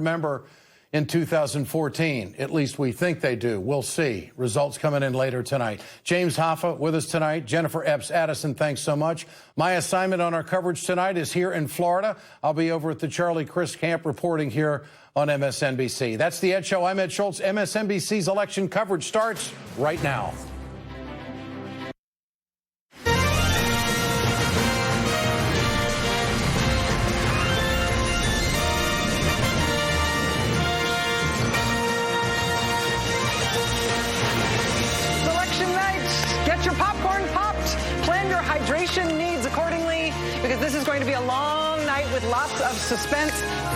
Remember, in 2014, at least we think they do. We'll see. Results coming in later tonight. James Hoffa with us tonight. Jennifer Epps Addison, thanks so much. My assignment on our coverage tonight is here in Florida. I'll be over at the Charlie Crist camp reporting here on MSNBC. That's the Ed Show. I'm Ed Schultz. MSNBC's election coverage starts right now. Needs accordingly, because this is going to be a long night with lots of suspense.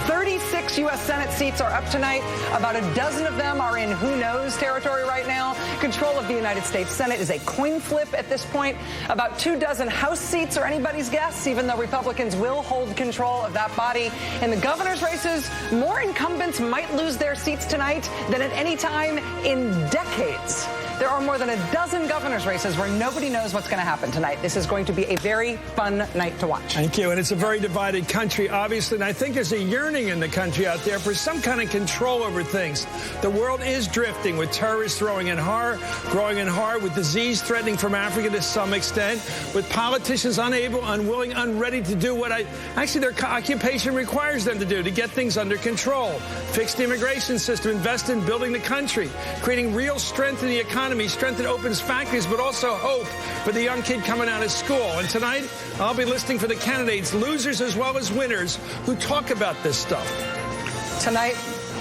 36 U.S. Senate seats are up tonight. About a dozen of them are in who knows territory right now. Control of the United States Senate is a coin flip at this point. About 24 House seats are anybody's guess, even though Republicans will hold control of that body. In the governor's races, more incumbents might lose their seats tonight than at any time in decades. There are more than a dozen governor's races where nobody knows what's going to happen tonight. This is going to be a very fun night to watch. Thank you. And it's a very divided country, obviously. And I think there's a yearning in the country out there for some kind of control over things. The world is drifting, with terrorists growing in horror, with disease threatening from Africa to some extent, with politicians unable, unwilling, unready to do what actually their occupation requires them to do, to get things under control. Fix the immigration system, invest in building the country, creating real strength in the economy, strength that opens factories, but also hope for the young kid coming out of school. And tonight, I'll be listening for the candidates, losers as well as winners, who talk about this stuff. Tonight,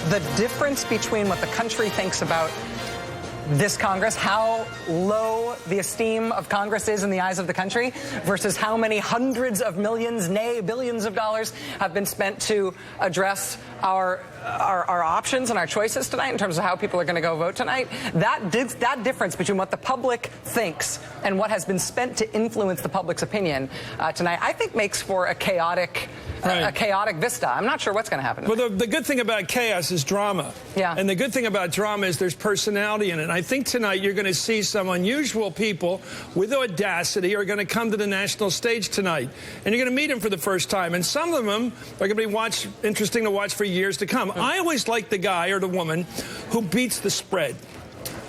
the difference between what the country thinks about this Congress, how low the esteem of Congress is in the eyes of the country, versus how many hundreds of millions, nay, billions of dollars have been spent to address our options and our choices tonight in terms of how people are going to go vote tonight. That difference between what the public thinks and what has been spent to influence the public's opinion tonight, I think makes for a chaotic vista. I'm not sure what's going to happen. Well, the good thing about chaos is drama. Yeah. And the good thing about drama is there's personality in it. And I think tonight you're going to see some unusual people with audacity are going to come to the national stage tonight. And you're going to meet them for the first time. And some of them are going to be interesting to watch for years to come. I always like the guy or the woman who beats the spread,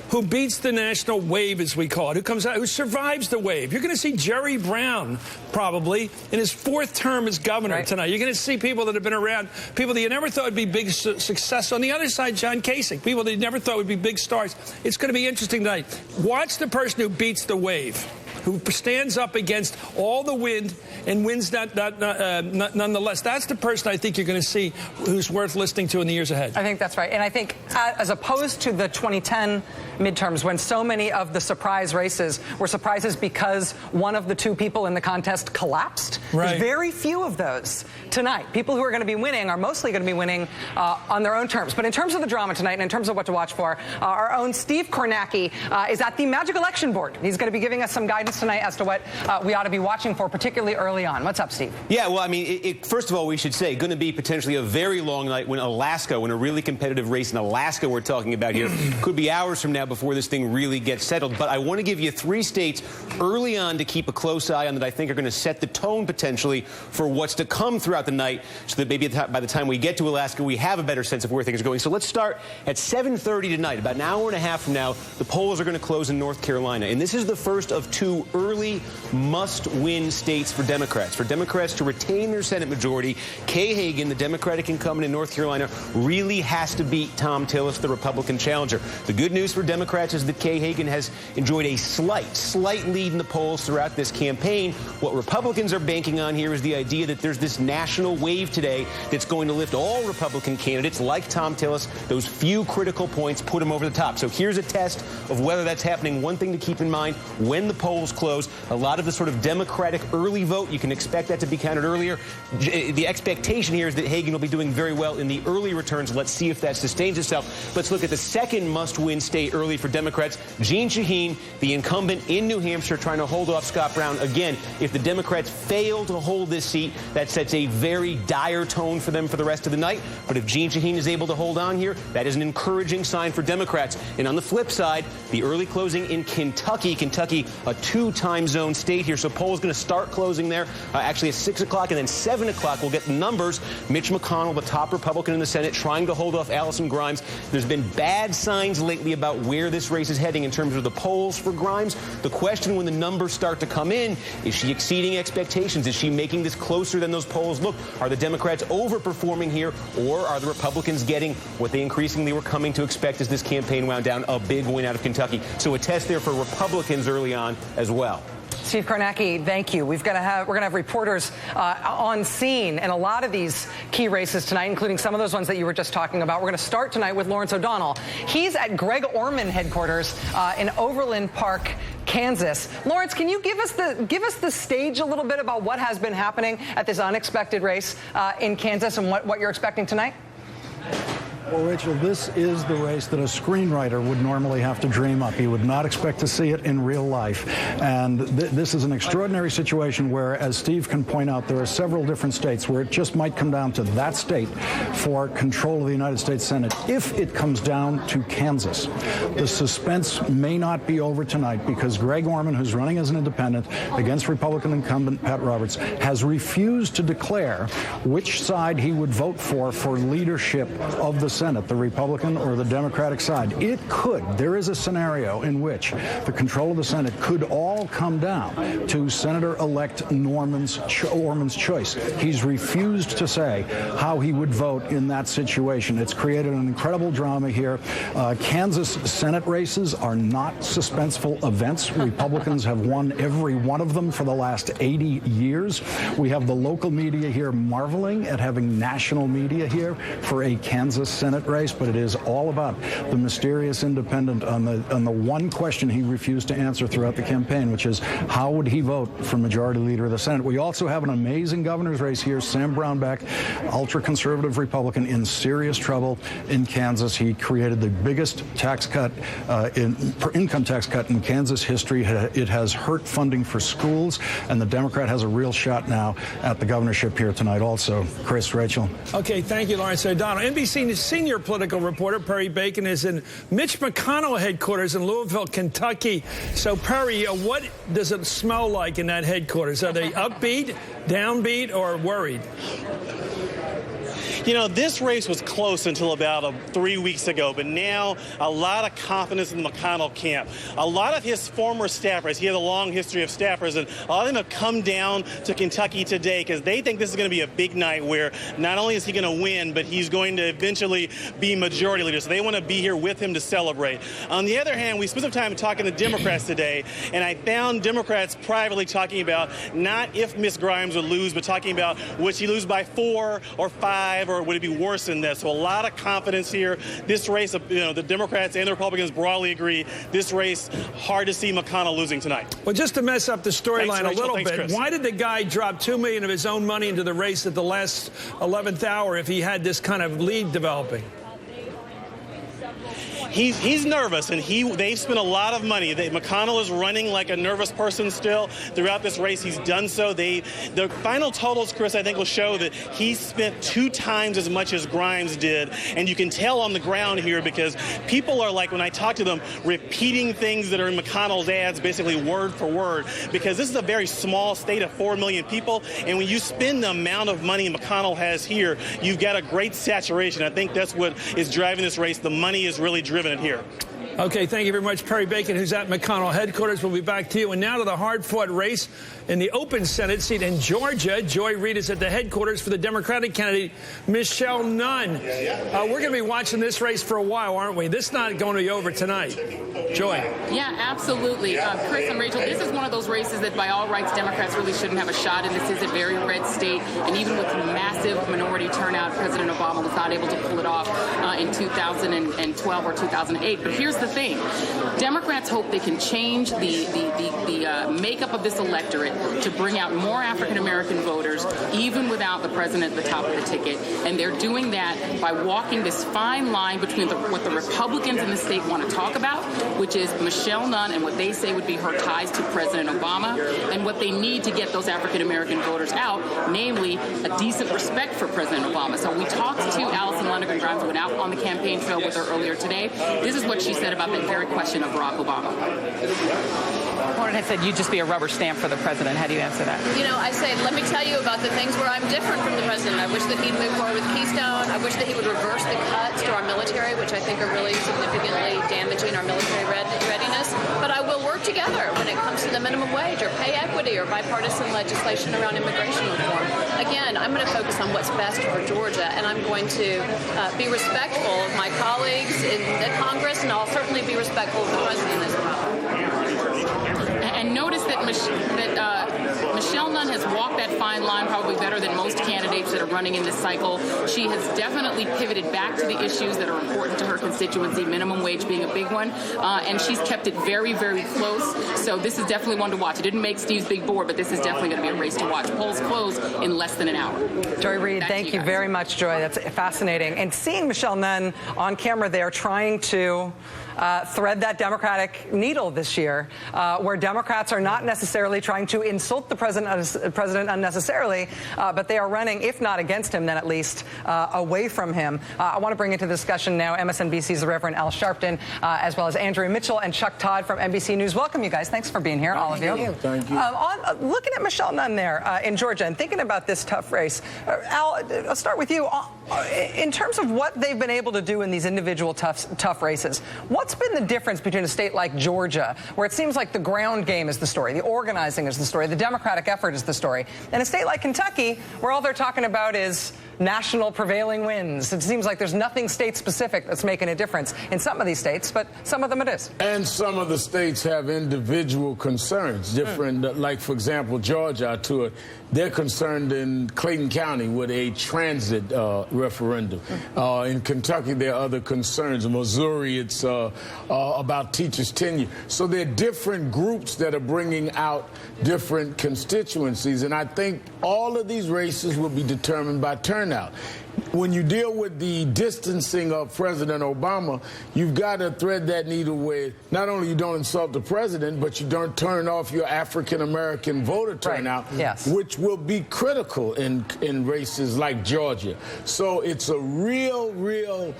who beats the national wave, as we call it, who comes out, who survives the wave. You're going to see Jerry Brown, probably, in his fourth term as governor tonight. You're going to see people that have been around, people that you never thought would be big success. On the other side, John Kasich, people that you never thought would be big stars. It's going to be interesting tonight. Watch the person who beats the wave, who stands up against all the wind and wins nonetheless. That's the person I think you're going to see who's worth listening to in the years ahead. I think that's right. And I think as opposed to the 2010 midterms, when so many of the surprise races were surprises because one of the two people in the contest collapsed, there's very few of those tonight. People who are going to be winning are mostly going to be winning on their own terms. But in terms of the drama tonight and in terms of what to watch for, our own Steve Kornacki is at the Magic Election Board. He's going to be giving us some guidance tonight as to what we ought to be watching for, particularly early on. What's up, Steve? Yeah, well, I mean, first of all, we should say, going to be potentially a very long night when a really competitive race in Alaska we're talking about here, could be hours from now before this thing really gets settled. But I want to give you 3 states early on to keep a close eye on that I think are going to set the tone potentially for what's to come throughout the night, so that maybe by the time we get to Alaska, we have a better sense of where things are going. So let's start at 7:30 tonight. About an hour and a half from now, the polls are going to close in North Carolina. And this is the first of 2 early must-win states for Democrats. For Democrats to retain their Senate majority, Kay Hagan, the Democratic incumbent in North Carolina, really has to beat Thom Tillis, the Republican challenger. The good news for Democrats is that Kay Hagan has enjoyed a slight lead in the polls throughout this campaign. What Republicans are banking on here is the idea that there's this national wave today that's going to lift all Republican candidates like Thom Tillis. Those few critical points put him over the top. So here's a test of whether that's happening. One thing to keep in mind when the polls close, a lot of the sort of Democratic early vote, you can expect that to be counted earlier. The expectation here is that Hagan will be doing very well in the early returns. Let's see if that sustains itself. Let's look at the second must-win state early for Democrats. Jeanne Shaheen, the incumbent in New Hampshire, trying to hold off Scott Brown. Again, if the Democrats fail to hold this seat, that sets a very dire tone for them for the rest of the night. But if Jeanne Shaheen is able to hold on here, that is an encouraging sign for Democrats. And on the flip side, the early closing in Kentucky, a 2-time zone state here. So polls going to start closing there actually at 6 o'clock, and then 7 o'clock we'll get the numbers. Mitch McConnell, the top Republican in the Senate, trying to hold off Allison Grimes. There's been bad signs lately about where this race is heading in terms of the polls for Grimes. The question when the numbers start to come in, is she exceeding expectations? Is she making this closer than those polls look? Are the Democrats overperforming here, or are the Republicans getting what they increasingly were coming to expect as this campaign wound down, a big win out of Kentucky? So a test there for Republicans early on as well. Steve Kornacki, thank you. We're going to have reporters on scene in a lot of these key races tonight, including some of those ones that you were just talking about. We're going to start tonight with Lawrence O'Donnell. He's at Greg Orman headquarters in Overland Park, Kansas. Lawrence, can you give us the stage a little bit about what has been happening at this unexpected race in Kansas and what you're expecting tonight? Well, Rachel, this is the race that a screenwriter would normally have to dream up. He would not expect to see it in real life. And this is an extraordinary situation where, as Steve can point out, there are several different states where it just might come down to that state for control of the United States Senate. If it comes down to Kansas, the suspense may not be over tonight because Greg Orman, who's running as an independent against Republican incumbent Pat Roberts, has refused to declare which side he would vote for leadership of the Senate, the Republican or the Democratic side. There is a scenario in which the control of the Senate could all come down to Senator-elect Orman's choice. He's refused to say how he would vote in that situation. It's created an incredible drama here. Kansas Senate races are not suspenseful events. Republicans have won every one of them for the last 80 years. We have the local media here marveling at having national media here for a Kansas Senate race, but it is all about the mysterious independent on the one question he refused to answer throughout the campaign, which is how would he vote for majority leader of the Senate. We also have an amazing governor's race here. Sam Brownback, ultra-conservative Republican, in serious trouble in Kansas. He created the biggest tax cut, income tax cut in Kansas history. It has hurt funding for schools, and the Democrat has a real shot now at the governorship here tonight also. Chris, Rachel. Okay, thank you, Lawrence O'Donnell. NBC senior political reporter Perry Bacon is in Mitch McConnell headquarters in Louisville, Kentucky. So, Perry, what does it smell like in that headquarters? Are they upbeat, downbeat, or worried? You know, this race was close until about 3 weeks ago, but now a lot of confidence in the McConnell camp. A lot of his former staffers, he has a long history of staffers, and a lot of them have come down to Kentucky today because they think this is going to be a big night where not only is he going to win, but he's going to eventually be majority leader. So they want to be here with him to celebrate. On the other hand, we spent some time talking to Democrats today, and I found Democrats privately talking about not if Ms. Grimes would lose, but talking about would she lose by 4 or 5 or would it be worse than this? So a lot of confidence here. This race, the Democrats and the Republicans broadly agree. This race, hard to see McConnell losing tonight. Well, just to mess up the storyline a little bit, Chris. Why did the guy drop $2 million of his own money into the race at the last 11th hour if he had this kind of lead developing? He's nervous, and they've spent a lot of money. McConnell is running like a nervous person still throughout this race. He's done so. The final totals, Chris, I think will show that he spent 2 times as much as Grimes did, and you can tell on the ground here because people are, like, when I talk to them, repeating things that are in McConnell's ads basically word for word, because this is a very small state of 4 million people, and when you spend the amount of money McConnell has here, you've got a great saturation. I think that's what is driving this race. The money is really driven it here. Okay, thank you very much, Perry Bacon, who's at McConnell headquarters. We'll be back to you. And now to the hard-fought race in the open Senate seat in Georgia. Joy Reid is at the headquarters for the Democratic candidate, Michelle Nunn. We're going to be watching this race for a while, aren't we? This is not going to be over tonight. Joy. Yeah, absolutely. Chris and Rachel, this is one of those races that by all rights Democrats really shouldn't have a shot in. This is a very red state. And even with massive minority turnout, President Obama was not able to pull it off in 2012 or 2008. But here here's the thing. Democrats hope they can change the makeup of this electorate to bring out more African-American voters, even without the president at the top of the ticket. And they're doing that by walking this fine line between what the Republicans in the state want to talk about, which is Michelle Nunn and what they say would be her ties to President Obama, and what they need to get those African-American voters out, namely a decent respect for President Obama. So we talked to Allison Lundergan Grimes, who went out on the campaign trail with her earlier today. This is what she said about that very question of Barack Obama. Warren had said you'd just be a rubber stamp for the president. How do you answer that? You know, I say, let me tell you about the things where I'm different from the president. I wish that he'd move forward with Keystone. I wish that he would reverse the cuts to our military, which I think are really significantly damaging our military readiness. But I will work together when it comes to the minimum wage or pay equity or bipartisan legislation around immigration reform. Again, I'm going to focus on what's best for Georgia, and I'm going to be respectful of my colleagues in the Congress, and I'll certainly be respectful of the president as well. And notice that Michelle Nunn has walked that fine line probably better than most candidates that are running in this cycle. She has definitely pivoted back to the issues that are important to her constituency, minimum wage being a big one, and she's kept it very, very close. So this is definitely one to watch. It didn't make Steve's big board, but this is definitely going to be a race to watch. Polls close in less than an hour. Joy Reid, thank you very much, Joy. That's fascinating. And seeing Michelle Nunn on camera there trying to thread that Democratic needle this year, where Democrats are not necessarily trying to insult the president unnecessarily, but they are running, if not against him, then at least away from him. I want to bring into discussion now MSNBC's Reverend Al Sharpton, as well as Andrea Mitchell and Chuck Todd from NBC News. Welcome, you guys. Thanks for being here, all of you. Thank you. Looking at Michelle Nunn there in Georgia and thinking about this tough race, Al, I'll start with you. In terms of what they've been able to do in these individual tough races, what's been the difference between a state like Georgia, where it seems like the ground game is the story, the organizing is the story, the Democratic effort is the story, and a state like Kentucky, where all they're talking about is national prevailing winds? It seems like there's nothing state-specific that's making a difference in some of these states, but some of them it is. And some of the states have individual concerns, different, like, for example, Georgia, I toured, they're concerned in Clayton County with a transit referendum. In Kentucky, there are other concerns. In Missouri, it's about teachers' tenure. So there are different groups that are bringing out different constituencies, and I think all of these races will be determined by turnout. When you deal with the distancing of President Obama, you've got to thread that needle where not only you don't insult the president, but you don't turn off your African-American voter turnout, right. Yes. which will be critical in races like Georgia. So it's a real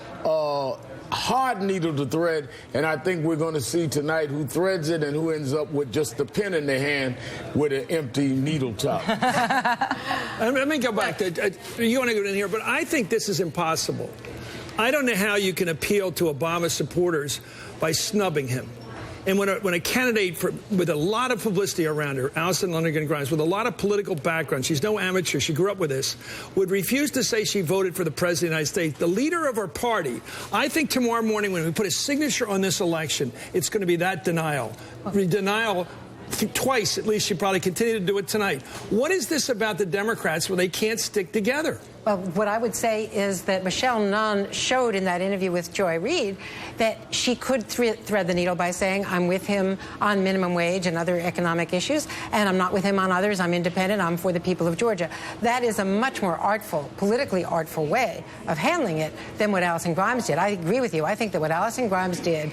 hard needle to thread, and I think we're going to see tonight who threads it and who ends up with just a pen in their hand with an empty needle top. Let me go back to you want to go in here, but I think this is impossible. I don't know how you can appeal to Obama supporters by snubbing him. And when a candidate with a lot of publicity around her, Allison Lundergan Grimes, with a lot of political background, she's no amateur, she grew up with this, would refuse to say she voted for the President of the United States, the leader of her party, I think tomorrow morning when we put a signature on this election, it's going to be that denial. Denial twice, at least she probably continue to do it tonight. What is this about the Democrats where they can't stick together? Well, what I would say is that Michelle Nunn showed in that interview with Joy Reid that she could thread the needle by saying, I'm with him on minimum wage and other economic issues, and I'm not with him on others. I'm independent. I'm for the people of Georgia. That is a much more artful, politically artful way of handling it than what Allison Grimes did. I agree with you. I think that what Allison Grimes did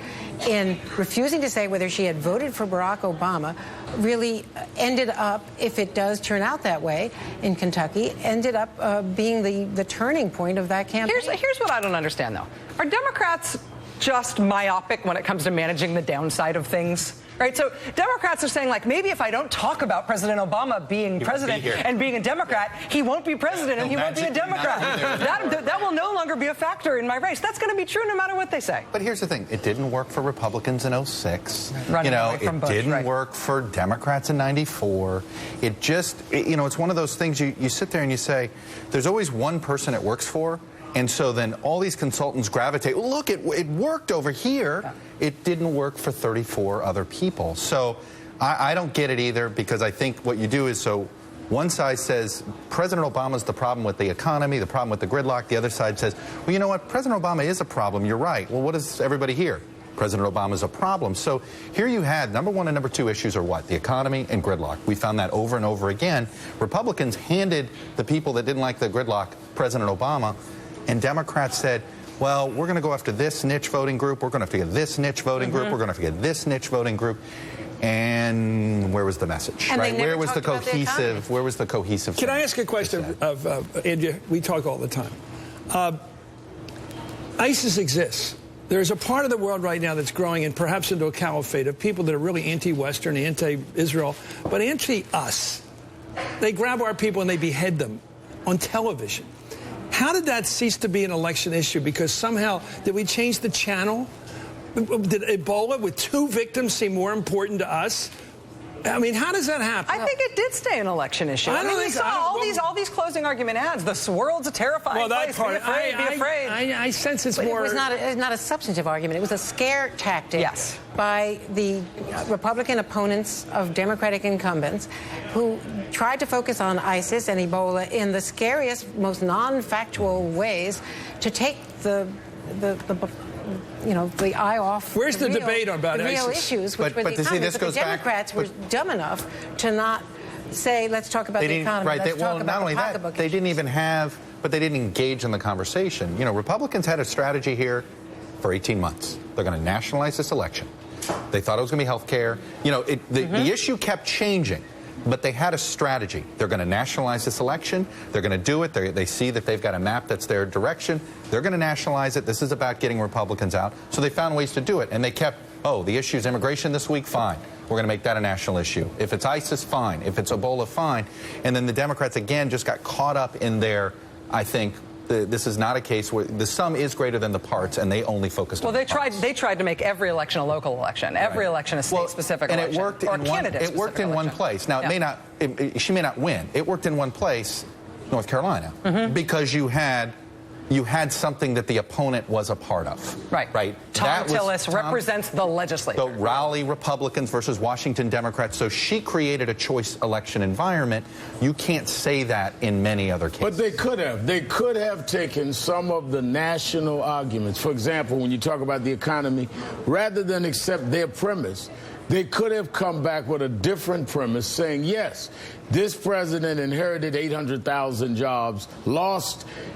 in refusing to say whether she had voted for Barack Obama really ended up, if it does turn out that way in Kentucky, ended up being the turning point of that campaign. Here's what I don't understand, though. Are Democrats just myopic when it comes to managing the downside of things? Right, so Democrats are saying, like, maybe if I don't talk about President Obama being president and being a Democrat, he won't be president and he won't be a Democrat. That will no longer be a factor in my race. That's going to be true no matter what they say. But here's the thing. It didn't work for Republicans in 06. Running away from Bush, didn't work for Democrats in 94. It just, it's one of those things you sit there and you say, there's always one person it works for. And so then all these consultants gravitate, look, it worked over here. Yeah. It didn't work for 34 other people. So I don't get it either, because I think what you do is, so one side says President Obama's the problem with the economy, the problem with the gridlock. The other side says, well, you know what? President Obama is a problem. You're right. Well, what does everybody hear? President Obama's a problem. So here you had number one and number two issues are what? The economy and gridlock. We found that over and over again. Republicans handed the people that didn't like the gridlock President Obama, and Democrats said, well, we're going to go after this niche voting group. We're going to have to get this niche voting group. We're going to have to get this niche voting group. And where was the message? And right? where was the cohesive? Where was the cohesive? Can I ask a question of Andrea? We talk all the time. ISIS exists. There's a part of the world right now that's growing and perhaps into a caliphate of people that are really anti-Western, anti-Israel, but anti-us. They grab our people and they behead them on television. How did that cease to be an election issue? Because somehow, did we change the channel? Did Ebola with 2 victims seem more important to us? I mean, how does that happen? I think it did stay an election issue. I mean, we saw all these closing argument ads. The world's a terrifying place. Be afraid. I sense it's more. It was not a substantive argument. It was a scare tactic by the Republican opponents of Democratic incumbents who tried to focus on ISIS and Ebola in the scariest, most non-factual ways to take the eye off. Where's the debate about the real ISIS? issues, which were the see, this economy. goes the Democrats were dumb enough to not say, let's talk about the economy. Right. Not only that, they didn't even have, but they didn't engage in the conversation. You know, Republicans had a strategy here for 18 months. They're going to nationalize this election. They thought it was going to be health care. You know, the issue kept changing. But they had a strategy. They're going to nationalize this election. They're going to do it. They see that they've got a map that's their direction. They're going to nationalize it. This is about getting Republicans out. So they found ways to do it. And they kept, the issue is immigration this week, fine. We're going to make that a national issue. If it's ISIS, fine. If it's Ebola, fine. And then the Democrats, again, just got caught up in their, I think, this is not a case where the sum is greater than the parts, and they only focused on the parts. They tried to make every election a local election, every election a state-specific election. And it worked in one place. Now, she may not win. It worked in one place, North Carolina, because you had something that the opponent was a part of. Right. Tom Tillis represents the legislature. So Raleigh Republicans versus Washington Democrats. So she created a choice election environment. You can't say that in many other cases. But they could have. They could have taken some of the national arguments. For example, when you talk about the economy, rather than accept their premise, they could have come back with a different premise saying, yes, this president inherited 800,000 jobs,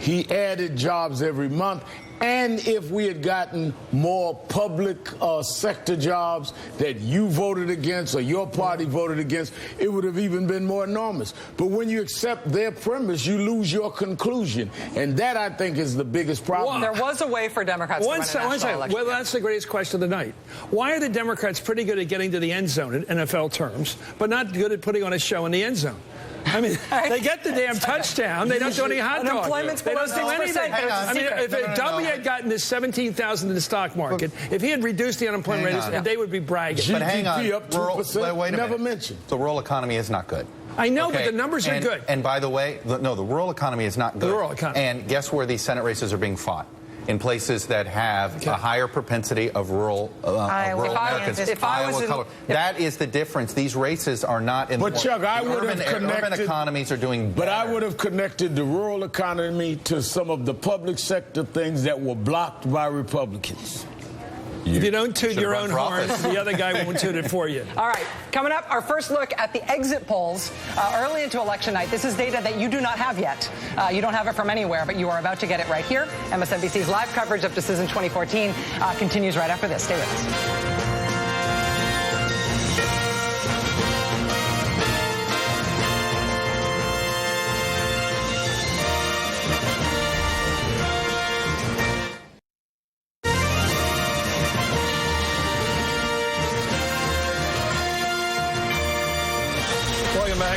he added jobs every month. And if we had gotten more public sector jobs that you voted against or your party voted against, it would have even been more enormous. But when you accept their premise, you lose your conclusion. And that, I think, is the biggest problem. There was a way for Democrats to win a national election. Well, that's the greatest question of the night. Why are the Democrats pretty good at getting to the end zone in NFL terms, but not good at putting on a show in the end zone? I mean, they get the damn touchdown. They don't do any hot dogs. They don't do anything. I mean, if W had gotten this 17,000 in the stock market, if he had reduced the unemployment rate, they would be bragging. But hang on. up 2%, wait a never minute. mentioned. The rural economy is not good. I know, but the numbers are good. And by the way, the rural economy is not good. The rural economy. And guess where these Senate races are being fought? In places that have a higher propensity of rural Americans. That is the difference. These races are not in but Chuck, I would have connected, urban economies are doing better. But I would have connected the rural economy to some of the public sector things that were blocked by Republicans. If you don't toot your own horn, the other guy won't toot it for you. All right, coming up, our first look at the exit polls early into election night. This is data that you do not have yet. You don't have it from anywhere, but you are about to get it right here. MSNBC's live coverage of Decision 2014 continues right after this. Stay with us.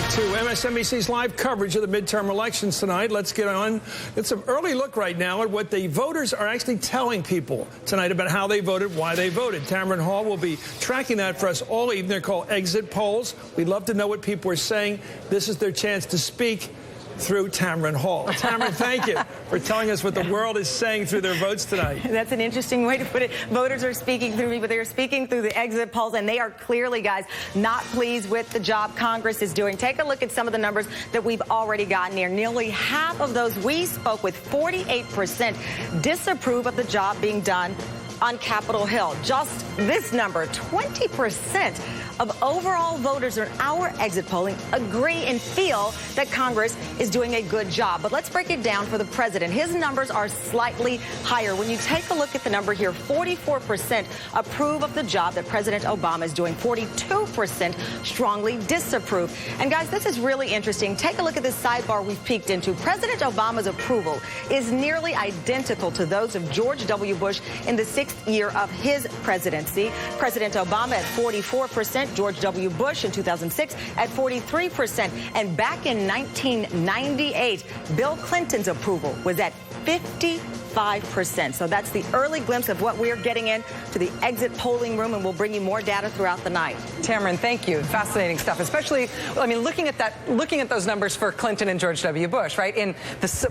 To MSNBC's live coverage of the midterm elections tonight. Let's get on. It's an early look right now at what the voters are actually telling people tonight about how they voted, why they voted. Tamron Hall will be tracking that for us all evening. They're called exit polls. We'd love to know what people are saying. This is their chance to speak through Tamron Hall. Tamron, thank you for telling us what the world is saying through their votes tonight. That's an interesting way to put it. Voters are speaking through me, but they're speaking through the exit polls, and they are clearly, guys, not pleased with the job Congress is doing. Take a look at some of the numbers that we've already gotten here. Nearly half of those we spoke with, 48%, disapprove of the job being done on Capitol Hill. Just this number, 20% of overall voters in our exit polling agree and feel that Congress is doing a good job. But let's break it down for the president. His numbers are slightly higher. When you take a look at the number here, 44% approve of the job that President Obama is doing. 42% strongly disapprove. And guys, this is really interesting. Take a look at this sidebar we've peeked into. President Obama's approval is nearly identical to those of George W. Bush in the 6th year of his presidency. President Obama at 44%. George W. Bush in 2006 at 43%. And back in 1998, Bill Clinton's approval was at 55%. So that's the early glimpse of what we're getting in to the exit polling room, and we'll bring you more data throughout the night. Tamron, thank you. Fascinating stuff, especially, I mean, looking at those numbers for Clinton and George W. Bush, right? We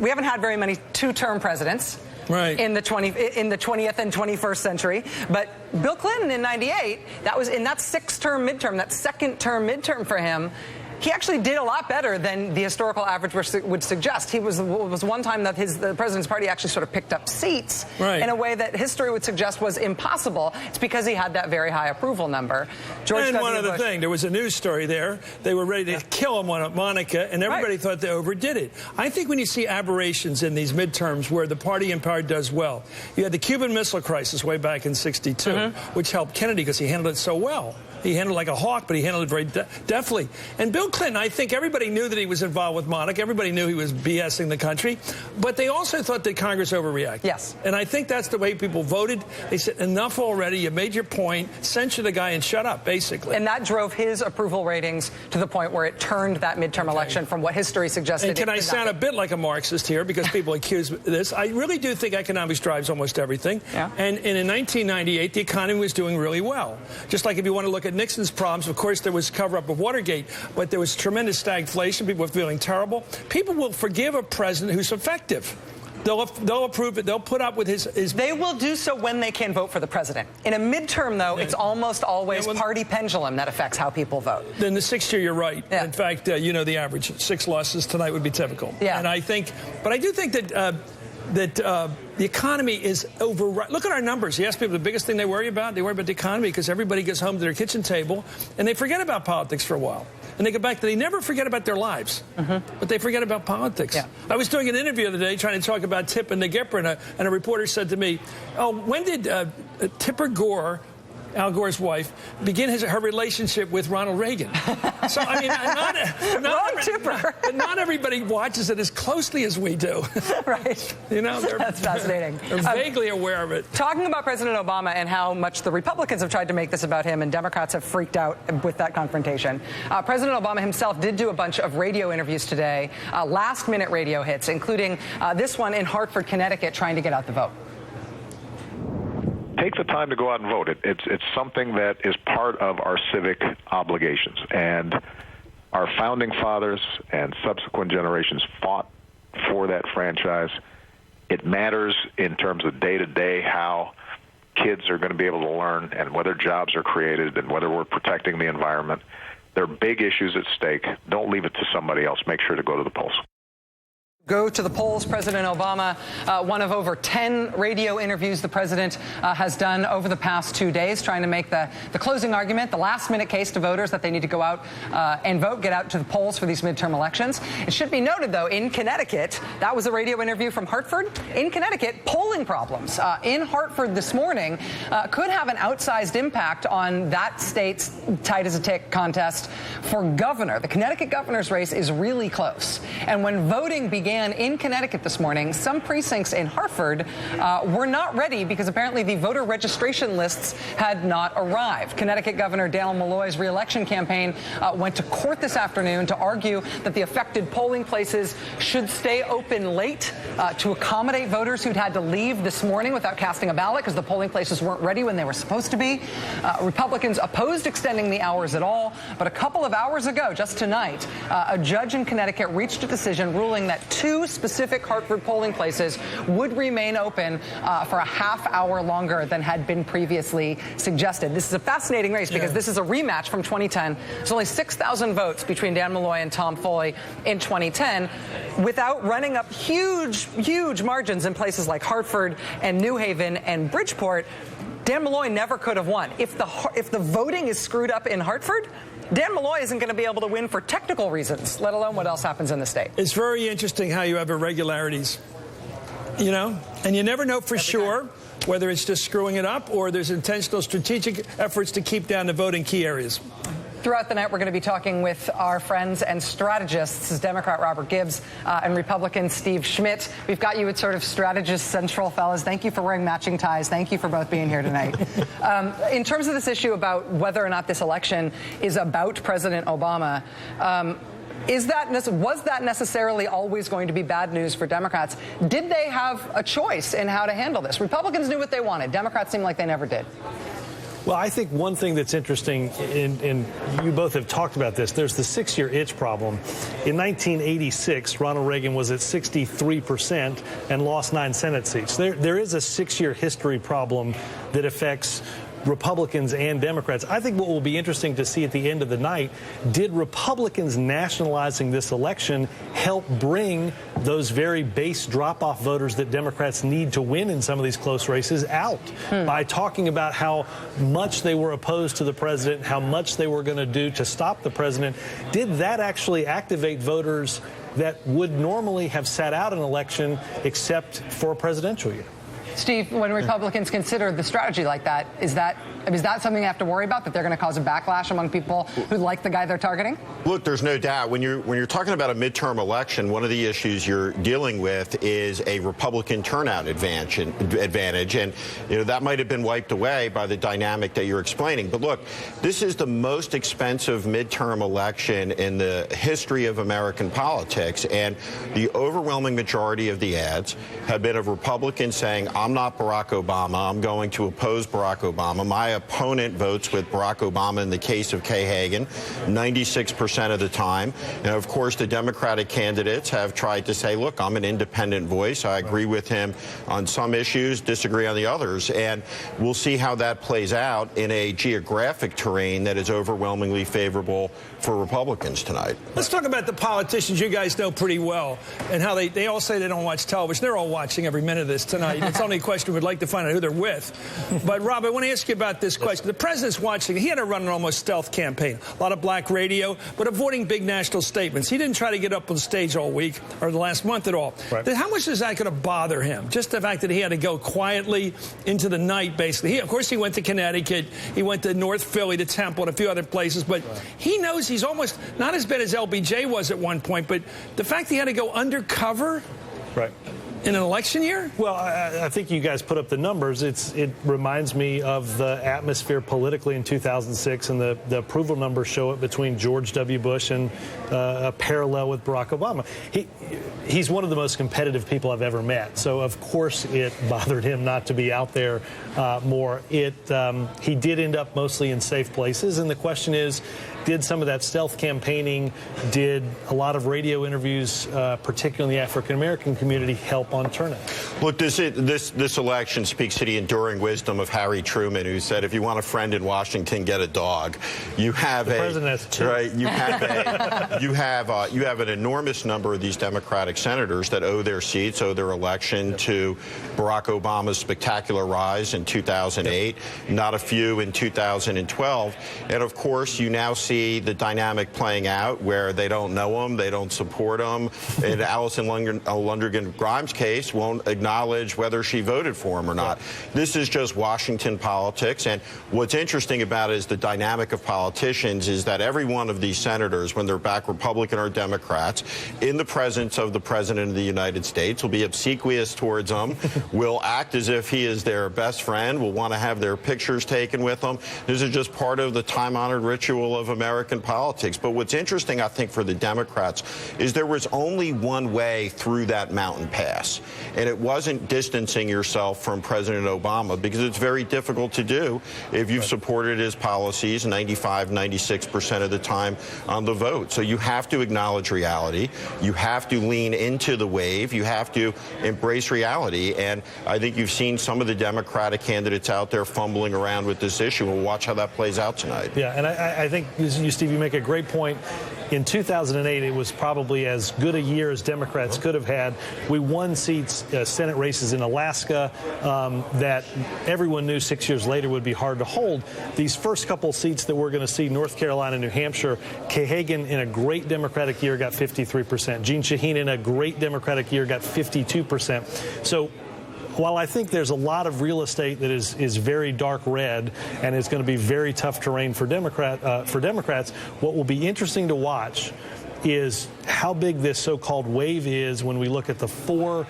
haven't had very many two-term presidents. Right. In the 20th and 21st century. But Bill Clinton in 98, that was in that 6-term midterm, that 2nd-term midterm for him, he actually did a lot better than the historical average would suggest. He was one time that the president's party actually sort of picked up seats in a way that history would suggest was impossible. It's because he had that very high approval number. And one other thing, there was a news story there. They were ready to kill him on Monica, and everybody thought they overdid it. I think when you see aberrations in these midterms where the party in power does well, you had the Cuban Missile Crisis way back in '62, which helped Kennedy because he handled it so well. He handled it like a hawk, but he handled it very deftly. And Bill Clinton, I think everybody knew that he was involved with Monica. Everybody knew he was BSing the country. But they also thought that Congress overreacted. Yes. And I think that's the way people voted. They said, enough already. You made your point. Censure the guy and shut up, basically. And that drove his approval ratings to the point where it turned that midterm election from what history suggested. And can I sound a bit like a Marxist here because people accuse this? I really do think economics drives almost everything. Yeah. And in 1998, the economy was doing really well. Just like if you want to look at Nixon's problems, of course, there was cover-up of Watergate, but there was tremendous stagflation. People were feeling terrible. People will forgive a president who's effective. They'll approve it. They'll put up with his... They will do so when they can vote for the president. In a midterm, though, it's almost always party pendulum that affects how people vote. Then the 6th year, you're right. Yeah. In fact, you know the average. 6 losses tonight would be typical. Yeah. And I do think that... the economy is overrun. Look at our numbers. You ask people the biggest thing they worry about the economy because everybody gets home to their kitchen table and they forget about politics for a while. And they go back to, they never forget about their lives, but they forget about politics. Yeah. I was doing an interview the other day trying to talk about Tip and the Gipper, and a reporter said to me, oh, when did Tipper Gore, Al Gore's wife, begin her relationship with Ronald Reagan? So, I mean, not everybody watches it as closely as we do. Right. You know, that's fascinating. They're vaguely aware of it. Talking about President Obama and how much the Republicans have tried to make this about him and Democrats have freaked out with that confrontation. President Obama himself did do a bunch of radio interviews today, last-minute radio hits, including this one in Hartford, Connecticut, trying to get out the vote. Take the time to go out and vote. It's something that is part of our civic obligations. And our founding fathers and subsequent generations fought for that franchise. It matters in terms of day-to-day how kids are going to be able to learn and whether jobs are created and whether we're protecting the environment. There are big issues at stake. Don't leave it to somebody else. Make sure to go to the polls. Go to the polls. President Obama, one of over 10 radio interviews the president has done over the past 2 days, trying to make the closing argument, the last-minute case to voters that they need to go out and vote, get out to the polls for these midterm elections. It should be noted, though, in Connecticut, that was a radio interview from Hartford. In Connecticut, polling problems in Hartford this morning could have an outsized impact on that state's tight-as-a-tick contest for governor. The Connecticut governor's race is really close. And when voting began in Connecticut this morning, some precincts in Hartford were not ready because apparently the voter registration lists had not arrived. Connecticut Governor Daniel Malloy's re-election campaign went to court this afternoon to argue that the affected polling places should stay open late to accommodate voters who'd had to leave this morning without casting a ballot because the polling places weren't ready when they were supposed to be. Republicans opposed extending the hours at all, but a couple of hours ago, just tonight, a judge in Connecticut reached a decision ruling that 2 specific Hartford polling places would remain open for a half-hour longer than had been previously suggested. This is a fascinating race because this is a rematch from 2010. There's only 6,000 votes between Dan Malloy and Tom Foley in 2010 without running up huge margins in places like Hartford and New Haven and Bridgeport. Dan Malloy never could have won. If the voting is screwed up in Hartford, Dan Malloy isn't going to be able to win for technical reasons, let alone what else happens in the state. It's very interesting how you have irregularities, you know, and you never know for sure whether it's just screwing it up or there's intentional strategic efforts to keep down the vote in key areas. Throughout the night, we're going to be talking with our friends and strategists, Democrat Robert Gibbs and Republican Steve Schmidt. We've got you at sort of strategist central, fellas. Thank you for wearing matching ties. Thank you for both being here tonight. In terms of this issue about whether or not this election is about President Obama, was that necessarily always going to be bad news for Democrats? Did they have a choice in how to handle this? Republicans knew what they wanted. Democrats seemed like they never did. Well, I think one thing that's interesting, and you both have talked about this, there's the 6-year itch problem. In 1986, Ronald Reagan was at 63% and lost 9 Senate seats. There is a 6-year history problem that affects Republicans and Democrats. I think what will be interesting to see at the end of the night, did Republicans nationalizing this election help bring those very base drop-off voters that Democrats need to win in some of these close races out by talking about how much they were opposed to the president, how much they were going to do to stop the president? Did that actually activate voters that would normally have sat out an election except for a presidential year? Steve, when Republicans consider the strategy like that, is that something you have to worry about, that they're going to cause a backlash among people who like the guy they're targeting? Look, there's no doubt when you're talking about a midterm election, one of the issues you're dealing with is a Republican turnout advantage, and that might have been wiped away by the dynamic that you're explaining. But look, this is the most expensive midterm election in the history of American politics, and the overwhelming majority of the ads have been of Republicans saying, I'm not Barack Obama. I'm going to oppose Barack Obama. My opponent votes with Barack Obama in the case of Kay Hagan 96% of the time. And, of course, the Democratic candidates have tried to say, look, I'm an independent voice. I agree with him on some issues, disagree on the others. And we'll see how that plays out in a geographic terrain that is overwhelmingly favorable for Republicans tonight. Let's talk about the politicians you guys know pretty well and how they all say they don't watch television. They're all watching every minute of this tonight. It's only a question we'd like to find out who they're with. But, Rob, I want to ask you about this question. The president's watching. He had to run an almost stealth campaign. A lot of black radio, but avoiding big national statements. He didn't try to get up on stage all week or the last month at all. Right. How much is that going to bother him? Just the fact that he had to go quietly into the night, basically. Of course, he went to Connecticut. He went to North Philly, to Temple, and a few other places. But he knows he's almost not as bad as LBJ was at one point. But the fact he had to go undercover in an election year? Well, I think you guys put up the numbers. It reminds me of the atmosphere politically in 2006, and the approval numbers show it between George W. Bush and a parallel with Barack Obama. He's one of the most competitive people I've ever met, so of course it bothered him not to be out there more. He did end up mostly in safe places, and the question is, did some of that stealth campaigning, did a lot of radio interviews, particularly in the African-American community, help on turnout? Look, this election speaks to the enduring wisdom of Harry Truman, who said, if you want a friend in Washington, get a dog. You have the president has two. Right, you have an enormous number of these Democratic senators that owe their seats, owe their election to Barack Obama's spectacular rise in 2008, not a few in 2012. And, of course, you now see the dynamic playing out where they don't know him, they don't support him. In Alison Lundgren Grimes' case, won't acknowledge whether she voted for him or not. This is just Washington politics. And what's interesting about it is the dynamic of politicians is that every one of these senators, when they're back Republican or Democrats, in the presence of the President of the United States, will be obsequious towards him, will act as if he is their best friend, will want to have their pictures taken with them. This is just part of the time-honored ritual of America. American politics. But what's interesting, I think, for the Democrats is there was only one way through that mountain pass. And it wasn't distancing yourself from President Obama, because it's very difficult to do if you've supported his policies 95, 96% of the time on the vote. So you have to acknowledge reality. You have to lean into the wave. You have to embrace reality. And I think you've seen some of the Democratic candidates out there fumbling around with this issue. We'll watch how that plays out tonight. Yeah, and I think, Steve, you make a great point. In 2008, it was probably as good a year as Democrats could have had. We won seats, Senate races in Alaska, that everyone knew 6 years later would be hard to hold. These first couple seats that we're going to see, North Carolina, New Hampshire, Kay Hagan in a great Democratic year got 53%. Jeanne Shaheen in a great Democratic year got 52%. So while I think there's a lot of real estate that is very dark red and is going to be very tough terrain for Democrats, what will be interesting to watch is how big this so-called wave is when we look at the 4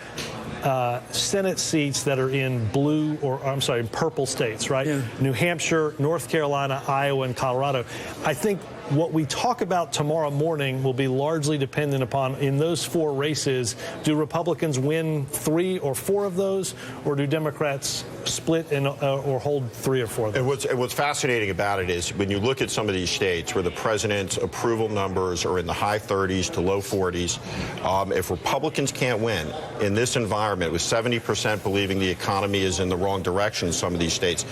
Senate seats that are in in purple states, right? Yeah. New Hampshire, North Carolina, Iowa, and Colorado. I think what we talk about tomorrow morning will be largely dependent upon, in those 4 races, do Republicans win 3 or 4 of those, or do Democrats split or hold 3 or 4 of those? And what's fascinating about it is when you look at some of these states where the president's approval numbers are in the high 30s to low 40s, if Republicans can't win in this environment with 70% believing the economy is in the wrong direction in some of these states,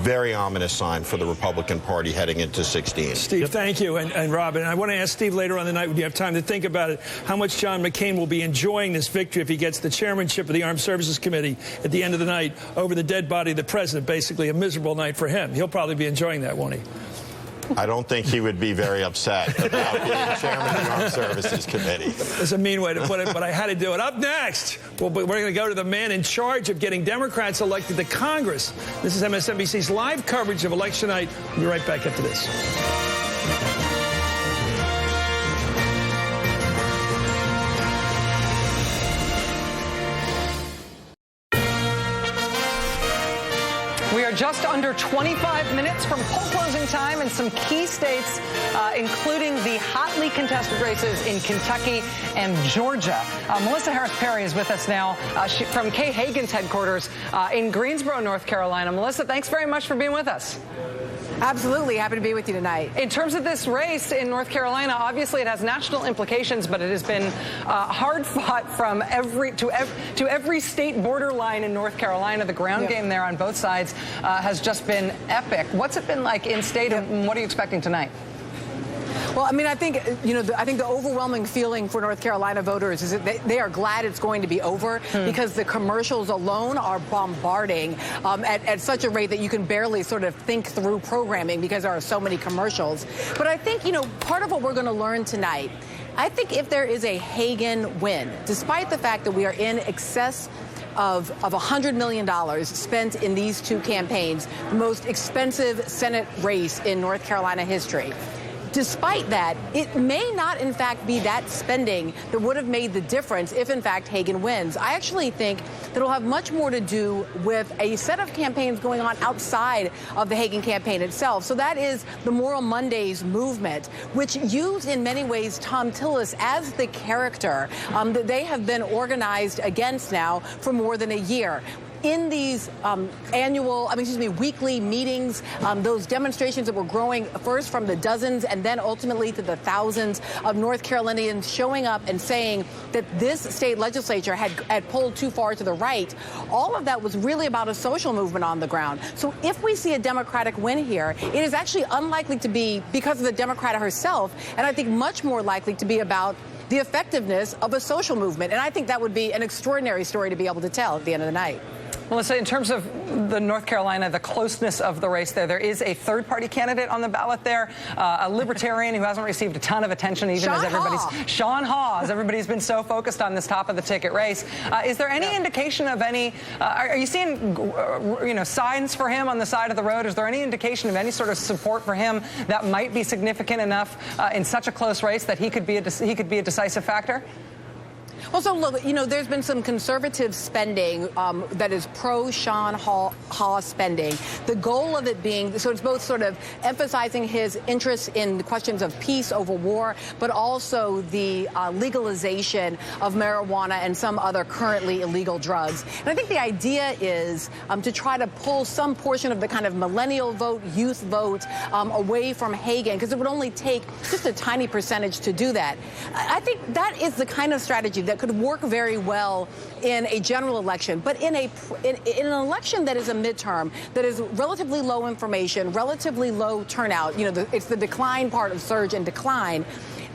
very ominous sign for the Republican Party heading into 16. Steve, thank you. And Robin, I want to ask Steve later on the night, when you have time to think about it, how much John McCain will be enjoying this victory if he gets the chairmanship of the Armed Services Committee at the end of the night over the dead body of the president. Basically a miserable night for him. He'll probably be enjoying that, won't he? I don't think he would be very upset about being chairman of the Armed Services Committee. That's a mean way to put it, but I had to do it. Up next, we're going to go to the man in charge of getting Democrats elected to Congress. This is MSNBC's live coverage of Election Night. We'll be right back after this. We are just under 25 minutes from poll closing time in some key states, including the hotly contested races in Kentucky and Georgia. Melissa Harris-Perry is with us now from Kay Hagan's headquarters in Greensboro, North Carolina. Melissa, thanks very much for being with us. Absolutely. Happy to be with you tonight. In terms of this race in North Carolina, obviously it has national implications, but it has been hard fought from every state borderline in North Carolina. The ground game there on both sides has just been epic. What's it been like in state, and what are you expecting tonight? Well, I mean, I think, I think the overwhelming feeling for North Carolina voters is that they are glad it's going to be over because the commercials alone are bombarding at such a rate that you can barely sort of think through programming because there are so many commercials. But I think, part of what we're going to learn tonight, I think if there is a Hagan win, despite the fact that we are in excess of $100 million spent in these 2 campaigns, the most expensive Senate race in North Carolina history. Despite that, it may not, in fact, be that spending that would have made the difference if, in fact, Hagan wins. I actually think that it'll have much more to do with a set of campaigns going on outside of the Hagan campaign itself. So that is the Moral Mondays movement, which used in many ways Tom Tillis as the character that they have been organized against now for more than a year. In these weekly meetings, those demonstrations that were growing first from the dozens and then ultimately to the thousands of North Carolinians showing up and saying that this state legislature had pulled too far to the right, all of that was really about a social movement on the ground. So if we see a Democratic win here, it is actually unlikely to be because of the Democrat herself, and I think much more likely to be about the effectiveness of a social movement. And I think that would be an extraordinary story to be able to tell at the end of the night. Melissa, in terms of the North Carolina, the closeness of the race there is a third-party candidate on the ballot there, a libertarian who hasn't received a ton of attention, even Sean Hawes. Everybody's been so focused on this top-of-the-ticket race. Is there any indication of any? Are you seeing, signs for him on the side of the road? Is there any indication of any sort of support for him that might be significant enough in such a close race that he could be a decisive factor? Well, so look, there's been some conservative spending that is pro-Sean Haw spending. The goal of it being, so it's both sort of emphasizing his interest in the questions of peace over war, but also the legalization of marijuana and some other currently illegal drugs. And I think the idea is to try to pull some portion of the kind of millennial vote, youth vote away from Hagan, because it would only take just a tiny percentage to do that. I think that is the kind of strategy that could work very well in a general election, but in an election that is a midterm, that is relatively low information, relatively low turnout, it's the decline part of surge and decline.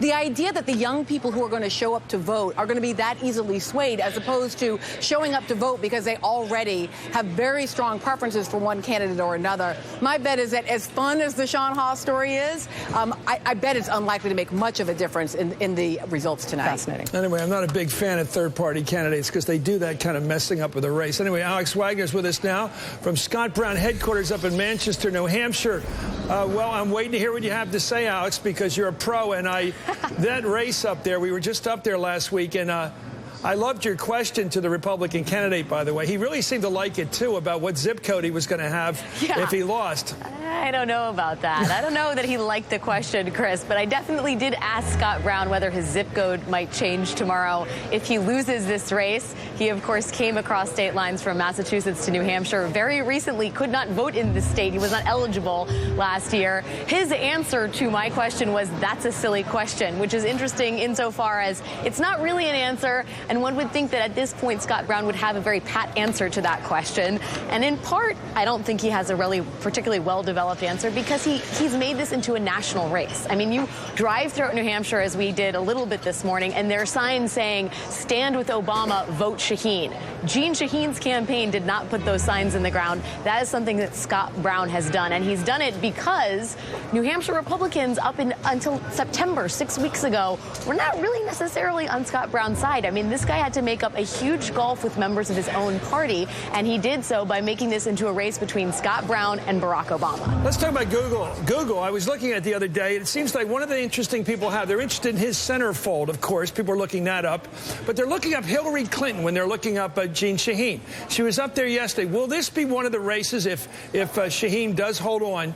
The idea that the young people who are going to show up to vote are going to be that easily swayed, as opposed to showing up to vote because they already have very strong preferences for one candidate or another. My bet is that as fun as the Sean Haw story is, I bet it's unlikely to make much of a difference in the results tonight. Fascinating. Anyway, I'm not a big fan of third-party candidates because they do that kind of messing up with the race. Anyway, Alex Wagner's with us now from Scott Brown headquarters up in Manchester, New Hampshire. Well, I'm waiting to hear what you have to say, Alex, because you're a pro, and that race up there, we were just up there last week, and I loved your question to the Republican candidate, by the way. He really seemed to like it, too, about what zip code he was going to have if he lost. I don't know about that. I don't know that he liked the question, Chris, but I definitely did ask Scott Brown whether his zip code might change tomorrow if he loses this race. He, of course, came across state lines from Massachusetts to New Hampshire very recently, could not vote in the state. He was not eligible last year. His answer to my question was, that's a silly question, which is interesting insofar as it's not really an answer. And one would think that at this point, Scott Brown would have a very pat answer to that question. And in part, I don't think he has a really particularly well-developed answer because he's made this into a national race. I mean, you drive throughout New Hampshire, as we did a little bit this morning, and there are signs saying, stand with Obama, vote Shaheen. Jeanne Shaheen's campaign did not put those signs in the ground. That is something that Scott Brown has done, and he's done it because New Hampshire Republicans until September, 6 weeks ago, were not really necessarily on Scott Brown's side. I mean, this guy had to make up a huge gulf with members of his own party, and he did so by making this into a race between Scott Brown and Barack Obama. Let's talk about Google. Google, I was looking at the other day. It seems like one of the interesting people they're interested in his centerfold, of course. People are looking that up. But they're looking up Hillary Clinton when they're looking up Jeanne Shaheen. She was up there yesterday. Will this be one of the races, if Shaheen does hold on,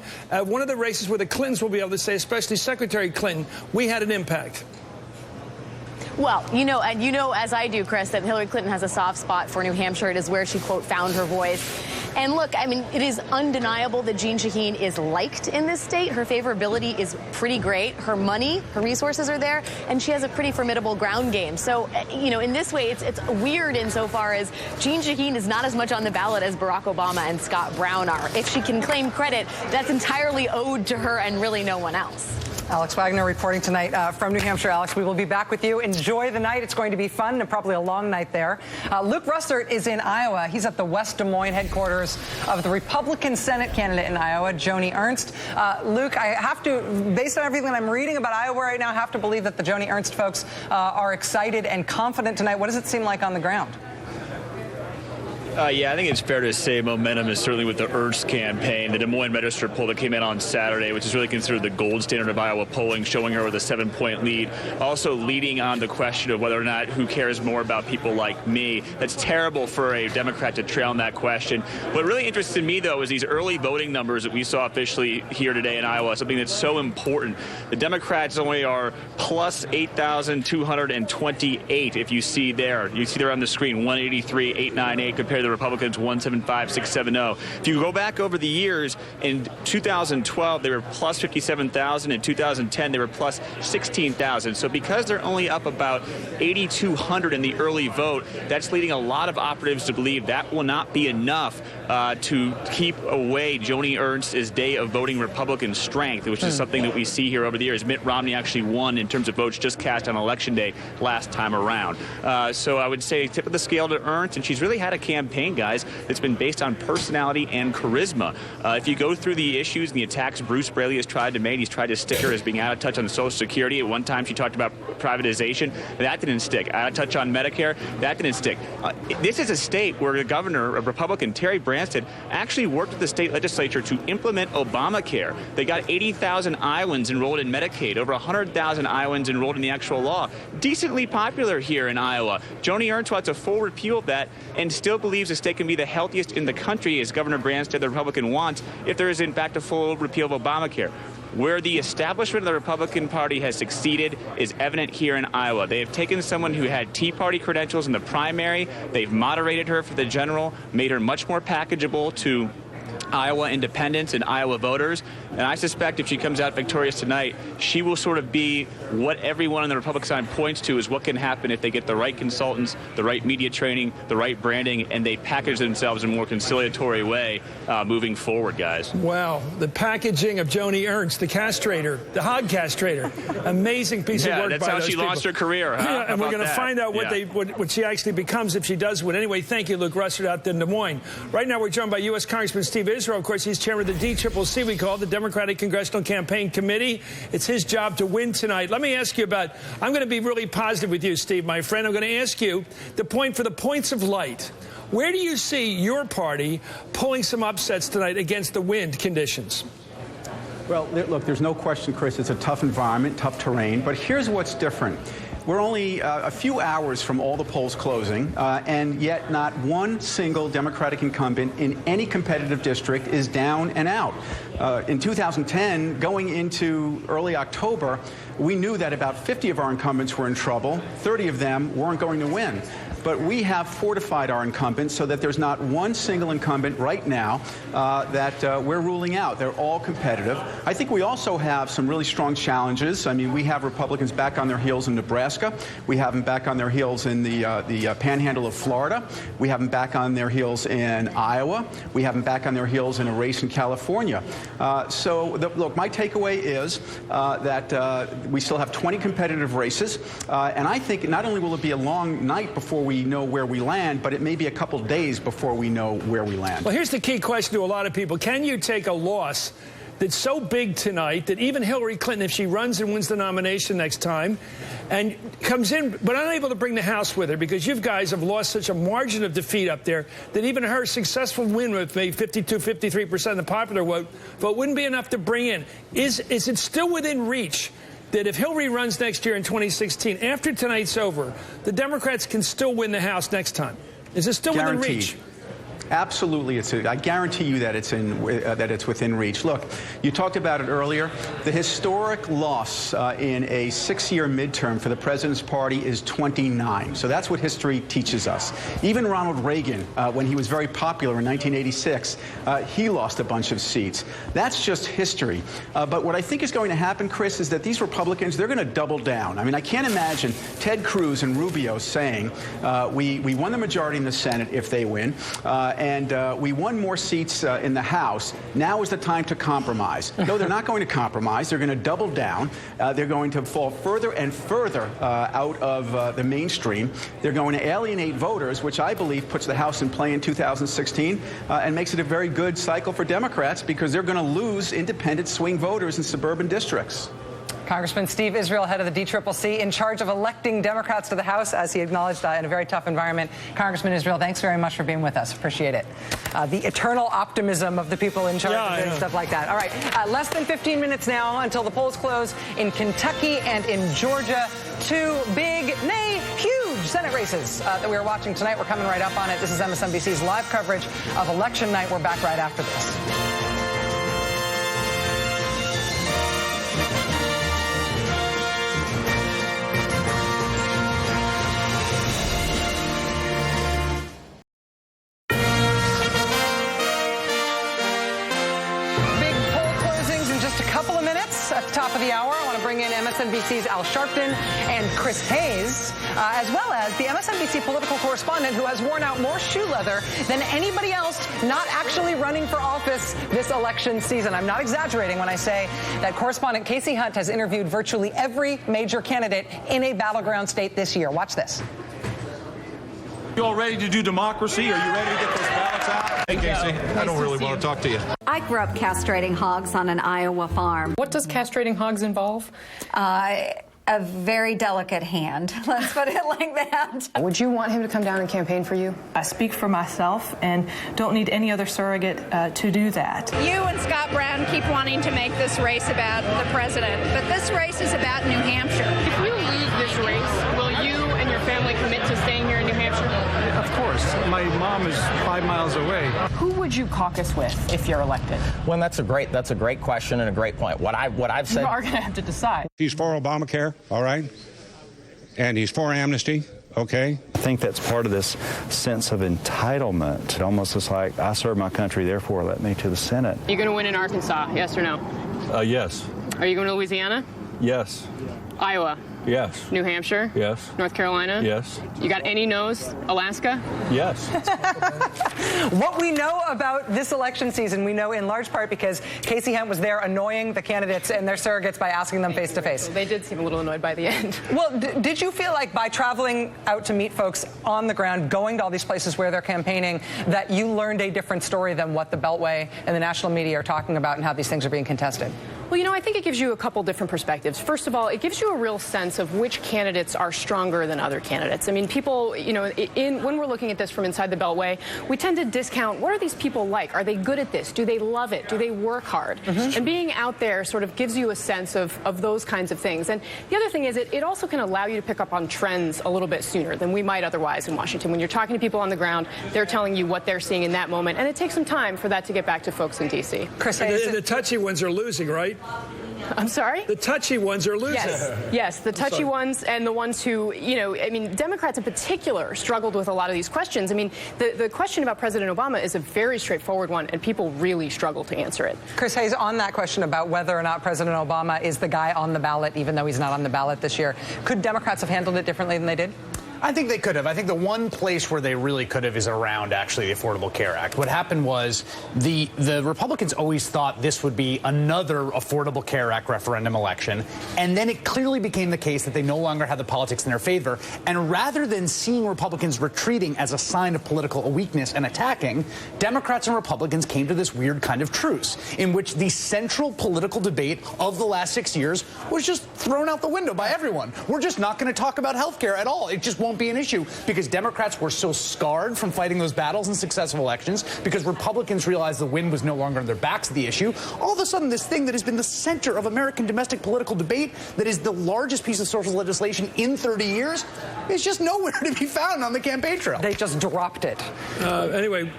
one of the races where the Clintons will be able to say, especially Secretary Clinton, we had an impact? Well, as I do, Chris, that Hillary Clinton has a soft spot for New Hampshire. It is where she, quote, found her voice. And look, I mean, it is undeniable that Jeanne Shaheen is liked in this state. Her favorability is pretty great. Her money, her resources are there, and she has a pretty formidable ground game. So, in this way, it's weird insofar as Jeanne Shaheen is not as much on the ballot as Barack Obama and Scott Brown are. If she can claim credit, that's entirely owed to her and really no one else. Alex Wagner reporting tonight from New Hampshire. Alex, we will be back with you. Enjoy the night. It's going to be fun and probably a long night there. Luke Russert is in Iowa. He's at the West Des Moines headquarters of the Republican Senate candidate in Iowa, Joni Ernst. Luke, I have to, based on everything I'm reading about Iowa right now, I have to believe that the Joni Ernst folks are excited and confident tonight. What does it seem like on the ground? Yeah, I think it's fair to say momentum is certainly with the Ernst campaign. The Des Moines Register poll that came in on Saturday, which is really considered the gold standard of Iowa polling, showing her with a 7-point lead. Also leading on the question of whether or not who cares more about people like me. That's terrible for a Democrat to trail on that question. What really interested me, though, is these early voting numbers that we saw officially here today in Iowa, something that's so important. The Democrats only are plus 8,228, if you see there. You see there on the screen, 183,898 compared to the Republicans 175,670. If you go back over the years, in 2012 they were plus 57,000. In 2010 they were plus 16,000. So because they're only up about 8,200 in the early vote, that's leading a lot of operatives to believe that will not be enough to keep away Joni Ernst's day of voting Republican strength, which is something that we see here over the years. Mitt Romney actually won in terms of votes just cast on Election Day last time around. So I would say tip of the scale to Ernst, and she's really had a campaign campaign, guys, that's been based on personality and charisma. If you go through the issues and the attacks Bruce Braley has tried to make, he's tried to stick her as being out of touch on Social Security. At one time, she talked about privatization. That didn't stick. Out of touch on Medicare. That didn't stick. This is a state where the governor, a Republican, Terry Branstad, actually worked with the state legislature to implement Obamacare. They got 80,000 Iowans enrolled in Medicaid, over 100,000 Iowans enrolled in the actual law. Decently popular here in Iowa. Joni Ernst wants a full repeal of that and still believes the state can be the healthiest in the country, as Governor Branstad, the Republican, wants, if there is in fact a full repeal of Obamacare. Where the establishment of the Republican Party has succeeded is evident here in Iowa. They have taken someone who had Tea Party credentials in the primary, they've moderated her for the general, made her much more packageable to Iowa independents and Iowa voters. And I suspect if she comes out victorious tonight, she will sort of be what everyone on the Republican side points to is what can happen if they get the right consultants, the right media training, the right branding, and they package themselves in a more conciliatory way moving forward, guys. Wow. The packaging of Joni Ernst, the castrator, the hog castrator. Amazing piece of work by those people. That's how she launched her career. Huh? Yeah, and we're going to find out what she actually becomes if she does win. Anyway, thank you, Luke Russert, out in Des Moines. Right now, we're joined by U.S. Congressman Steve Israel. Of course, he's chairman of the DCCC, we call it, the Democratic Congressional Campaign Committee. It's his job to win tonight. Let me ask you about, I'm going to be really positive with you, Steve, my friend. I'm going to ask you the points of light. Where do you see your party pulling some upsets tonight against the wind conditions? Well, look, there's no question, Chris, it's a tough environment, tough terrain. But here's what's different. We're only a few hours from all the polls closing, and yet not one single Democratic incumbent in any competitive district is down and out. In 2010, going into early October, we knew that about 50 of our incumbents were in trouble. 30 of them weren't going to win. But we have fortified our incumbents so that there's not one single incumbent right now that we're ruling out. They're all competitive. I think we also have some really strong challenges. I mean, we have Republicans back on their heels in Nebraska. We have them back on their heels in the panhandle of Florida. We have them back on their heels in Iowa. We have them back on their heels in a race in California. Look, my takeaway is that we still have 20 competitive races. And I think not only will it be a long night before we know where we land, but it may be a couple days before we know where we land. Well, here's the key question to a lot of people. Can you take a loss that's so big tonight that even Hillary Clinton, if she runs and wins the nomination next time and comes in but unable to bring the House with her because you guys have lost such a margin of defeat up there that even her successful win with maybe 52, 53% of the popular vote wouldn't be enough to bring in. Is it still within reach that if Hillary runs next year in 2016, after tonight's over, the Democrats can still win the House next time? Is it still within reach? Absolutely, I guarantee you that it's within reach. Look, you talked about it earlier. The historic loss in a 6-year midterm for the president's party is 29. So that's what history teaches us. Even Ronald Reagan, when he was very popular in 1986, he lost a bunch of seats. That's just history. But what I think is going to happen, Chris, is that these Republicans, they're going to double down. I mean, I can't imagine Ted Cruz and Rubio saying, we won the majority in the Senate if they win. And we won more seats in the House. Now is the time to compromise. No, they're not going to compromise. They're going to double down. They're going to fall further and further out of the mainstream. They're going to alienate voters, which I believe puts the House in play in 2016 and makes it a very good cycle for Democrats because they're going to lose independent swing voters in suburban districts. Congressman Steve Israel, head of the DCCC, in charge of electing Democrats to the House, as he acknowledged, in a very tough environment. Congressman Israel, thanks very much for being with us. Appreciate it. The eternal optimism of the people in charge of doing stuff like that. All right, less than 15 minutes now until the polls close in Kentucky and in Georgia. Two big, nay, huge Senate races that we are watching tonight. We're coming right up on it. This is MSNBC's live coverage of Election Night. We're back right after this. Top of the hour, I want to bring in MSNBC's Al Sharpton and Chris Hayes, as well as the MSNBC political correspondent who has worn out more shoe leather than anybody else not actually running for office this election season. I'm not exaggerating when I say that correspondent Casey Hunt has interviewed virtually every major candidate in a battleground state this year. Watch this. You all ready to do democracy? Are you ready to get those ballots out? Hey, Casey, I don't really want to talk to you. I grew up castrating hogs on an Iowa farm. What does castrating hogs involve? A very delicate hand. Let's put it like that. Would you want him to come down and campaign for you? I speak for myself and don't need any other surrogate to do that. You and Scott Brown keep wanting to make this race about the president, but this race is about New Hampshire. If you lose this race, will you and your family commit to staying here in New Hampshire? Of course. My mom is 5 miles away. Who would you caucus with if you're elected? Well, that's a great question and a great point. What I've said. You are going to have to decide. He's for Obamacare, all right, and he's for amnesty. Okay. I think that's part of this sense of entitlement. It almost is like, I serve my country, therefore let me to the Senate. You going to win in Arkansas, yes or no? Yes. Are you going to Louisiana? Yes. Iowa? Yes. New Hampshire? Yes. North Carolina? Yes. You got any no's? Alaska? Yes. What we know about this election season, we know in large part because Casey Hunt was there annoying the candidates and their surrogates by asking them face to face. They did seem a little annoyed by the end. Well, did you feel like by traveling out to meet folks on the ground, going to all these places where they're campaigning, that you learned a different story than what the Beltway and the national media are talking about and how these things are being contested? Well, you know, I think it gives you a couple different perspectives. First of all, it gives you a real sense of which candidates are stronger than other candidates. I mean, people, you know, when we're looking at this from inside the Beltway, we tend to discount what are these people like? Are they good at this? Do they love it? Do they work hard? And being out there sort of gives you a sense of those kinds of things. And the other thing is it also can allow you to pick up on trends a little bit sooner than we might otherwise in Washington. When you're talking to people on the ground, they're telling you what they're seeing in that moment. And it takes some time for that to get back to folks in D.C. Chris, the touchy ones are losing, right? I'm sorry? The touchy ones are losing. Yes, the touchy ones and the ones who, you know, I mean, Democrats in particular struggled with a lot of these questions. I mean, the question about President Obama is a very straightforward one, and people really struggle to answer it. Chris Hayes, on that question about whether or not President Obama is the guy on the ballot, even though he's not on the ballot this year, could Democrats have handled it differently than they did? I think they could have. I think the one place where they really could have is around, actually, the Affordable Care Act. What happened was the Republicans always thought this would be another Affordable Care Act referendum election, and then it clearly became the case that they no longer had the politics in their favor. And rather than seeing Republicans retreating as a sign of political weakness and attacking, Democrats and Republicans came to this weird kind of truce in which the central political debate of the last 6 years was just thrown out the window by everyone. We're just not going to talk about health care at all. It just won't be an issue because Democrats were so scarred from fighting those battles in successive elections, because Republicans realized the wind was no longer on their backs of the issue. All of a sudden, this thing that has been the center of American domestic political debate, that is the largest piece of social legislation in 30 years, is just nowhere to be found on the campaign trail. They just dropped it. Anyway.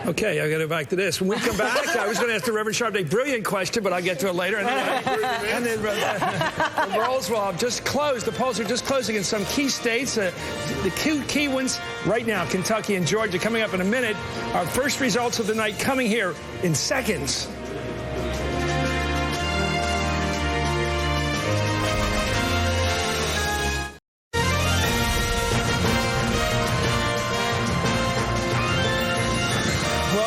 Okay, I got to go back to this. When we come back, I was going to ask the Reverend Sharp a brilliant question, but I'll get to it later. And then the rolls will have just closed. The polls are just closing in some key states. The key ones right now, Kentucky and Georgia, coming up in a minute. Our first results of the night coming here in seconds.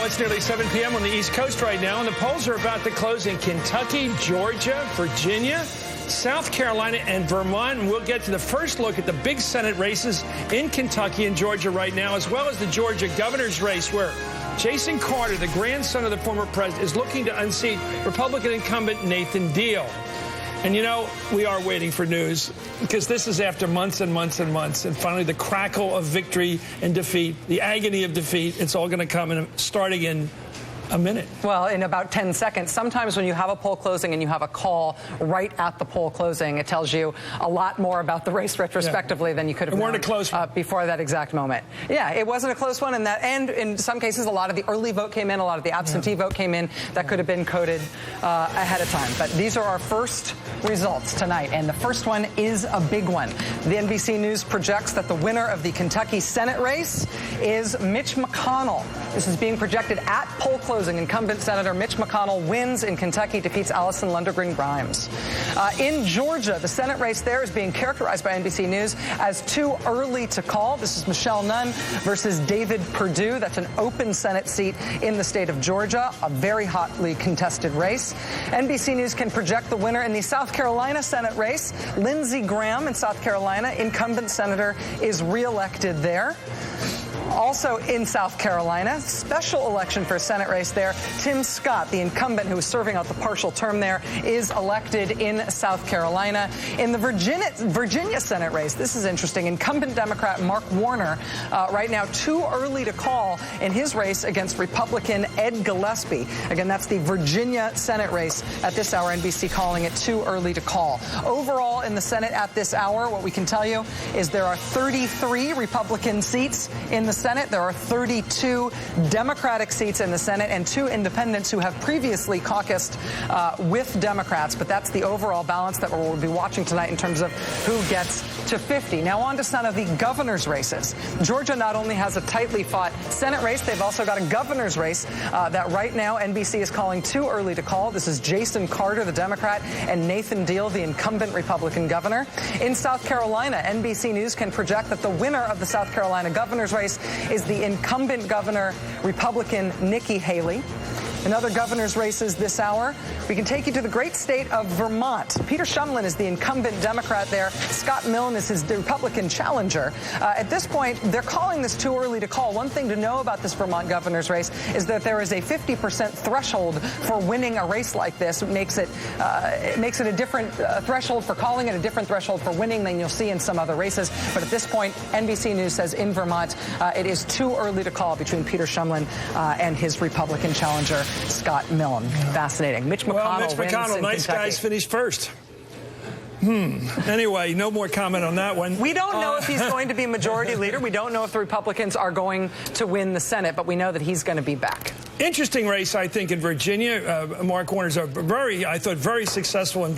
It's nearly 7 p.m. on the East Coast right now, and the polls are about to close in Kentucky, Georgia, Virginia, South Carolina, and Vermont. And we'll get to the first look at the big Senate races in Kentucky and Georgia right now, as well as the Georgia governor's race, where Jason Carter, the grandson of the former president, is looking to unseat Republican incumbent Nathan Deal. And, you know, we are waiting for news because this is after months and months and months. And finally, the crackle of victory and defeat, the agony of defeat, it's all going to come starting in a minute. Well, in about 10 seconds. Sometimes when you have a poll closing and you have a call right at the poll closing, it tells you a lot more about the race retrospectively than you could have known before that exact moment. Yeah, it wasn't a close one, and in some cases, a lot of the early vote came in, a lot of the absentee vote came in that could have been coded ahead of time. But these are our first results tonight, and the first one is a big one. The NBC News projects that the winner of the Kentucky Senate race is Mitch McConnell. This is being projected at poll closing. Incumbent Senator Mitch McConnell wins in Kentucky, defeats Allison Lundergren Grimes. In Georgia, the Senate race there is being characterized by NBC News as too early to call. This is Michelle Nunn versus David Perdue. That's an open Senate seat in the state of Georgia, a very hotly contested race. NBC News can project the winner in the South Carolina Senate race. Lindsey Graham in South Carolina, incumbent senator, is reelected there. Also in South Carolina, special election for a Senate race there. Tim Scott, the incumbent who is serving out the partial term there, is elected in South Carolina. In the Virginia Senate race, this is interesting. Incumbent Democrat Mark Warner, right now too early to call in his race against Republican Ed Gillespie. Again, that's the Virginia Senate race. At this hour, NBC calling it too early to call. Overall, in the Senate at this hour, what we can tell you is there are 33 Republican seats in the Senate. There are 32 Democratic seats in the Senate and 2 independents who have previously caucused with Democrats. But that's the overall balance that we'll be watching tonight in terms of who gets to 50. Now on to some of the governor's races. Georgia not only has a tightly fought Senate race, they've also got a governor's race that right now NBC is calling too early to call. This is Jason Carter, the Democrat, and Nathan Deal, the incumbent Republican governor. In South Carolina, NBC News can project that the winner of the South Carolina governor's race is the incumbent governor, Republican Nikki Haley. In other governor's races this hour, we can take you to the great state of Vermont. Peter Shumlin is the incumbent Democrat there. Scott Milne is his Republican challenger. At this point, they're calling this too early to call. One thing to know about this Vermont governor's race is that there is a 50% threshold for winning a race like this. It makes it a different threshold for calling it, a different threshold for winning than you'll see in some other races. But at this point, NBC News says in Vermont, it is too early to call between Peter Shumlin and his Republican challenger, Scott Milne. Fascinating. Mitch McConnell, nice guys finished first. Anyway, no more comment on that one. We don't know if he's going to be majority leader. We don't know if the Republicans are going to win the Senate, but we know that he's going to be back. Interesting race, I think, in Virginia. Mark Warner's a very successful and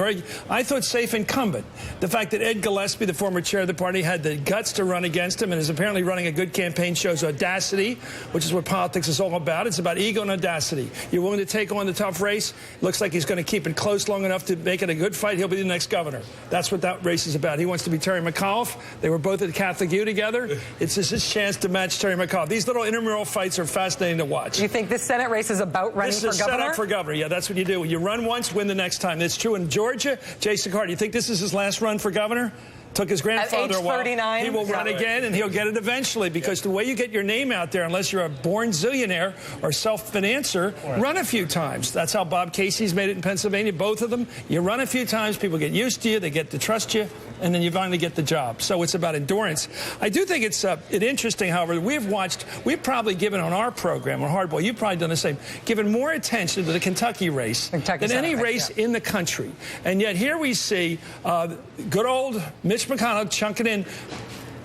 safe incumbent. The fact that Ed Gillespie, the former chair of the party, had the guts to run against him and is apparently running a good campaign shows audacity, which is what politics is all about. It's about ego and audacity. You're willing to take on the tough race. Looks like he's going to keep it close long enough to make it a good fight. He'll be the next governor. That's what that race is about. He wants to be Terry McAuliffe. They were both at Catholic U together. It's just his chance to match Terry McAuliffe. These little intramural fights are fascinating to watch. Do you think this Senate race is about running for governor? This is set up for governor. Yeah, that's what you do. You run once, win the next time. That's true in Georgia. Jason Carter, you think this is his last run for governor? Took his grandfather a while. 39, he will run again, and he'll get it eventually, because the way you get your name out there, unless you're a born zillionaire or self-financer, run a few times. That's how Bob Casey's made it in Pennsylvania, both of them. You run a few times, people get used to you, they get to trust you, and then you finally get the job. So it's about endurance. I do think it's interesting, however, we've probably given on our program, on Hardball, you've probably done the same, given more attention to the Kentucky race than any race in the country. And yet here we see good old Mitch McConnell chunking in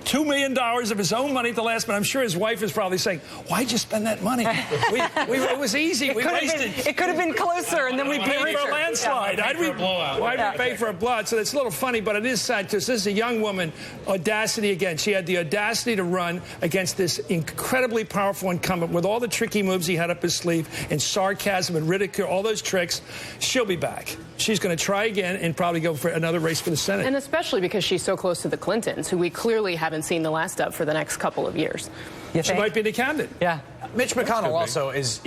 $2 million of his own money at the last minute. I'm sure his wife is probably saying, why'd you spend that money? It was easy. We wasted. It could have been closer, and then we'd paid for a landslide. Why'd we pay for a blowout? So it's a little funny, but it is sad, because this is a young woman, audacity again. She had the audacity to run against this incredibly powerful incumbent with all the tricky moves he had up his sleeve and sarcasm and ridicule, all those tricks. She'll be back. She's going to try again and probably go for another race for the Senate. And especially because she's so close to the Clintons, who we clearly haven't seen the last of for the next couple of years. She might be the candidate. Yeah. Mitch McConnell also is,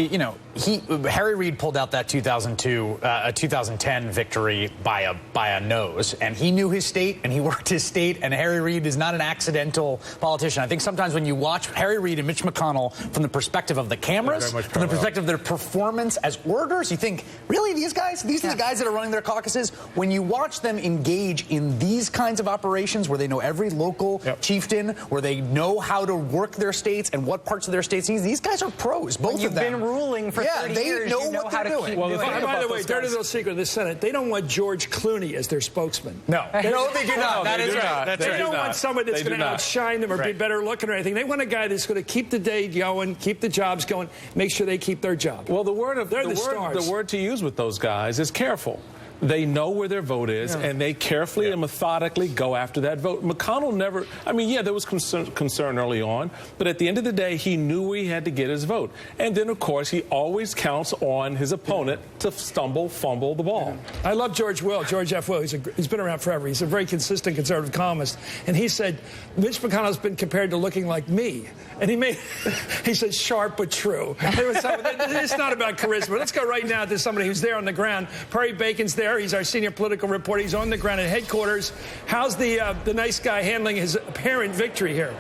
Harry Reid pulled out that 2010 victory by a nose, and he knew his state and he worked his state, and Harry Reid is not an accidental politician. I think sometimes when you watch Harry Reid and Mitch McConnell from the perspective of the cameras, from the perspective of their performance as orators, you think, really, these guys? These are the guys that are running their caucuses? When you watch them engage in these kinds of operations where they know every local chieftain, where they know how to work their states and what parts of their states, these guys are pros, both of them. You've been ruling for 30 years. They know how to keep doing. By the way, dirty little secret of the Senate, they don't want George Clooney as their spokesman. No, they do not. That is right. They don't want somebody that's going to outshine them or be better looking or anything. They want a guy that's going to keep the day going, keep the jobs going, make sure they keep their job. Well, the word to use with those guys is careful. They know where their vote is, and they carefully and methodically go after that vote. McConnell never, there was concern early on, but at the end of the day, he knew he had to get his vote. And then, of course, he always counts on his opponent to fumble the ball. I love George F. Will. He's been around forever. He's a very consistent conservative columnist. And he said, Mitch McConnell's been compared to looking like me. And he said, sharp but true. It's not about charisma. Let's go right now to somebody who's there on the ground. Perry Bacon's there. He's our senior political reporter. He's on the ground at headquarters. How's the nice guy handling his apparent victory here?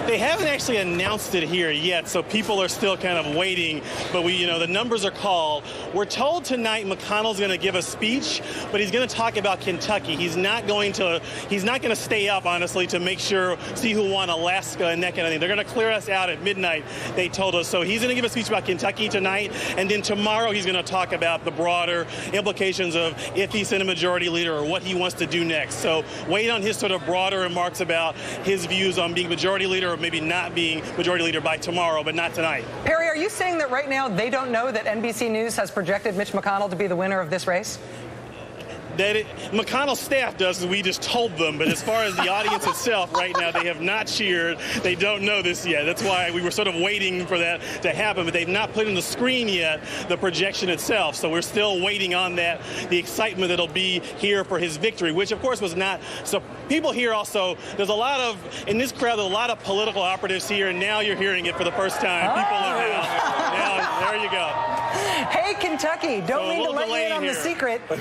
They haven't actually announced it here yet, so people are still kind of waiting. But the numbers are called. We're told tonight McConnell's going to give a speech, but he's going to talk about Kentucky. He's not going to stay up, honestly, to make sure, see who won Alaska and that kind of thing. They're going to clear us out at midnight, they told us. So he's going to give a speech about Kentucky tonight, and then tomorrow he's going to talk about the broader implications of if he's in a majority leader or what he wants to do next. So wait on his sort of broader remarks about his views on being majority leader or maybe not being majority leader by tomorrow, but not tonight. Perry, are you saying that right now they don't know that NBC News has projected Mitch McConnell to be the winner of this race? McConnell's staff does, we just told them, but as far as the audience itself, right now, they have not cheered. They don't know this yet. That's why we were sort of waiting for that to happen, but they've not put in the screen yet the projection itself. So we're still waiting on that, the excitement that'll be here for his victory, which of course was not. So people here also, there's a lot of, in this crowd, there's a lot of political operatives here, and now you're hearing it for the first time. People are now, there you go. Hey, Kentucky, don't mean to let you in on the secret, but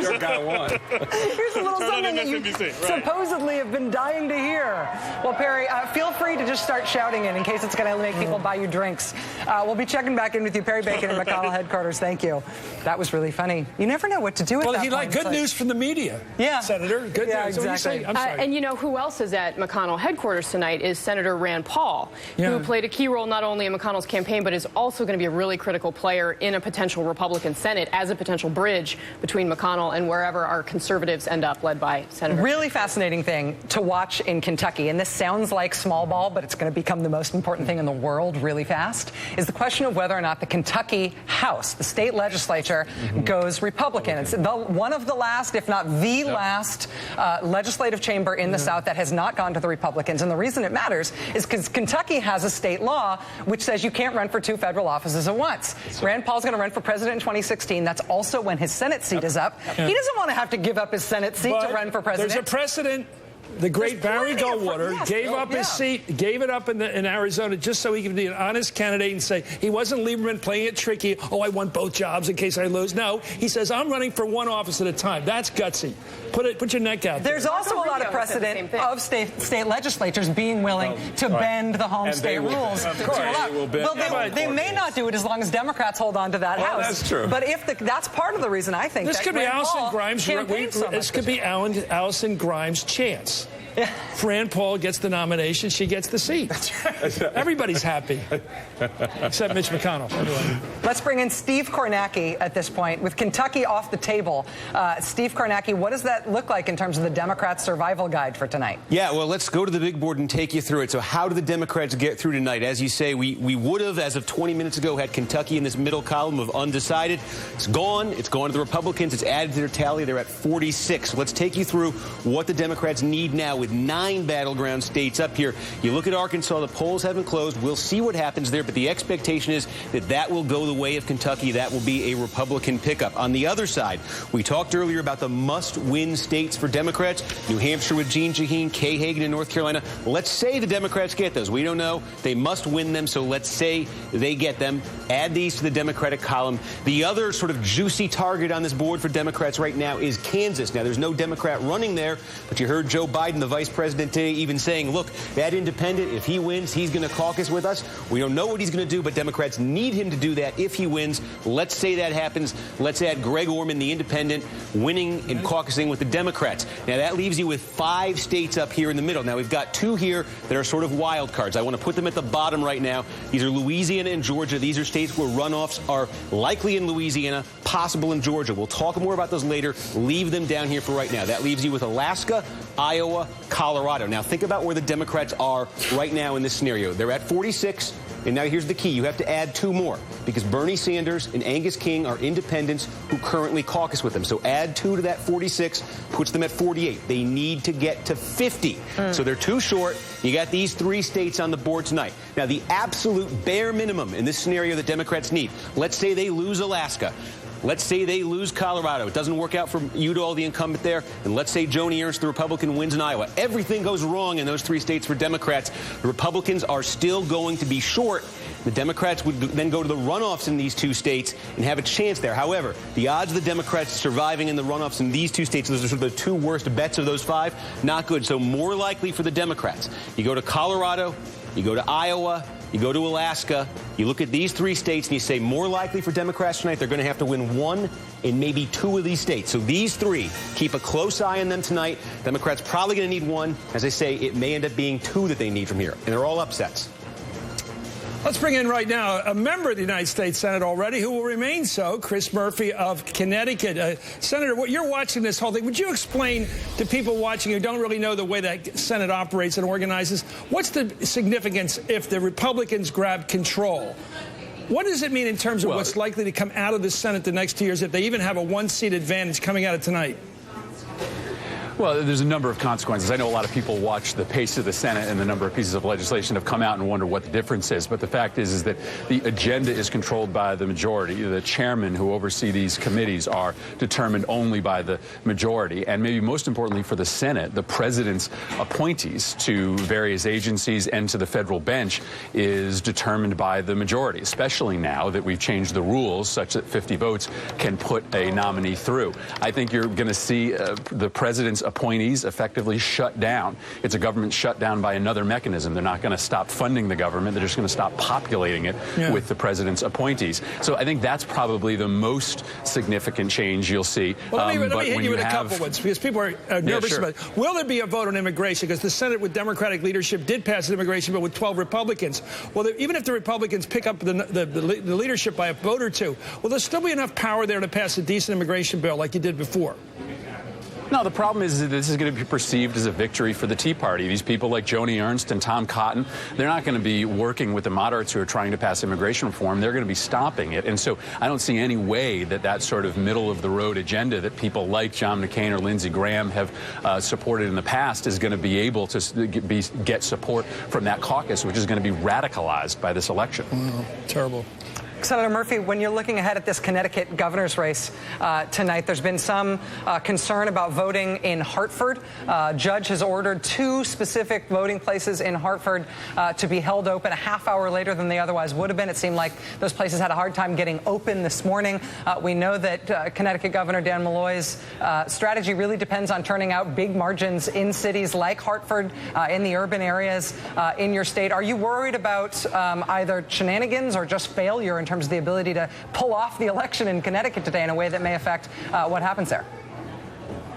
your guy won. Here's a little something that you supposedly have been dying to hear. Well, Perry, feel free to just start shouting in case it's going to make people buy you drinks. We'll be checking back in with you, Perry Bacon at McConnell headquarters. Thank you. That was really funny. You never know what to do with that. Well, he liked good news from the media. Yeah. Senator, good news. Exactly. I'm sorry. And who else is at McConnell headquarters tonight is Senator Rand Paul, who played a key role not only in McConnell's campaign, but is also going to be a really critical player in a potential Republican Senate as a potential bridge between McConnell and wherever our conservatives end up, led by Senator. Really fascinating thing to watch in Kentucky, and this sounds like small ball, but it's going to become the most important thing in the world really fast, is the question of whether or not the Kentucky House, the state legislature, goes Republican. It's one of the last, if not the last, legislative chamber in the South that has not gone to the Republicans. And the reason it matters is because Kentucky has a state law which says you can't run for 2 federal offices at once. Rand Paul's going to run for president in 2016. That's also when his Senate seat is up. He doesn't want to have to give up his Senate seat to run for president. There's a precedent. The great Barry Goldwater gave up his seat, gave it up in Arizona just so he could be an honest candidate and say he wasn't Lieberman playing it tricky. Oh, I want both jobs in case I lose. No, he says I'm running for one office at a time. That's gutsy. Put your neck out there. There's also a lot of precedent of state legislatures being willing to bend the home state rules. They may not do it as long as Democrats hold on to that house. That's true. But that's part of the reason I think this could be Allison Grimes. This could be Allison Grimes' chance. If Rand Paul gets the nomination, she gets the seat. Everybody's happy, except Mitch McConnell. Anyway. Let's bring in Steve Kornacki at this point. With Kentucky off the table, Steve Kornacki, what does that look like in terms of the Democrats' survival guide for tonight? Yeah, well, let's go to the big board and take you through it. So how do the Democrats get through tonight? As you say, we would have, as of 20 minutes ago, had Kentucky in this middle column of undecided. It's gone. It's gone to the Republicans. It's added to their tally. They're at 46. Let's take you through what the Democrats need now with 9 battleground states up here. You look at Arkansas, the polls haven't closed. We'll see what happens there, but the expectation is that will go the way of Kentucky. That will be a Republican pickup. On the other side, we talked earlier about the must-win states for Democrats. New Hampshire with Jean Shaheen, Kay Hagan in North Carolina. Let's say the Democrats get those. We don't know. They must win them, so let's say they get them. Add these to the Democratic column. The other sort of juicy target on this board for Democrats right now is Kansas. Now, there's no Democrat running there, but you heard Joe Biden, the vice president, today even saying, look, that independent, if he wins, he's going to caucus with us. We don't know what he's going to do, but Democrats need him to do that if he wins. Let's say that happens. Let's add Greg Orman, the independent, winning and caucusing with the Democrats. Now, that leaves you with 5 states up here in the middle. Now, we've got 2 here that are sort of wild cards. I want to put them at the bottom right now. These are Louisiana and Georgia. These are states where runoffs are likely in Louisiana, possible in Georgia. We'll talk more about those later. Leave them down here for right now. That leaves you with Alaska, Iowa, Colorado. Now, think about where the Democrats are right now in this scenario. They're at 46, and now here's the key. You have to add 2 more, because Bernie Sanders and Angus King are independents who currently caucus with them. So add 2 to that 46, puts them at 48. They need to get to 50. So they're too short. You got these 3 states on the board tonight. Now, the absolute bare minimum in this scenario that Democrats need, let's say they lose Alaska. Let's say they lose Colorado. It doesn't work out for Udall, the incumbent there. And let's say Joni Ernst, the Republican, wins in Iowa. Everything goes wrong in those 3 states for Democrats. The Republicans are still going to be short. The Democrats would then go to the runoffs in these 2 states and have a chance there. However, the odds of the Democrats surviving in the runoffs in these 2 states, those are sort of the 2 worst bets of those 5, not good. So more likely for the Democrats. You go to Colorado, you go to Iowa, you go to Alaska, you look at these 3 states and you say more likely for Democrats tonight, they're going to have to win 1 in maybe 2 of these states. So these 3, keep a close eye on them tonight. Democrats probably going to need 1. As I say, it may end up being 2 that they need from here. And they're all upsets. Let's bring in right now a member of the United States Senate already, who will remain so, Chris Murphy of Connecticut. Senator, you're watching this whole thing. Would you explain to people watching who don't really know the way that Senate operates and organizes, what's the significance if the Republicans grab control? What does it mean in terms of what's likely to come out of the Senate the next 2 years if they even have a 1-seat advantage coming out of tonight? Well, there's a number of consequences. I know a lot of people watch the pace of the Senate and the number of pieces of legislation have come out and wonder what the difference is. But the fact is that the agenda is controlled by the majority. The chairmen who oversee these committees are determined only by the majority. And maybe most importantly for the Senate, the president's appointees to various agencies and to the federal bench is determined by the majority, especially now that we've changed the rules such that 50 votes can put a nominee through. I think you're going to see the president's appointees effectively shut down. It's a government shutdown by another mechanism. They're not going to stop funding the government. They're just going to stop populating it with the president's appointees. So I think that's probably the most significant change you'll see. Well, let me hit you with a couple ones, because people are nervous about it. Will there be a vote on immigration? Because the Senate with Democratic leadership did pass an immigration bill with 12 Republicans. Well, even if the Republicans pick up the leadership by a vote or 2, will there still be enough power there to pass a decent immigration bill like you did before? No, the problem is that this is going to be perceived as a victory for the Tea Party. These people like Joni Ernst and Tom Cotton, they're not going to be working with the moderates who are trying to pass immigration reform. They're going to be stopping it. And so I don't see any way that that sort of middle-of-the-road agenda that people like John McCain or Lindsey Graham have supported in the past is going to be able to get support from that caucus, which is going to be radicalized by this election. Terrible. Senator Murphy, when you're looking ahead at this Connecticut governor's race tonight, there's been some concern about voting in Hartford. Judge has ordered 2 specific voting places in Hartford to be held open a half hour later than they otherwise would have been. It seemed like those places had a hard time getting open this morning. We know that Connecticut Governor Dan Malloy's strategy really depends on turning out big margins in cities like Hartford, in the urban areas in your state. Are you worried about either shenanigans or just failure in terms of the ability to pull off the election in Connecticut today in a way that may affect what happens there?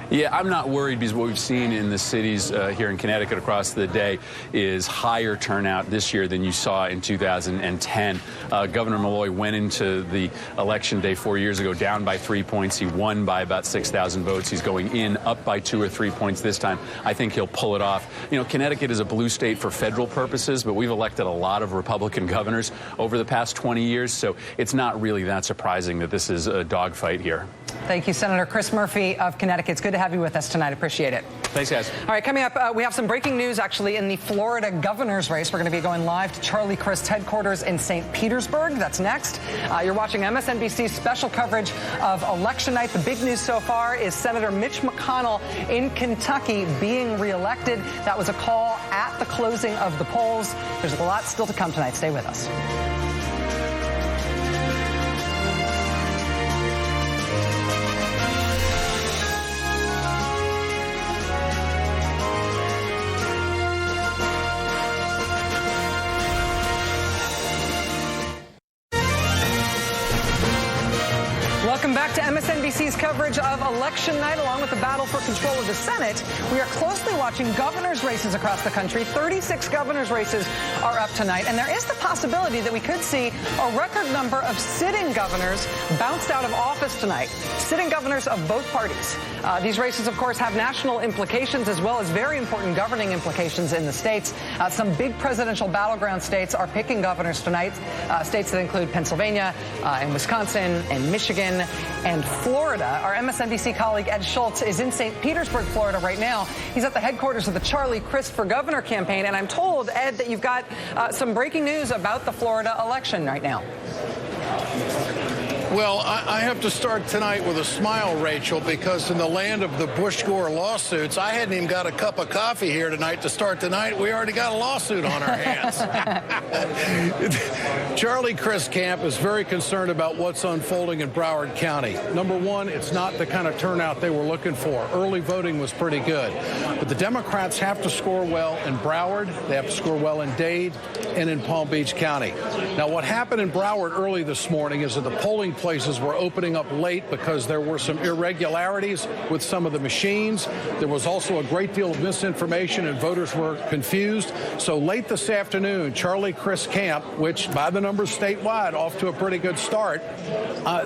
Yeah, I'm not worried because what we've seen in the cities here in Connecticut across the day is higher turnout this year than you saw in 2010. Governor Malloy went into the election day 4 years ago down by 3 points. He won by about 6,000 votes. He's going in up by 2 or 3 points this time. I think he'll pull it off. You know, Connecticut is a blue state for federal purposes, but we've elected a lot of Republican governors over the past 20 years, so it's not really that surprising that this is a dogfight here. Thank you, Senator Chris Murphy of Connecticut. It's good to have you with us tonight. Appreciate it. Thanks, guys. All right, coming up, we have some breaking news, actually, in the Florida governor's race. We're going to be going live to Charlie Crist's headquarters in St. Petersburg. That's next. You're watching MSNBC's special coverage of election night. The big news so far is Senator Mitch McConnell in Kentucky being reelected. That was a call at the closing of the polls. There's a lot still to come tonight. Stay with us. Welcome back to MSNBC's coverage of election night, along with the battle for control of the Senate. We are closely watching governor's races across the country. 36 governor's races are up tonight, and there is the possibility that we could see a record number of sitting governors bounced out of office tonight. Sitting governors of both parties. These races, of course, have national implications as well as very important governing implications in the states. Some big presidential battleground states are picking governors tonight. States that include Pennsylvania and Wisconsin and Michigan and Florida. Our MSNBC colleague Ed Schultz is in St. Petersburg, Florida right now. He's at the headquarters of the Charlie Crist for Governor campaign. And I'm told, Ed, that you've got some breaking news about the Florida election right now. Well, I have to start tonight with a smile, Rachel, because in the land of the Bush-Gore lawsuits, I hadn't even got a cup of coffee here tonight to start the night. We already got a lawsuit on our hands. Charlie Crist Camp is very concerned about what's unfolding in Broward County. Number one, it's not the kind of turnout they were looking for. Early voting was pretty good. But the Democrats have to score well in Broward. They have to score well in Dade and in Palm Beach County. Now, what happened in Broward early this morning is that the polling places were opening up late because there were some irregularities with some of the machines. There was also a great deal of misinformation and voters were confused. So late this afternoon, Charlie Crist Camp, which by the numbers statewide off to a pretty good start,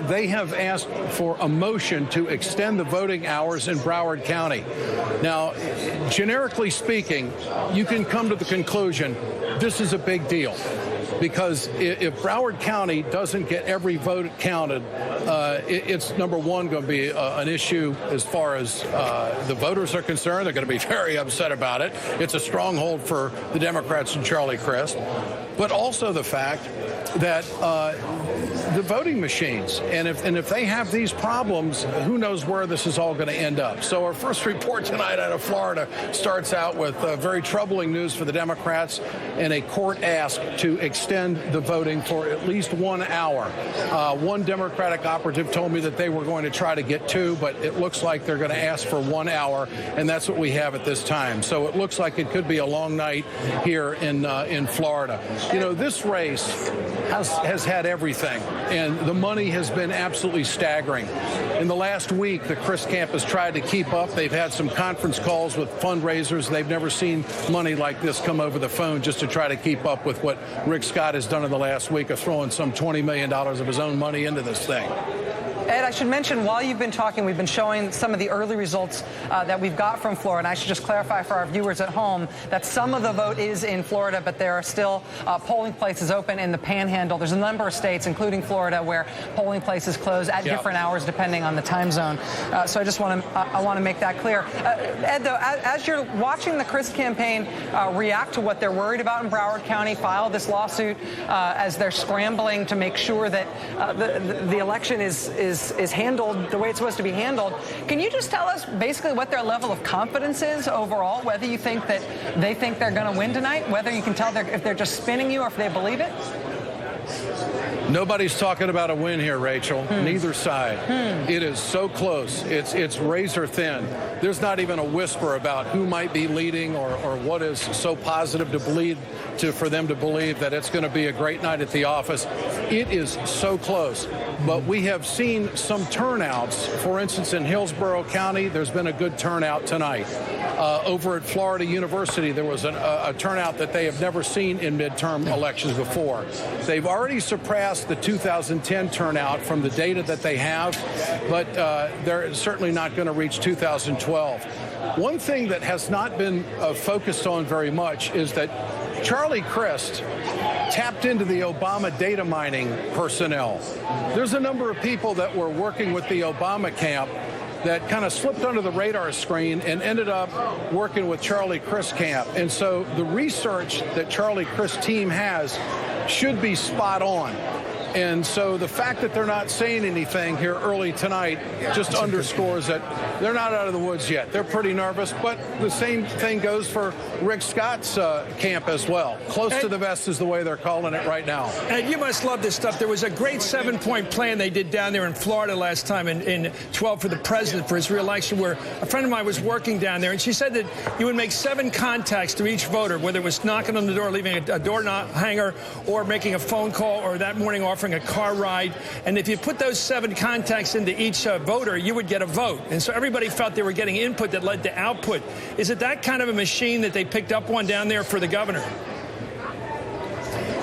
they have asked for a motion to extend the voting hours in Broward County. Now, generically speaking, you can come to the conclusion this is a big deal. Because if Broward County doesn't get every vote counted, it's, number one, going to be an issue as far as the voters are concerned. They're going to be very upset about it. It's a stronghold for the Democrats and Charlie Crist. But also the fact that the voting machines, and if they have these problems, who knows where this is all going to end up. So our first report tonight out of Florida starts out with very troubling news for the Democrats and a court ask to extend the voting for at least 1 hour. One Democratic operative told me that they were going to try to get 2, but it looks like they're going to ask for 1 hour, and that's what we have at this time. So it looks like it could be a long night here in Florida. You know, this race has had everything, and the money has been absolutely staggering. In the last week, the Crist Camp has tried to keep up. They've had some conference calls with fundraisers. They've never seen money like this come over the phone just to try to keep up with what Rick Scott has done in the last week of throwing some $20 million of his own money into this thing. Ed, I should mention, while you've been talking, we've been showing some of the early results that we've got from Florida. And I should just clarify for our viewers at home that some of the vote is in Florida, but there are still polling places open in the Panhandle. There's a number of states, including Florida, where polling places close at different hours depending on the time zone. So I just want to make that clear. Ed, though, as you're watching the Crist campaign react to what they're worried about in Broward County, file this lawsuit as they're scrambling to make sure that the election is handled the way it's supposed to be handled. Can you just tell us basically what their level of confidence is overall, whether you think that they think they're going to win tonight, whether you can tell if they're just spinning you or if they believe it? Nobody's talking about a win here, Rachel. Neither side. It is so close. It's razor thin. There's not even a whisper about who might be leading or what is so positive for them to believe that it's going to be a great night at the office. It is so close. But we have seen some turnouts. For instance, in Hillsborough County, there's been a good turnout tonight. Over at Florida University, there was a turnout that they have never seen in midterm elections before. They've already surpassed the 2010 turnout from the data that they have, but they're certainly not going to reach 2012. One thing that has not been focused on very much is that Charlie Crist tapped into the Obama data mining personnel. There's a number of people that were working with the Obama camp that kind of slipped under the radar screen and ended up working with Charlie Crist camp. And so the research that Charlie Crist's team has should be spot on. And so the fact that they're not saying anything here early tonight just underscores that they're not out of the woods yet. They're pretty nervous, but the same thing goes for Rick Scott's camp as well. Close to the vest is the way they're calling it right now. And you must love this stuff. There was a great 7-point plan they did down there in Florida last time in 12 for the president for his re-election, where a friend of mine was working down there, and she said that you would make 7 contacts to each voter, whether it was knocking on the door, leaving a door hanger, or making a phone call, or that morning offering a car ride. And if you put those 7 contacts into each voter, you would get a vote. And so everybody felt they were getting input that led to output. Is it that kind of a machine that they picked up on down there for the governor?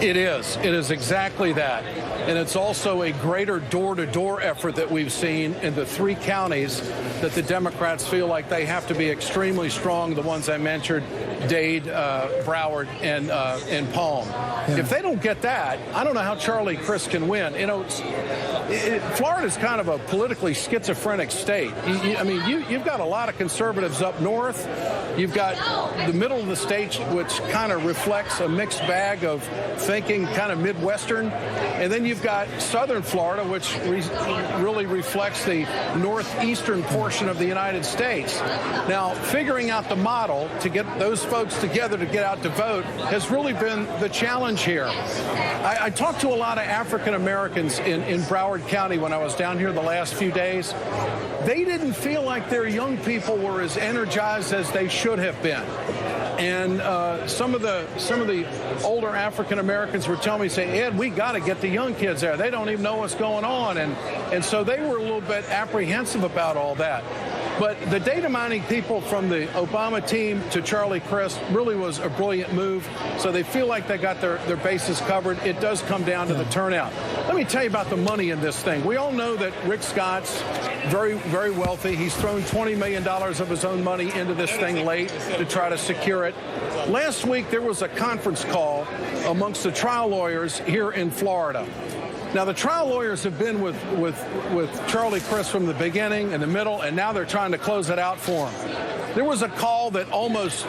It is. It is exactly that. And it's also a greater door-to-door effort that we've seen in the 3 counties that the Democrats feel like they have to be extremely strong, the ones I mentioned, Dade, Broward, and Palm. Yeah. If they don't get that, I don't know how Charlie Crist can win. You know, Florida's kind of a politically schizophrenic state. You've got a lot of conservatives up north. You've got the middle of the state, which kind of reflects a mixed bag of thinking, kind of Midwestern. And then you've we've got southern Florida, which really reflects the northeastern portion of the United States. Now, figuring out the model to get those folks together to get out to vote has really been the challenge here. I talked to a lot of African Americans in Broward County when I was down here the last few days. They didn't feel like their young people were as energized as they should have been. And some of the older African Americans were telling me, say, Ed, we got to get the young kids there. They don't even know what's going on. And so they were a little bit apprehensive about all that. But the data mining people from the Obama team to Charlie Crist really was a brilliant move. So they feel like they got their bases covered. It does come down to the turnout. Let me tell you about the money in this thing. We all know that Rick Scott's very, very wealthy. He's thrown $20 million of his own money into this thing late to try to secure it. Last week, there was a conference call amongst the trial lawyers here in Florida. Now, the trial lawyers have been with Charlie Crist from the beginning and the middle, and now they're trying to close it out for him. There was a call that almost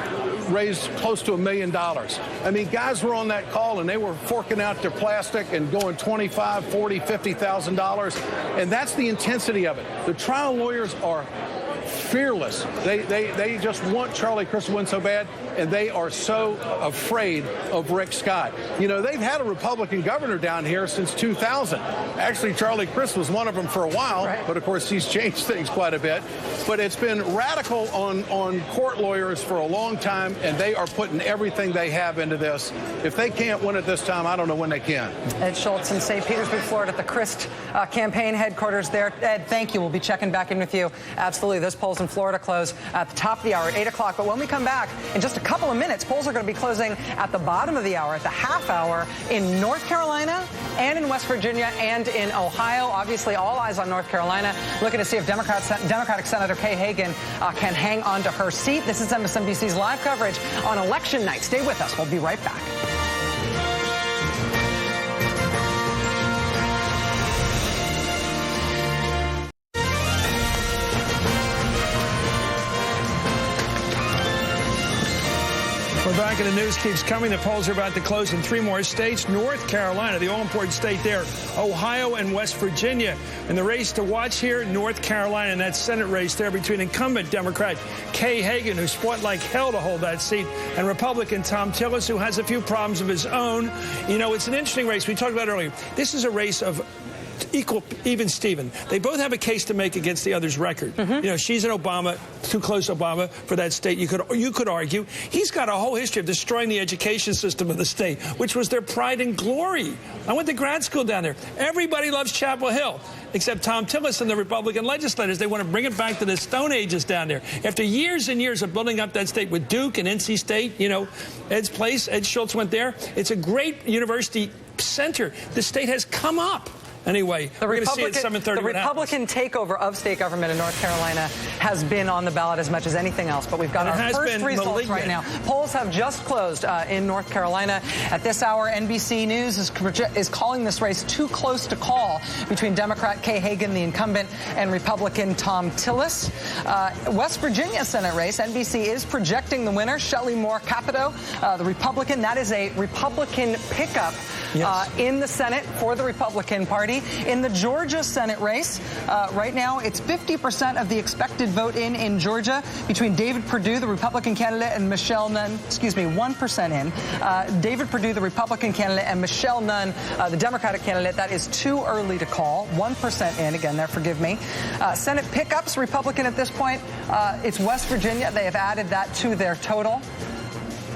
raised close to $1 million. I mean, guys were on that call, and they were forking out their plastic and going $25,000, $40,000, $50,000, and that's the intensity of it. The trial lawyers are fearless. They just want Charlie Crist to win so bad, and they are so afraid of Rick Scott. You know, they've had a Republican governor down here since 2000. Actually, Charlie Crist was one of them for a while, but of course he's changed things quite a bit. But it's been radical on court lawyers for a long time, and they are putting everything they have into this. If they can't win it this time, I don't know when they can. Ed Schultz in St. Petersburg, Florida, at the Crist campaign headquarters there. Ed, thank you. We'll be checking back in with you. Absolutely. Those polls in Florida close at the top of the hour at 8 o'clock. But when we come back in just a couple of minutes, polls are going to be closing at the bottom of the hour, at the half hour in North Carolina and in West Virginia and in Ohio. Obviously, all eyes on North Carolina, looking to see if Democratic Senator Kay Hagan can hang on to her seat. This is MSNBC's live coverage on election night. Stay with us. We'll be right back. We're back, and the news keeps coming. The polls are about to close in 3 more states. North Carolina, the all-important state there, Ohio and West Virginia. And the race to watch here, North Carolina, and that Senate race there between incumbent Democrat Kay Hagan, who fought like hell to hold that seat, and Republican Tom Tillis, who has a few problems of his own. You know, it's an interesting race. We talked about it earlier. This is a race of even Steven. They both have a case to make against the other's record. You know, she's an Obama, too close to Obama for that state. You could argue. He's got a whole history of destroying the education system of the state, which was their pride and glory. I went to grad school down there. Everybody loves Chapel Hill, except Tom Tillis and the Republican legislators. They want to bring it back to the Stone Ages down there. After years and years of building up that state with Duke and NC State, you know, Ed's place, Ed Schultz went there. It's a great university center. The state has come up. Anyway, we're going to see it at 7:30. The Republican takeover of state government in North Carolina has been on the ballot as much as anything else. But we've got our first results right now. Polls have just closed in North Carolina. At this hour, NBC News is calling this race too close to call between Democrat Kay Hagan, the incumbent, and Republican Tom Tillis. West Virginia Senate race, NBC is projecting the winner, Shelley Moore Capito, the Republican. That is a Republican pickup in the Senate for the Republican Party. In the Georgia Senate race, right now it's 50% of the expected vote in Georgia between David Perdue, the Republican candidate, and Michelle Nunn, 1% in. David Perdue, the Republican candidate, and Michelle Nunn, the Democratic candidate. That is too early to call. 1% in. Again, there, forgive me. Senate pickups, Republican at this point. It's West Virginia. They have added that to their total.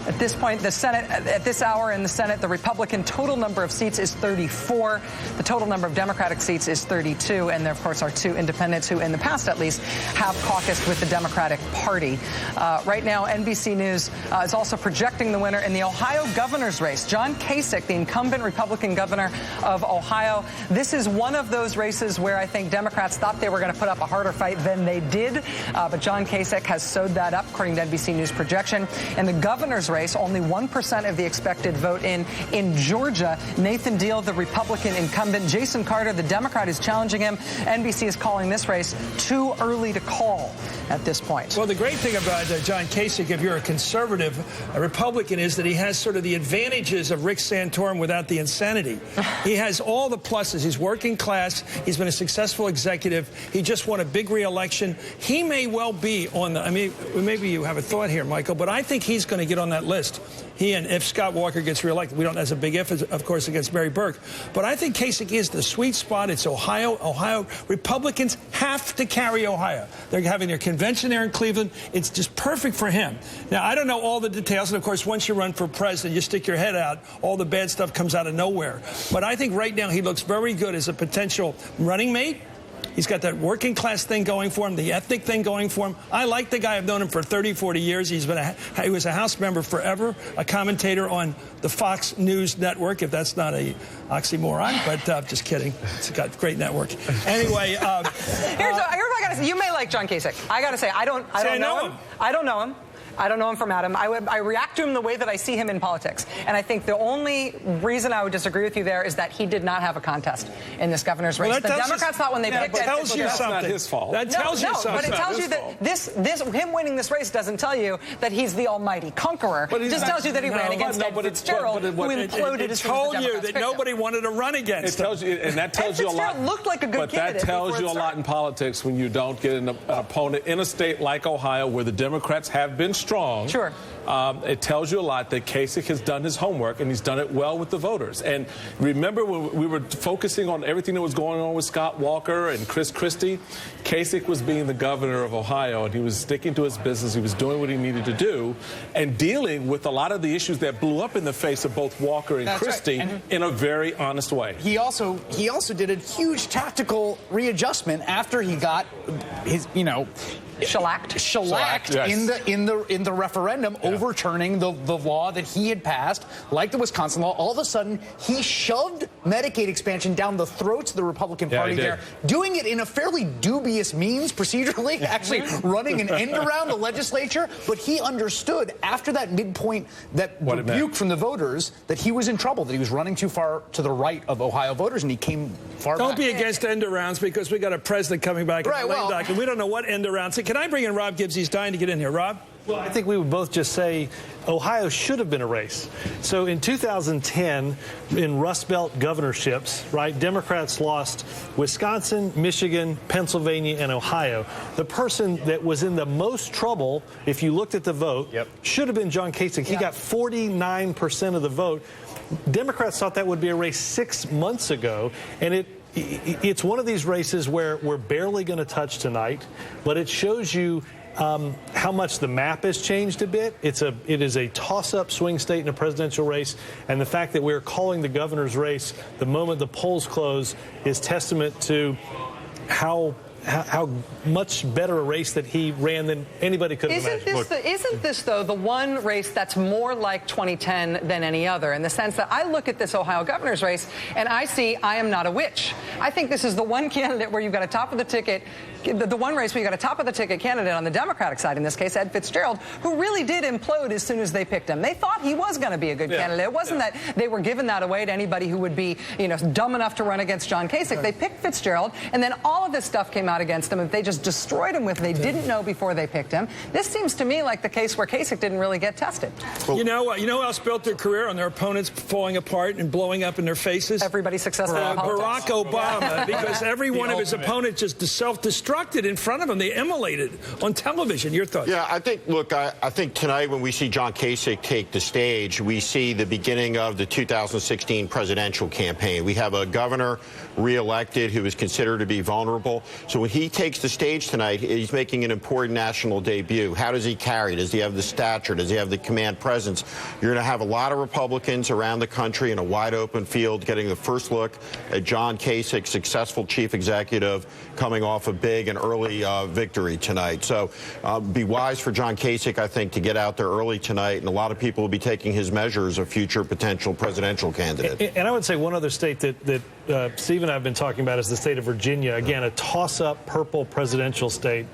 At this point, the Senate, at this hour in the Senate, the Republican total number of seats is 34. The total number of Democratic seats is 32. And there, of course, are 2 independents who, in the past at least, have caucused with the Democratic Party. Right now, NBC News is also projecting the winner in the Ohio governor's race. John Kasich, the incumbent Republican governor of Ohio. This is one of those races where I think Democrats thought they were going to put up a harder fight than they did. But John Kasich has sewed that up, according to NBC News projection. And the governor's race. Only 1% of the expected vote in Georgia. Nathan Deal, the Republican incumbent. Jason Carter, the Democrat, is challenging him. NBC is calling this race too early to call at this point. Well, the great thing about John Kasich, if you're a conservative, a Republican, is that he has sort of the advantages of Rick Santorum without the insanity. He has all the pluses. He's working class. He's been a successful executive. He just won a big re-election. He may well be on the, I mean, maybe you have a thought here, Michael, but I think he's going to get on that list. He and if Scott Walker gets reelected, we don't, that's a big if, of course, against Mary Burke. But I think Kasich is the sweet spot. It's Ohio. Ohio Republicans have to carry Ohio. They're having their convention there in Cleveland. It's just perfect for him. Now, I don't know all the details. And, of course, once you run for president, you stick your head out, all the bad stuff comes out of nowhere. But I think right now he looks very good as a potential running mate. He's got that working class thing going for him, the ethnic thing going for him. I like the guy. I've known him for 30, 40 years. He was a House member forever, a commentator on the Fox News network, if that's not a oxymoron, but just kidding. It's got a great network. Anyway. Here's what I got to say. You may like John Kasich. I got to say, I don't know him. I don't know him. I don't know him from Adam. I react to him the way that I see him in politics. And I think the only reason I would disagree with you there is that he did not have a contest in this governor's race. Well, the Democrats thought when they picked that tells you something. That's not his fault. That tells you something. But it tells you that him winning this race doesn't tell you that he's the almighty conqueror. It just tells you that he ran against Ed Fitzgerald, who imploded as soon as the Democrats told you that nobody wanted to run against him. It tells you, and that tells you a lot. Looked like a good candidate. But that tells you a lot in politics when you don't get an opponent in a state like Ohio where the Democrats have been strong. Sure. It tells you a lot that Kasich has done his homework, and he's done it well with the voters. And remember when we were focusing on everything that was going on with Scott Walker and Chris Christie? Kasich was being the governor of Ohio, and he was sticking to his business. He was doing what he needed to do and dealing with a lot of the issues that blew up in the face of both Walker and Christie in a very honest way. He also did a huge tactical readjustment after he got his, shellacked yes. in the referendum, overturning the law that he had passed, like the Wisconsin law. All of a sudden, he shoved Medicaid expansion down the throats of the Republican Party there, doing it in a fairly dubious means procedurally, actually running an end around the legislature. But he understood after that midpoint, that rebuke from the voters, that he was in trouble, that he was running too far to the right of Ohio voters, and he came far back. Don't be against end arounds because we got a president coming back and we don't know what end arounds. Can I bring in Rob Gibbs? He's dying to get in here. Rob? Well, I think we would both just say Ohio should have been a race. So in 2010, in Rust Belt governorships, right, Democrats lost Wisconsin, Michigan, Pennsylvania, and Ohio. The person that was in the most trouble, if you looked at the vote, should have been John Kasich. He got 49% of the vote. Democrats thought that would be a race 6 months ago, and it's one of these races where we're barely going to touch tonight, but it shows you how much the map has changed a bit. It is a toss-up swing state in a presidential race, and the fact that we're calling the governor's race the moment the polls close is testament to how much better a race that he ran than anybody could have imagined. Isn't this, though, the one race that's more like 2010 than any other, in the sense that I look at this Ohio governor's race and I see I am not a witch. I think this is the one candidate where you've got a top-of-the-ticket, the one race where you've got a top-of-the-ticket candidate on the Democratic side, in this case, Ed Fitzgerald, who really did implode as soon as they picked him. They thought he was going to be a good candidate. It wasn't that they were giving that away to anybody who would be, dumb enough to run against John Kasich. They picked Fitzgerald, and then all of this stuff came out against him, and they just destroyed him with they didn't know before they picked him. This seems to me like the case where Kasich didn't really get tested. You know who else built their career on their opponents falling apart and blowing up in their faces? Everybody successful in politics. Barack Obama, because every one of his opponents just self-destructed in front of him. They immolated on television. Your thoughts? Yeah, I think tonight when we see John Kasich take the stage, we see the beginning of the 2016 presidential campaign. We have a governor reelected who is considered to be vulnerable. So when he takes the stage tonight, he's making an important national debut. How does he carry? Does he have the stature? Does he have the command presence? You're going to have a lot of Republicans around the country in a wide open field getting the first look at John Kasich, successful chief executive, coming off a big and early victory tonight. So be wise for John Kasich, I think, to get out there early tonight, and a lot of people will be taking his measure as a future potential presidential candidate. And I would say one other state that Steve and I have been talking about is the state of Virginia. Again, a toss-up purple presidential state.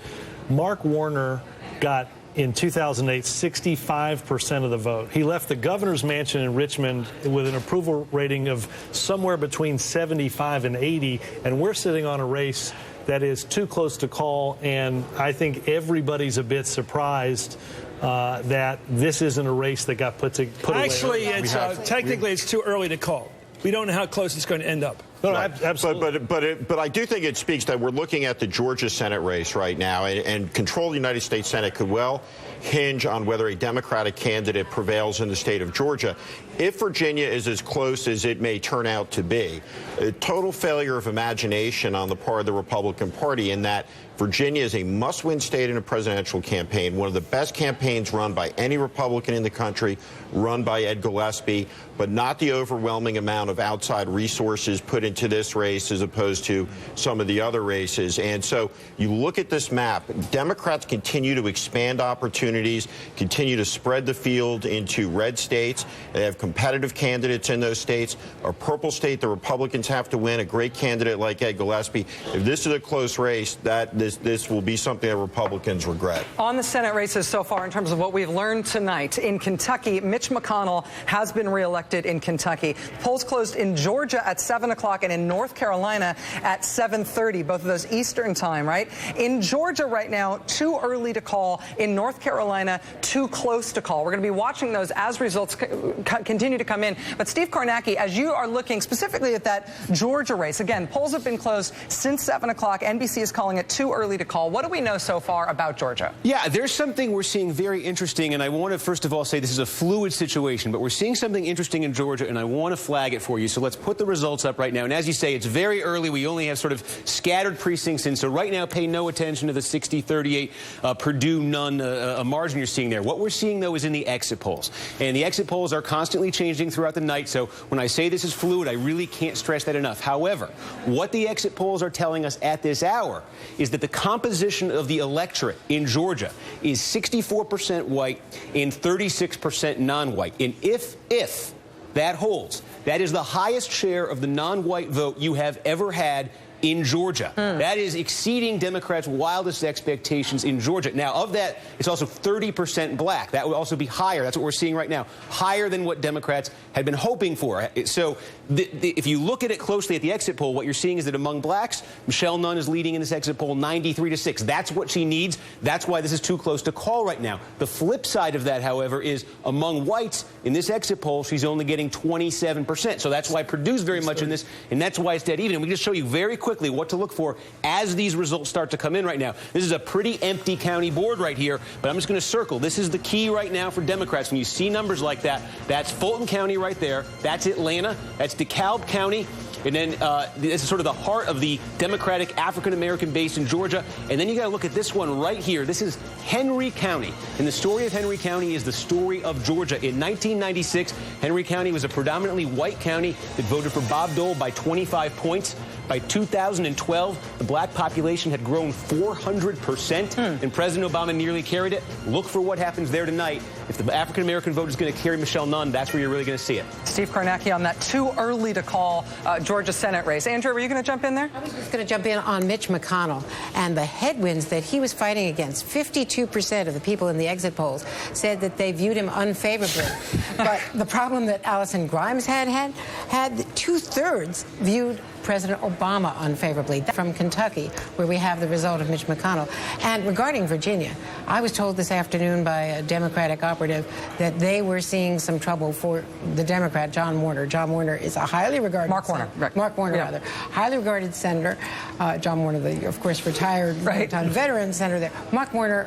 Mark Warner got in 2008 65% of the vote. He left the governor's mansion in Richmond with an approval rating of somewhere between 75 and 80, and we're sitting on a race that is too close to call, and I think everybody's a bit surprised that this isn't a race that got put away. Actually, it's, technically it's too early to call. We don't know how close it's going to end up. No, absolutely. But I do think it speaks that we're looking at the Georgia Senate race right now, and control of the United States Senate could well hinge on whether a Democratic candidate prevails in the state of Georgia. If Virginia is as close as it may turn out to be, a total failure of imagination on the part of the Republican Party in that Virginia is a must-win state in a presidential campaign, one of the best campaigns run by any Republican in the country, run by Ed Gillespie, but not the overwhelming amount of outside resources put into this race as opposed to some of the other races. And so you look at this map, Democrats continue to expand opportunities, continue to spread the field into red states. They have competitive candidates in those states. A purple state, the Republicans have to win, a great candidate like Ed Gillespie. If this is a close race, this will be something that Republicans regret. On the Senate races so far, in terms of what we've learned tonight, in Kentucky, Mitch McConnell has been reelected in Kentucky. Polls closed in Georgia at 7 o'clock and in North Carolina at 7:30, both of those Eastern time, right? In Georgia right now, too early to call. In North Carolina, too close to call. We're going to be watching those as results continue to come in. But Steve Kornacki, as you are looking specifically at that Georgia race, again, polls have been closed since 7 o'clock. NBC is calling it too early to call. What do we know so far about Georgia? Yeah, there's something we're seeing very interesting, and I want to first of all say this is a fluid situation, but we're seeing something interesting in Georgia, and I want to flag it for you. So let's put the results up right now. And as you say, it's very early. We only have sort of scattered precincts in, so right now pay no attention to the 60-38 Purdue none margin you're seeing there. What we're seeing, though, is in the exit polls. And the exit polls are constantly changing throughout the night, so when I say this is fluid, I really can't stress that enough. However, what the exit polls are telling us at this hour is that the composition of the electorate in Georgia is 64% white and 36% non-white. And if that holds, that is the highest share of the non-white vote you have ever had in Georgia. That is exceeding Democrats' wildest expectations in Georgia. Now, of that, it's also 30% black. That would also be higher. That's what we're seeing right now. Higher than what Democrats had been hoping for. So if you look at it closely at the exit poll, what you're seeing is that among blacks, Michelle Nunn is leading in this exit poll 93-6. That's what she needs. That's why this is too close to call right now. The flip side of that, however, is among whites in this exit poll, she's only getting 27%. So that's why Purdue's very much in this, and that's why it's dead even. And we just show you very quickly what to look for as these results start to come in right now. This is a pretty empty county board right here, but I'm just going to circle. This is the key right now for Democrats. When you see numbers like that, that's Fulton County right there. That's Atlanta. That's DeKalb County. And then this is sort of the heart of the Democratic African-American base in Georgia. And then you got to look at this one right here. This is Henry County. And the story of Henry County is the story of Georgia. In 1996, Henry County was a predominantly white county that voted for Bob Dole by 25 points. By 2012, the black population had grown 400%, and President Obama nearly carried it. Look for what happens there tonight. If the African-American vote is going to carry Michelle Nunn, that's where you're really going to see it. Steve Kornacki on that too early to call Georgia Senate race. Andrew, were you going to jump in there? I was just going to jump in on Mitch McConnell and the headwinds that he was fighting against. 52% of the people in the exit polls said that they viewed him unfavorably. But the problem that Allison Grimes had 2/3 viewed President Obama unfavorably. From Kentucky, where we have the result of Mitch McConnell. And regarding Virginia, I was told this afternoon by a Democratic operative that they were seeing some trouble for the Democrat, John Warner. John Warner is a highly regarded... Mark Warner, rather. Highly regarded senator. John Warner, of course, retired veteran senator there. Mark Warner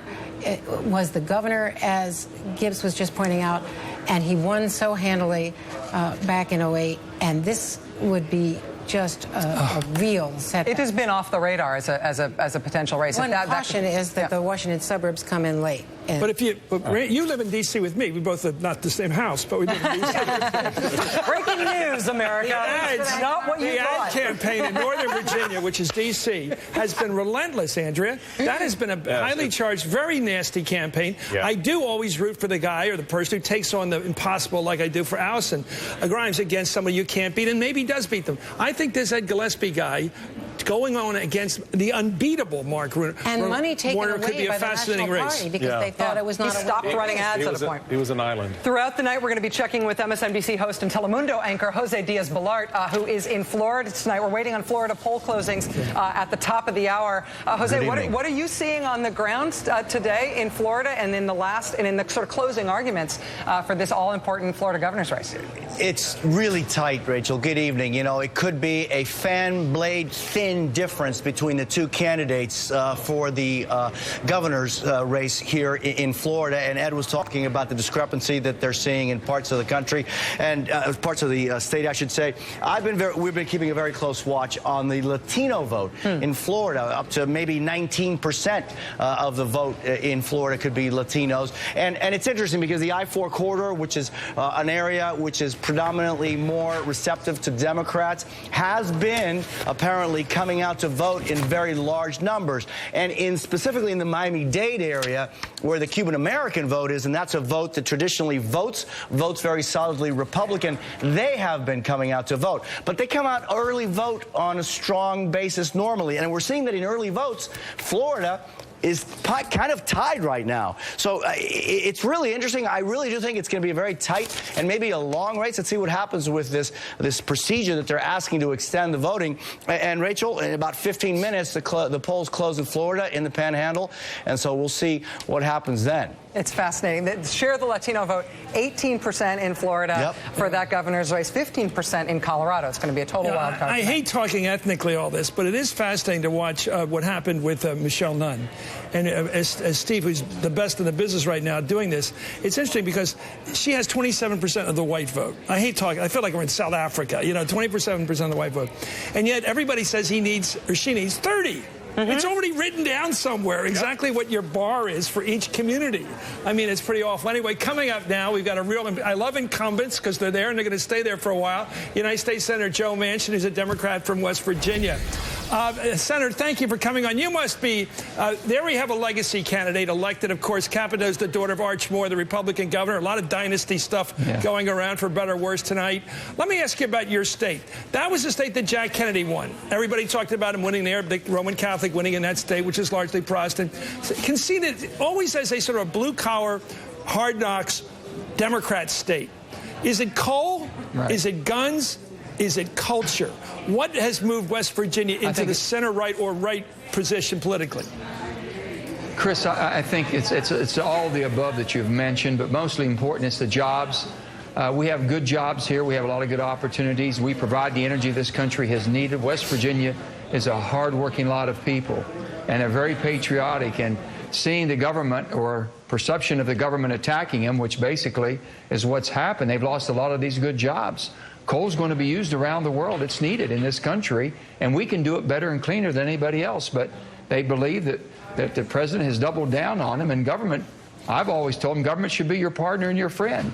was the governor, as Gibbs was just pointing out, and he won so handily back in 2008. And this would be just a real setback. It has been off the radar as a potential race. One caution is that the Washington suburbs come in late. But if you live in D.C. with me, we both live not the same house, but we live in D.C. Breaking news, America. It's not what you thought. The ad campaign in Northern Virginia, which is D.C., has been relentless, Andrea. That has been a highly charged, very nasty campaign. Yeah. I do always root for the guy or the person who takes on the impossible, like I do for Allison Grimes, against somebody you can't beat, and maybe does beat them. I think this Ed Gillespie guy going on against the unbeatable Mark Warner. And money taken Warner away could be a by the fascinating National race. Party because they thought it was not he stopped running ads at a point. He was an island. Throughout the night, we're going to be checking with MSNBC host and Telemundo anchor Jose Diaz-Balart, who is in Florida tonight. We're waiting on Florida poll closings at the top of the hour. Jose, what are you seeing on the ground today in Florida and in the sort of closing arguments for this all-important Florida governor's race? It's really tight, Rachel. Good evening. You know, it could be a fan blade thin difference between the two candidates for the governor's race here in Florida. And Ed was talking about the discrepancy that they're seeing in parts of the country and parts of the state, I should say. We've been keeping a very close watch on the Latino vote in Florida. Up to maybe 19% of the vote in Florida could be Latinos. And it's interesting because the I-4 corridor, which is an area which is predominantly more receptive to Democrats, has been apparently coming out to vote in very large numbers. And specifically in the Miami-Dade area, where the Cuban-American vote is, and that's a vote that traditionally votes very solidly Republican, they have been coming out to vote. But they come out early vote on a strong basis normally. And we're seeing that in early votes, Florida is kind of tied right now. So it's really interesting. I really do think it's going to be a very tight and maybe a long race. Let's see what happens with this procedure that they're asking to extend the voting. And Rachel, in about 15 minutes, the polls close in Florida in the Panhandle, and so we'll see what happens then. It's fascinating. The share of the Latino vote, 18% in Florida for that governor's race, 15% in Colorado. It's going to be a total wild card. I hate talking ethnically all this, but it is fascinating to watch what happened with Michelle Nunn. And as Steve, who's the best in the business right now doing this, it's interesting because she has 27% of the white vote. I hate talking. I feel like we're in South Africa, 27% of the white vote. And yet everybody says he needs or she needs 30. It's already written down somewhere exactly what your bar is for each community. I mean, it's pretty awful. Anyway, coming up now, we've got I love incumbents because they're there and they're going to stay there for a while. United States Senator Joe Manchin, who's a Democrat from West Virginia. Senator, thank you for coming on. You must be, there we have a legacy candidate elected, of course. Capito's the daughter of Arch Moore, the Republican governor. A lot of dynasty stuff going around for better or worse tonight. Let me ask you about your state. That was the state that Jack Kennedy won. Everybody talked about him winning there, the Roman Catholic winning in that state, which is largely Protestant. Conceded always as a sort of blue-collar, hard-knocks Democrat state. Is it coal? Right. Is it guns? Is it culture? What has moved West Virginia into the center-right or right position politically? Chris, I think it's all the above that you've mentioned, but mostly important is the jobs. We have good jobs here. We have a lot of good opportunities. We provide the energy this country has needed. West Virginia is a hard-working lot of people and are very patriotic. And seeing the government or perception of the government attacking them, which basically is what's happened, they've lost a lot of these good jobs. Coal's going to be used around the world. It's needed in this country, and we can do it better and cleaner than anybody else. But they believe that the president has doubled down on them, and government, I've always told them, government should be your partner and your friend.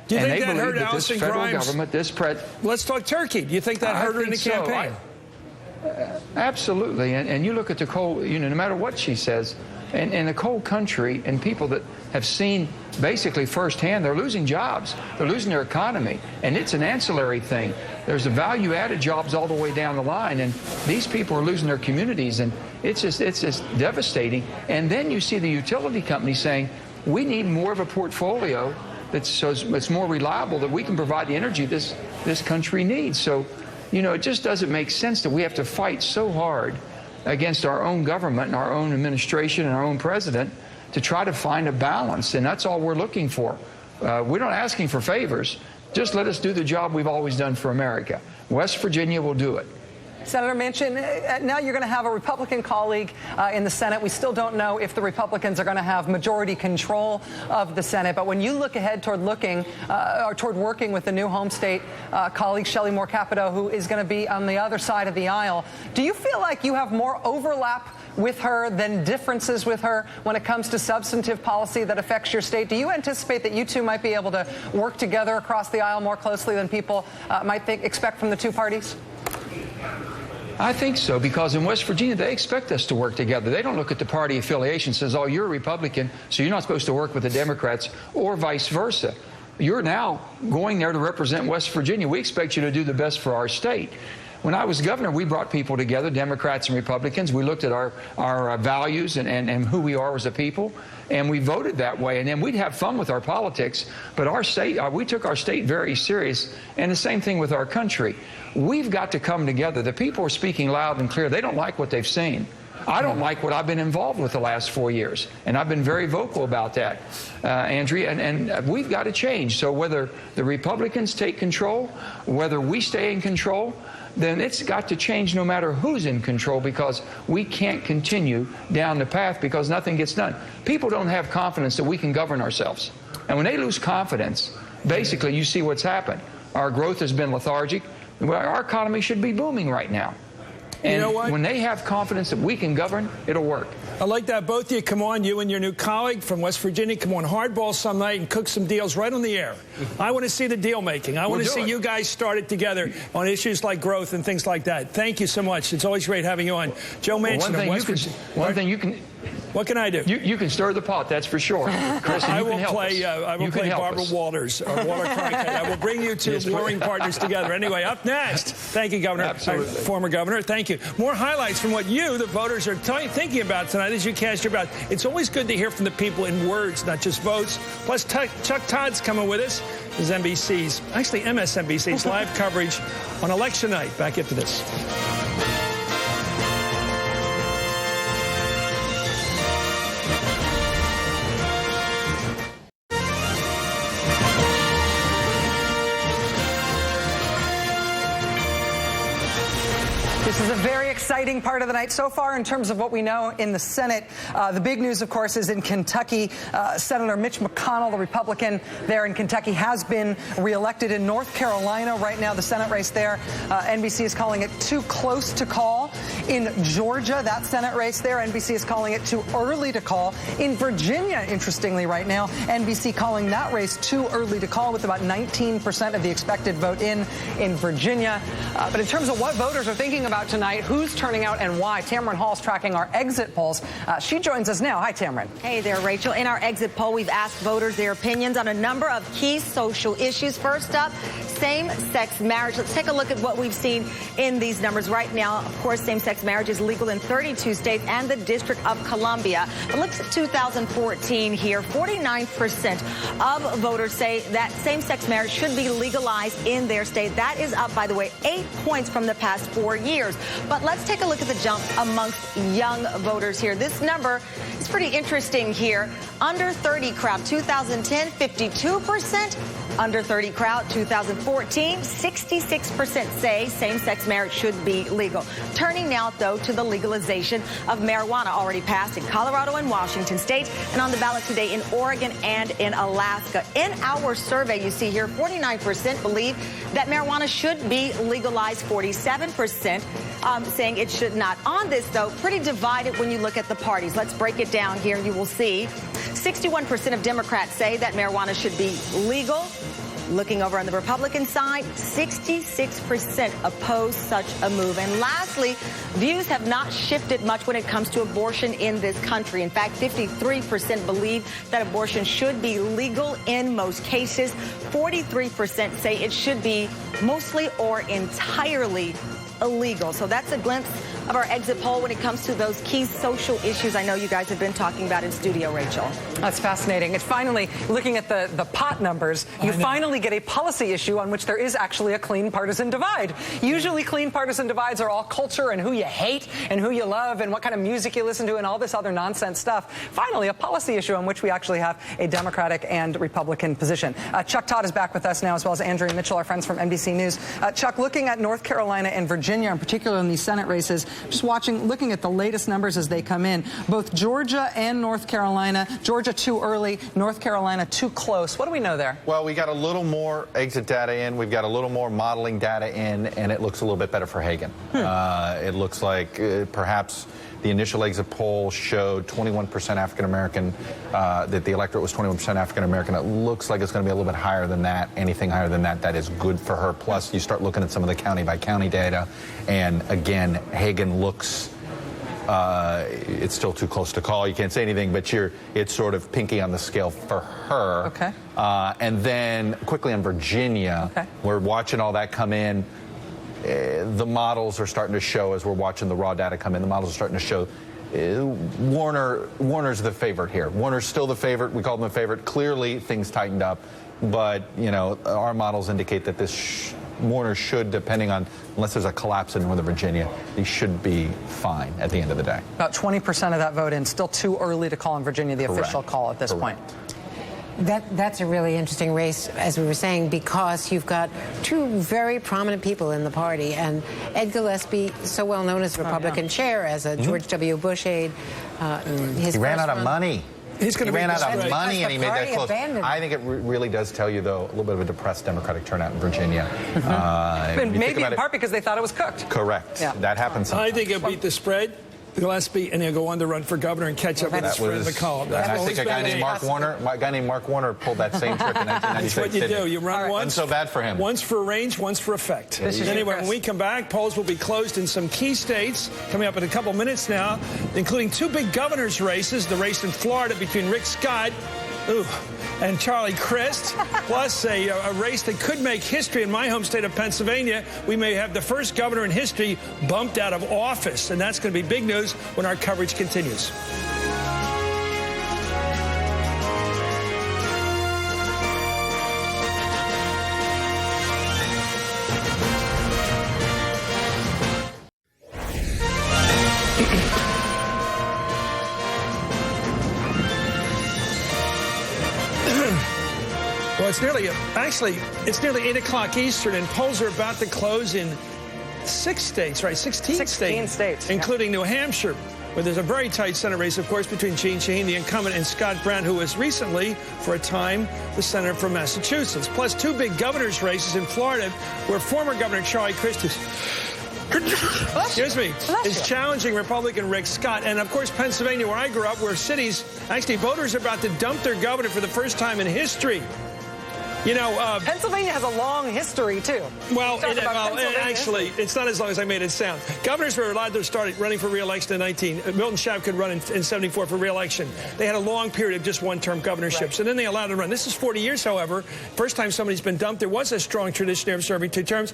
Do you and think they that believe hurt that Allison this federal Grimes? government, Let's talk Turkey. Do you think that hurt her in the campaign? Absolutely. And you look at the coal, no matter what she says, and the coal country and people that have seen basically firsthand, they're losing jobs. They're losing their economy. And it's an ancillary thing. There's the value-added jobs all the way down the line. And these people are losing their communities. And it's just devastating. And then you see the utility companies saying, we need more of a portfolio it's more reliable, that we can provide the energy this country needs. So, it just doesn't make sense that we have to fight so hard against our own government and our own administration and our own president to try to find a balance. And that's all we're looking for. We're not asking for favors. Just let us do the job we've always done for America. West Virginia will do it. Senator Manchin, now you're going to have a Republican colleague in the Senate. We still don't know if the Republicans are going to have majority control of the Senate. But when you look ahead toward working with the new home state colleague, Shelley Moore Capito, who is going to be on the other side of the aisle, do you feel like you have more overlap with her than differences with her when it comes to substantive policy that affects your state? Do you anticipate that you two might be able to work together across the aisle more closely than people might expect from the two parties? I think so, because in West Virginia, they expect us to work together. They don't look at the party affiliation and says, oh, you're a Republican, so you're not supposed to work with the Democrats, or vice versa. You're now going there to represent West Virginia. We expect you to do the best for our state. When I was governor, we brought people together, Democrats and Republicans. We looked at our values and who we are as a people, and we voted that way. And then we'd have fun with our politics, but our state, we took our state very serious, and the same thing with our country. We've got to come together. The people are speaking loud and clear. They don't like what they've seen. I don't like what I've been involved with the last 4 years, and I've been very vocal about that, Andrea, and we've got to change. So whether the Republicans take control, whether we stay in control, then it's got to change no matter who's in control, because we can't continue down the path because nothing gets done. People don't have confidence that we can govern ourselves. And when they lose confidence, basically you see what's happened. Our growth has been lethargic. Our economy should be booming right now. And you know what? When they have confidence that we can govern, it'll work. I like that. Both of you come on, you and your new colleague from West Virginia, come on hardball some night and cook some deals right on the air. I want to see the deal making. I want to see you guys start it together on issues like growth and things like that. Thank you so much. It's always great having you on. Joe Manchin of West Virginia. One thing you can... What can I do? You can stir the pot, that's for sure. Chris, I will play Barbara Walters or Walter Cronkite. I will bring you two warring partners together. Anyway, up next. Thank you, Governor. Absolutely. Former Governor. Thank you. More highlights from what you, the voters, are thinking about tonight as you cast your ballot. It's always good to hear from the people in words, not just votes. Plus, Chuck Todd's coming with us. This is MSNBC's live coverage on election night. Back after this. This is a very exciting part of the night so far in terms of what we know in the Senate. The big news, of course, is in Kentucky. Senator Mitch McConnell, the Republican there in Kentucky, has been reelected. In North Carolina right now, the Senate race there, NBC is calling it too close to call. In Georgia, that Senate race there, NBC is calling it too early to call. In Virginia, interestingly right now, NBC calling that race too early to call with about 19% of the expected vote in Virginia. But in terms of what voters are thinking about tonight, who's turning out and why, Tamron Hall's tracking our exit polls. She joins us now. Hi, Tamron. Hey there, Rachel. In our exit poll, we've asked voters their opinions on a number of key social issues. First up, same-sex marriage. Let's take a look at what we've seen in these numbers right now. Of course, same-sex marriage is legal in 32 states and the District of Columbia. But look at 2014 here. 49% of voters say that same-sex marriage should be legalized in their state. That is up, by the way, 8 points from the past 4 years. But let's take a look at the jump amongst young voters here. This number is pretty interesting here. Under 30 crowd, 2010, 52%. Under 30 crowd, 2014, 66% say same-sex marriage should be legal. Turning now, though, to the legalization of marijuana, already passed in Colorado and Washington state, and on the ballot today in Oregon and in Alaska. In our survey, you see here, 49% believe that marijuana should be legalized, 47% saying it should not. On this, though, pretty divided when you look at the parties. Let's break it down here. You will see 61% of Democrats say that marijuana should be legal. Looking over on the Republican side, 66% oppose such a move. And lastly, views have not shifted much when it comes to abortion in this country. In fact, 53% believe that abortion should be legal in most cases. 43% say it should be mostly or entirely illegal. So that's a glimpse of our exit poll when it comes to those key social issues I know you guys have been talking about in studio, Rachel. That's fascinating. It's finally, looking at the pot numbers, you finally get a policy issue on which there is actually a clean partisan divide. Usually clean partisan divides are all culture and who you hate and who you love and what kind of music you listen to and all this other nonsense stuff. Finally, a policy issue on which we actually have a Democratic and Republican position. Chuck Todd is back with us now, as well as Andrea Mitchell, our friends from NBC News. Chuck, looking at North Carolina and Virginia, in particular in these Senate races, just looking at the latest numbers as they come in, both Georgia and North Carolina. Georgia too early, North Carolina too close. What do we know there? Well, we got a little more exit data in, we've got a little more modeling data in, and it looks a little bit better for Hagan. It looks like perhaps the initial exit poll showed 21% African-American, that the electorate was 21% African-American. It looks like it's going to be a little bit higher than that. Anything higher than that, that is good for her. Plus, you start looking at some of the county-by-county data, and again, Hagan looks, it's still too close to call. You can't say anything, but it's sort of pinky on the scale for her. Okay. And then quickly on Virginia, we're watching all that come in. the models are starting to show, as we're watching the raw data come in, the models are starting to show Warner's the favorite here. Warner's still the favorite. We called him the favorite. Clearly, things tightened up. But, you know, our models indicate that this Warner should, depending on, unless there's a collapse in Northern Virginia, he should be fine at the end of the day. About 20% of that vote in. Still too early to call in Virginia the official call at this point. That's a really interesting race, as we were saying, because you've got two very prominent people in the party, and Ed Gillespie, so well known as Republican chair, as a George W. Bush aide. He ran out of money. He ran out of money, and he made that close. I think it really does tell you, though, a little bit of a depressed Democratic turnout in Virginia. Maybe in part because they thought it was cooked. Correct. Yeah. That happens sometimes. I think he'll beat the spread. Gillespie, and he'll go on to run for governor and catch up with his friend McConnell. I think a guy named Mark Warner pulled that same trick in 1996. That's what you do. You run once. So bad for him. Once for range, once for effect. Anyway, when we come back, polls will be closed in some key states coming up in a couple minutes now, including two big governor's races, the race in Florida between Rick Scott and Charlie Crist, plus a race that could make history in my home state of Pennsylvania. We may have the first governor in history bumped out of office, and that's going to be big news when our coverage continues. Well, it's nearly 8 o'clock Eastern, and polls are about to close in 6 states, right? 16 states, including New Hampshire, where there's a very tight Senate race, of course, between Jeanne Shaheen, the incumbent, and Scott Brown, who was recently, for a time, the senator from Massachusetts. Plus, two big governor's races in Florida, where former Governor Charlie Crist is challenging Republican Rick Scott. And, of course, Pennsylvania, where I grew up, where voters are about to dump their governor for the first time in history. You know, Pennsylvania has a long history, too. Well, actually, it's not as long as I made it sound. Governors were allowed to start running for re-election in Milton Schaaf could run in 74 for re-election. They had a long period of just one-term governorships, and then they allowed them to run. This is 40 years, however. First time somebody's been dumped. There was a strong tradition of serving 2 terms.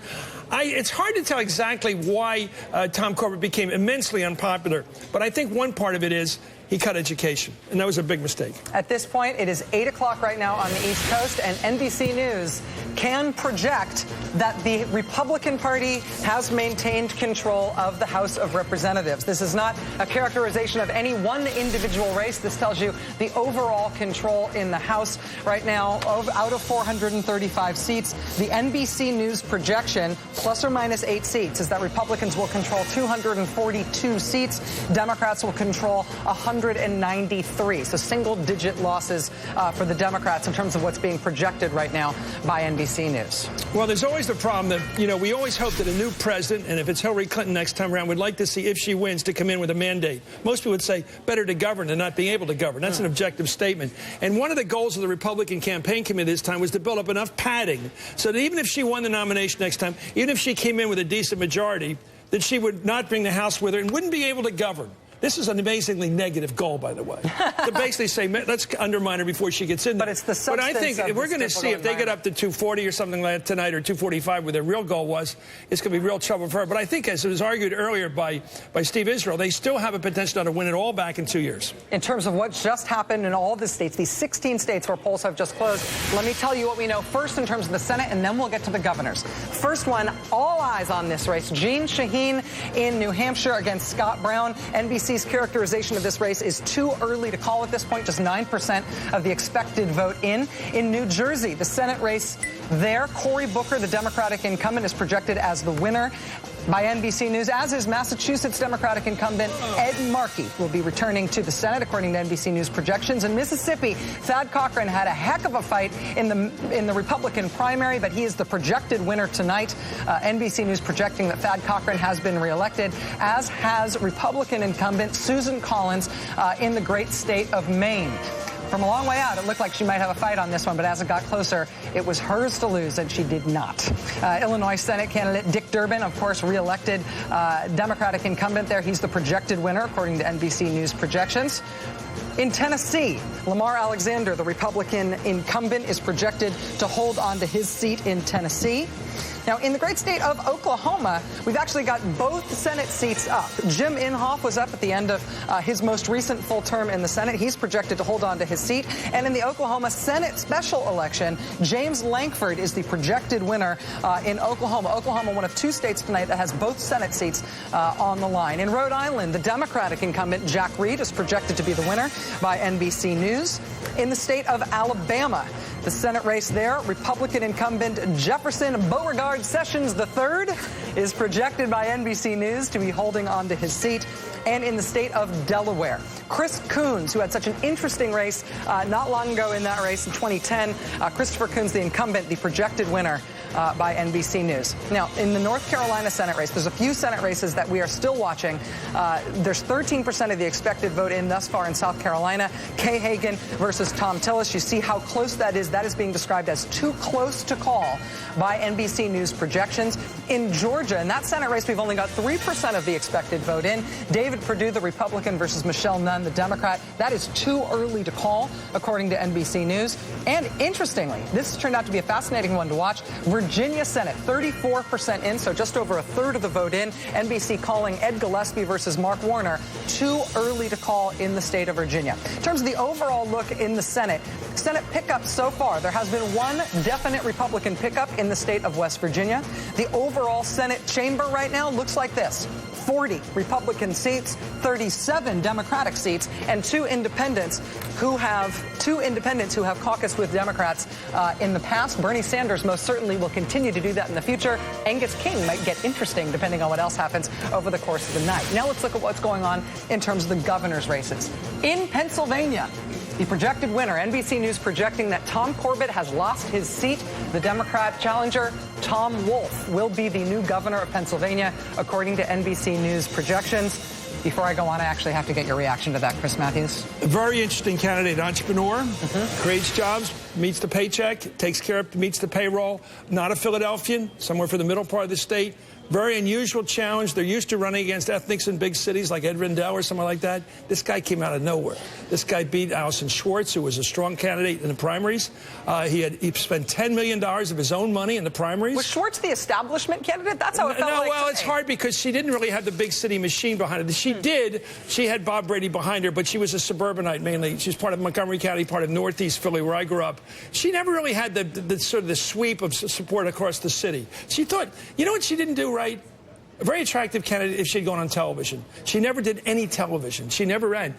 It's hard to tell exactly why Tom Corbett became immensely unpopular, but I think one part of it is he cut education, and that was a big mistake. At this point, it is 8 o'clock right now on the East Coast, and NBC News can project that the Republican Party has maintained control of the House of Representatives. This is not a characterization of any one individual race. This tells you the overall control in the House right now. Out of 435 seats, the NBC News projection, plus or minus 8 seats, is that Republicans will control 242 seats. Democrats will control 193. So single-digit losses for the Democrats in terms of what's being projected right now by NBC News. Well, there's always the problem that, you know, we always hope that a new president, and if it's Hillary Clinton next time around, we'd like to see, if she wins, to come in with a mandate. Most people would say better to govern than not being able to govern. That's an objective statement. And one of the goals of the Republican campaign committee this time was to build up enough padding so that even if she won the nomination next time, even if she came in with a decent majority, that she would not bring the House with her and wouldn't be able to govern. This is an amazingly negative goal, by the way. To basically say, let's undermine her before she gets in there. But it's the substance. But I think we're going to see if they get up to 240 or something like that tonight, or 245, where their real goal was, it's going to be real trouble for her. But I think, as it was argued earlier by Steve Israel, they still have a potential to win it all back in 2 years. In terms of what just happened in all the states, these 16 states where polls have just closed, let me tell you what we know first in terms of the Senate, and then we'll get to the governors. First one, all eyes on this race. Jeanne Shaheen in New Hampshire against Scott Brown. NBC's characterization of this race is too early to call at this point, just 9% of the expected vote in. In New Jersey, the Senate race there, Cory Booker, the Democratic incumbent, is projected as the winner by NBC News, as is Massachusetts Democratic incumbent Ed Markey will be returning to the Senate, according to NBC News projections. In Mississippi, Thad Cochran had a heck of a fight in the Republican primary, but he is the projected winner tonight. NBC News projecting that Thad Cochran has been reelected, as has Republican incumbent Susan Collins in the great state of Maine. From a long way out, it looked like she might have a fight on this one, but as it got closer, it was hers to lose, and she did not. Illinois Senate candidate Dick Durbin, of course, reelected Democratic incumbent there. He's the projected winner, according to NBC News projections. In Tennessee, Lamar Alexander, the Republican incumbent, is projected to hold on to his seat in Tennessee. Now, in the great state of Oklahoma, we've actually got both Senate seats up. Jim Inhofe was up at the end of his most recent full term in the Senate. He's projected to hold on to his seat. And in the Oklahoma Senate special election, James Lankford is the projected winner in Oklahoma. Oklahoma, one of two states tonight that has both Senate seats on the line. In Rhode Island, the Democratic incumbent Jack Reed is projected to be the winner by NBC News. In the state of Alabama, the Senate race there, Republican incumbent Jefferson Beauregard Sessions III is projected by NBC News to be holding on to his seat. And in the state of Delaware, Chris Coons, who had such an interesting race not long ago in that race in 2010, Christopher Coons, the incumbent, the projected winner by NBC News. Now, in the North Carolina Senate race, there's a few Senate races that we are still watching. There's 13% of the expected vote in thus far in South Carolina. Kay Hagan versus Tom Tillis. You see how close that is. That is being described as too close to call by NBC News projections. In Georgia, in that Senate race, we've only got 3% of the expected vote in. David Perdue, the Republican, versus Michelle Nunn, the Democrat. That is too early to call, according to NBC News. And interestingly, this turned out to be a fascinating one to watch. Virginia Senate, 34% in, so just over a third of the vote in. NBC calling Ed Gillespie versus Mark Warner too early to call in the state of Virginia. In terms of the overall look in the Senate pickup so far, there has been one definite Republican pickup in the state of West Virginia. The overall Senate chamber right now looks like this: 40 Republican seats, 37 Democratic seats, and two independents who have caucused with Democrats in the past. Bernie Sanders most certainly will continue to do that in the future. Angus King might get interesting depending on what else happens over the course of the night. Now let's look at what's going on in terms of the governor's races. In Pennsylvania, the projected winner, NBC News projecting that Tom Corbett has lost his seat. The Democrat challenger, Tom Wolf, will be the new governor of Pennsylvania, according to NBC News projections. Before I go on, I actually have to get your reaction to that, Chris Matthews. A very interesting candidate, entrepreneur, creates jobs, meets the paycheck, takes care of, meets the payroll. Not a Philadelphian, somewhere for the middle part of the state. Very unusual challenge. They're used to running against ethnics in big cities like Ed Rendell or something like that. This guy came out of nowhere. This guy beat Allison Schwartz, who was a strong candidate in the primaries. He spent $10 million of his own money in the primaries. Was Schwartz the establishment candidate? That's how it felt. No, well, it's hard because she didn't really have the big city machine behind her. She did. She had Bob Brady behind her, but she was a suburbanite mainly. She was part of Montgomery County, part of Northeast Philly, where I grew up. She never really had the sort of the sweep of support across the city. She thought, you know what she didn't do right? A very attractive candidate if she'd gone on television. She never did any television. She never ran.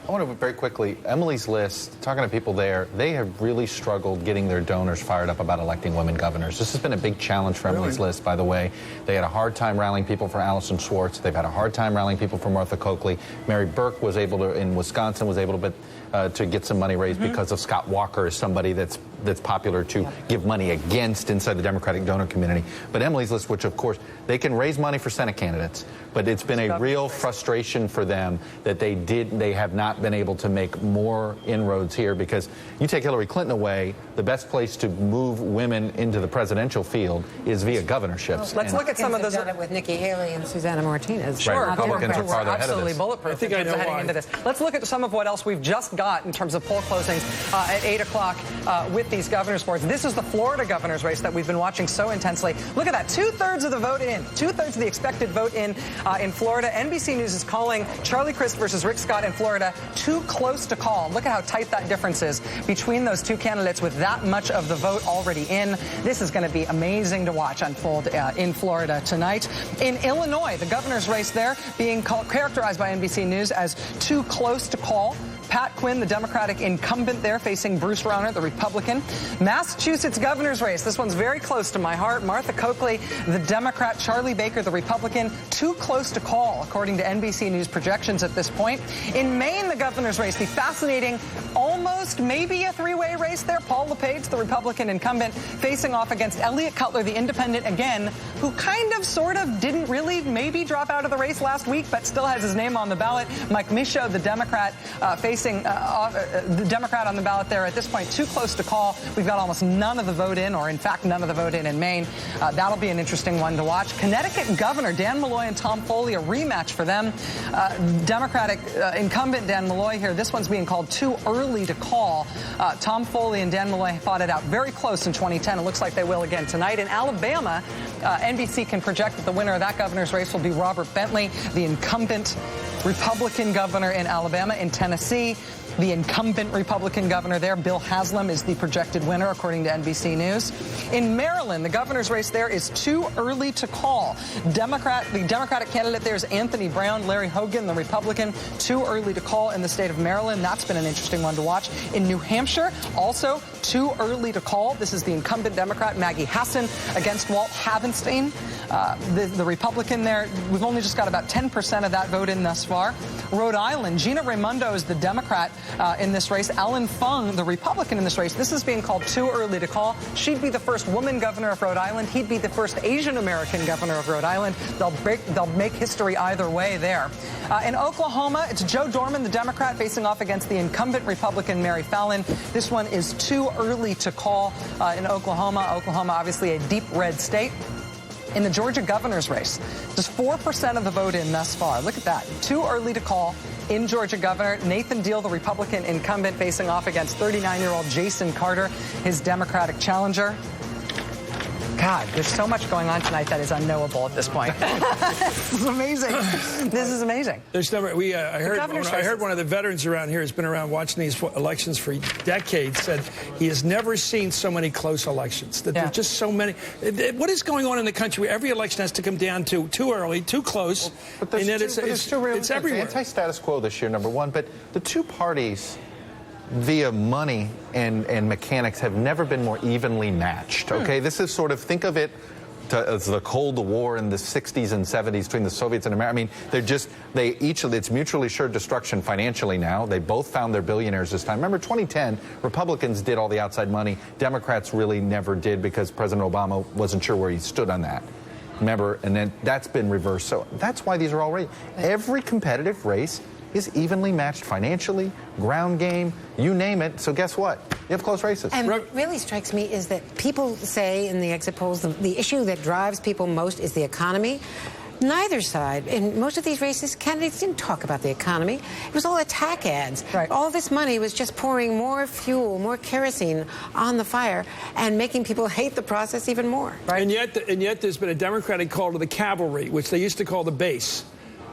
I want to very quickly, Emily's List, talking to people there, they have really struggled getting their donors fired up about electing women governors. This has been a big challenge for Emily's List, by the way. They had a hard time rallying people for Allison Schwartz. They've had a hard time rallying people for Martha Coakley. Mary Burke was able to, in Wisconsin, was able to get some money raised because of Scott Walker, as somebody that's popular to give money against inside the Democratic donor community. But Emily's List, which of course they can raise money for Senate candidates, but it's been a real frustration for them that they have not been able to make more inroads here, because you take Hillary Clinton away, the best place to move women into the presidential field is via governorships. Let's look at some of those. Done it with Nikki Haley and Susanna Martinez. Sure, Republicans are farther ahead of absolutely this. bulletproof. I think I know heading why. into this. Let's look at some of what else we've just got in terms of poll closings at 8 o'clock with these governor's boards. This is the Florida governor's race that we've been watching so intensely. Look at that, 2/3 of the vote in, 2/3 of the expected vote in Florida. NBC News is calling Charlie Crist versus Rick Scott in Florida too close to call. Look at how tight that difference is between those two candidates with that much of the vote already in. This is going to be amazing to watch unfold in Florida tonight. In Illinois, the governor's race there being characterized by NBC News as too close to call. Pat Quinn, the Democratic incumbent there, facing Bruce Rauner, the Republican. Massachusetts governor's race. This one's very close to my heart. Martha Coakley, the Democrat. Charlie Baker, the Republican. Too close to call, according to NBC News projections at this point. In Maine, the governor's race, the fascinating, almost maybe a three-way race there. Paul LePage, the Republican incumbent, facing off against Elliot Cutler, the independent again, who kind of, sort of, didn't really maybe drop out of the race last week, but still has his name on the ballot. Mike Michaud, the Democrat, facing facing the Democrat on the ballot there. At this point, too close to call. We've got almost none of the vote in, or in fact, none of the vote in Maine. That'll be an interesting one to watch. Connecticut Governor Dan Malloy and Tom Foley, a rematch for them. Democratic incumbent Dan Malloy here. This one's being called too early to call. Tom Foley and Dan Malloy fought it out very close in 2010. It looks like they will again tonight. In Alabama, NBC can project that the winner of that governor's race will be Robert Bentley, the incumbent Republican governor in Alabama. In Tennessee, the incumbent Republican governor there, Bill Haslam, is the projected winner, according to NBC News. In Maryland, the governor's race there is too early to call. The Democratic candidate there is Anthony Brown. Larry Hogan, the Republican, too early to call in the state of Maryland. That's been an interesting one to watch. In New Hampshire, also too early to call. This is the incumbent Democrat, Maggie Hassan, against Walt Havenstein, the Republican there. We've only just got about 10% of that vote in thus far. Rhode Island, Gina Raimondo is the Democrat in this race. Alan Fung, the Republican in this race. This is being called too early to call. She'd be the first woman governor of Rhode Island. He'd be the first Asian American governor of Rhode Island. They'll make history either way there. In Oklahoma, it's Joe Dorman, the Democrat, facing off against the incumbent Republican Mary Fallin. This one is too early to call in Oklahoma. Oklahoma, obviously a deep red state. In the Georgia governor's race, just 4% of the vote in thus far. Look at that. Too early to call in Georgia governor. Nathan Deal, the Republican incumbent, facing off against 39-year-old Jason Carter, his Democratic challenger. God, there's so much going on tonight that is unknowable at this point. This is amazing. This is amazing. There's never. I heard one of the veterans around here has been around watching these elections for decades. Said he has never seen so many close elections. That there's just so many. What is going on in the country where every election has to come down to too early, too close, but and then it's everywhere. Anti-status quo this year, number one. But the two parties, via money and mechanics, have never been more evenly matched. Okay, this is sort of, think of it as the Cold War in the 60s and 70s between the Soviets and America. I mean, it's mutually assured destruction financially now. They both found their billionaires this time. Remember, 2010, Republicans did all the outside money. Democrats really never did because President Obama wasn't sure where he stood on that. Remember, and then that's been reversed. So that's why these are all right. Every competitive race is evenly matched financially, ground game, you name it. So guess what? You have close races. And what really strikes me is that people say in the exit polls the issue that drives people most is the economy. Neither side, in most of these races, candidates didn't talk about the economy. It was all attack ads. Right. All this money was just pouring more fuel, more kerosene on the fire and making people hate the process even more. Right. And yet there's been a Democratic call to the cavalry, which they used to call the base.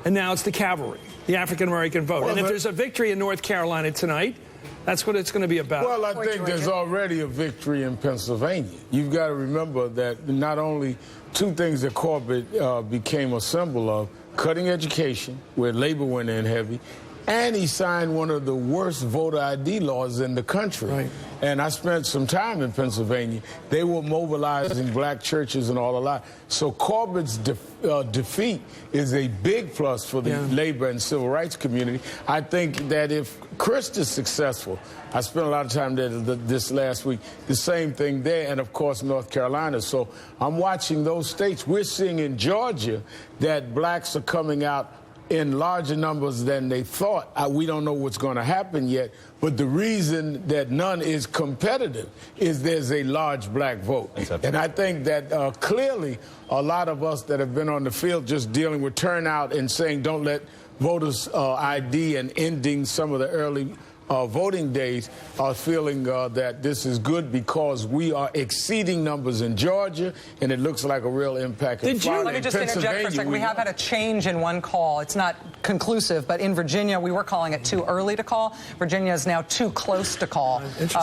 And now it's the cavalry, the African-American vote. And if there's a victory in North Carolina tonight, that's what it's going to be about. Well, I think there's already a victory in Pennsylvania. You've got to remember that not only two things that Corbett became a symbol of, cutting education, where labor went in heavy, and he signed one of the worst voter ID laws in the country. Right. And I spent some time in Pennsylvania. They were mobilizing black churches and all a lot. So Corbett's defeat is a big plus for the labor and civil rights community. I think that if Christ is successful, I spent a lot of time there this last week, the same thing there, and of course North Carolina. So I'm watching those states. We're seeing in Georgia that blacks are coming out in larger numbers than they thought. We don't know what's going to happen yet, but the reason that none is competitive is there's a large black vote. And I think that clearly a lot of us that have been on the field just dealing with turnout and saying don't let voters ID and ending some of the early voting days are feeling that this is good because we are exceeding numbers in Georgia, and it looks like a real impact in Florida. Let me just interject for a second. We have had a change in one call. It's not conclusive, but in Virginia, we were calling it too early to call. Virginia is now too close to call.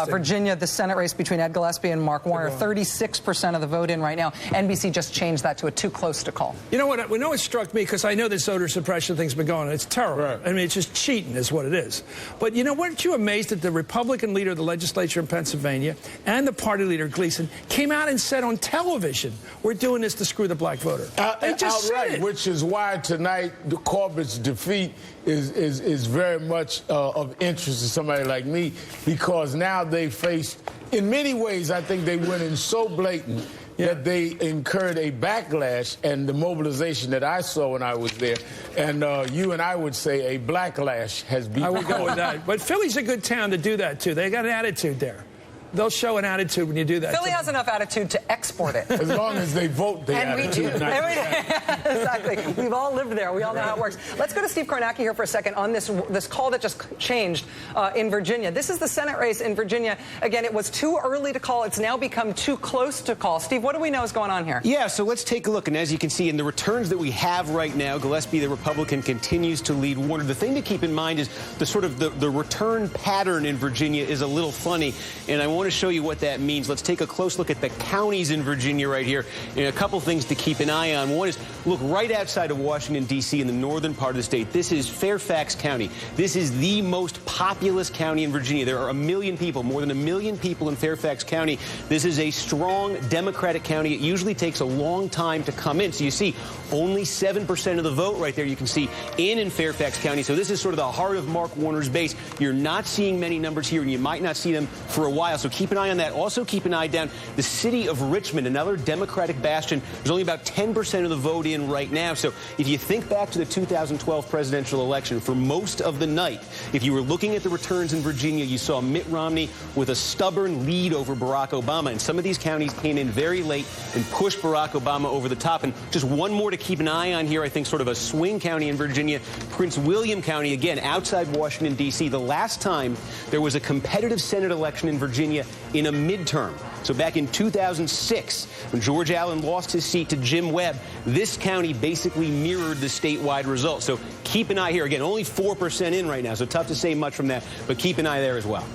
Virginia, the Senate race between Ed Gillespie and Mark Warner, 36% of the vote in right now. NBC just changed that to a too close to call. You know what? It struck me, because I know this voter suppression thing's been going on. It's terrible. Right. I mean, it's just cheating is what it is. But you know, weren't you amazed that the Republican leader of the legislature in Pennsylvania and the party leader, Gleason, came out and said on television, we're doing this to screw the black voter. They just said it. Which is why tonight Corbett's defeat is very much of interest to somebody like me, because now they faced, in many ways, I think they went in so blatant. that they incurred a backlash and the mobilization that I saw when I was there. And you and I would say a blacklash has been. I would go with that. But Philly's a good town to do that, too. They got an attitude there. They'll show an attitude when you do that. Philly has enough attitude to export it. As long as they vote the and attitude. We do. Exactly. We've all lived there. We all know how it works. Let's go to Steve Kornacki here for a second on this call that just changed in Virginia. This is the Senate race in Virginia. Again, it was too early to call. It's now become too close to call. Steve, what do we know is going on here? Yeah, so let's take a look. And as you can see in the returns that we have right now, Gillespie, the Republican, continues to lead Warner. The thing to keep in mind is the sort of the return pattern in Virginia is a little funny. And I want to show you what that means. Let's take a close look at the counties in Virginia right here. And a couple things to keep an eye on. One is, look right outside of Washington, D.C. in the northern part of the state. This is Fairfax County. This is the most populous county in Virginia. There are 1 million people, more than 1 million people in Fairfax County. This is a strong Democratic county. It usually takes a long time to come in. So you see only 7% of the vote right there you can see in Fairfax County. So this is sort of the heart of Mark Warner's base. You're not seeing many numbers here, and you might not see them for a while. So keep an eye on that. Also keep an eye down the city of Richmond, another Democratic bastion. There's only about 10% of the vote in right now. So if you think back to the 2012 presidential election, for most of the night, if you were looking at the returns in Virginia, you saw Mitt Romney with a stubborn lead over Barack Obama. And some of these counties came in very late and pushed Barack Obama over the top. And just one more to keep an eye on here, I think sort of a swing county in Virginia, Prince William County, again, outside Washington, D.C. The last time there was a competitive Senate election in Virginia in a midterm. So back in 2006, when George Allen lost his seat to Jim Webb, this county basically mirrored the statewide result. So keep an eye here. Again, only 4% in right now, so tough to say much from that, but keep an eye there as well.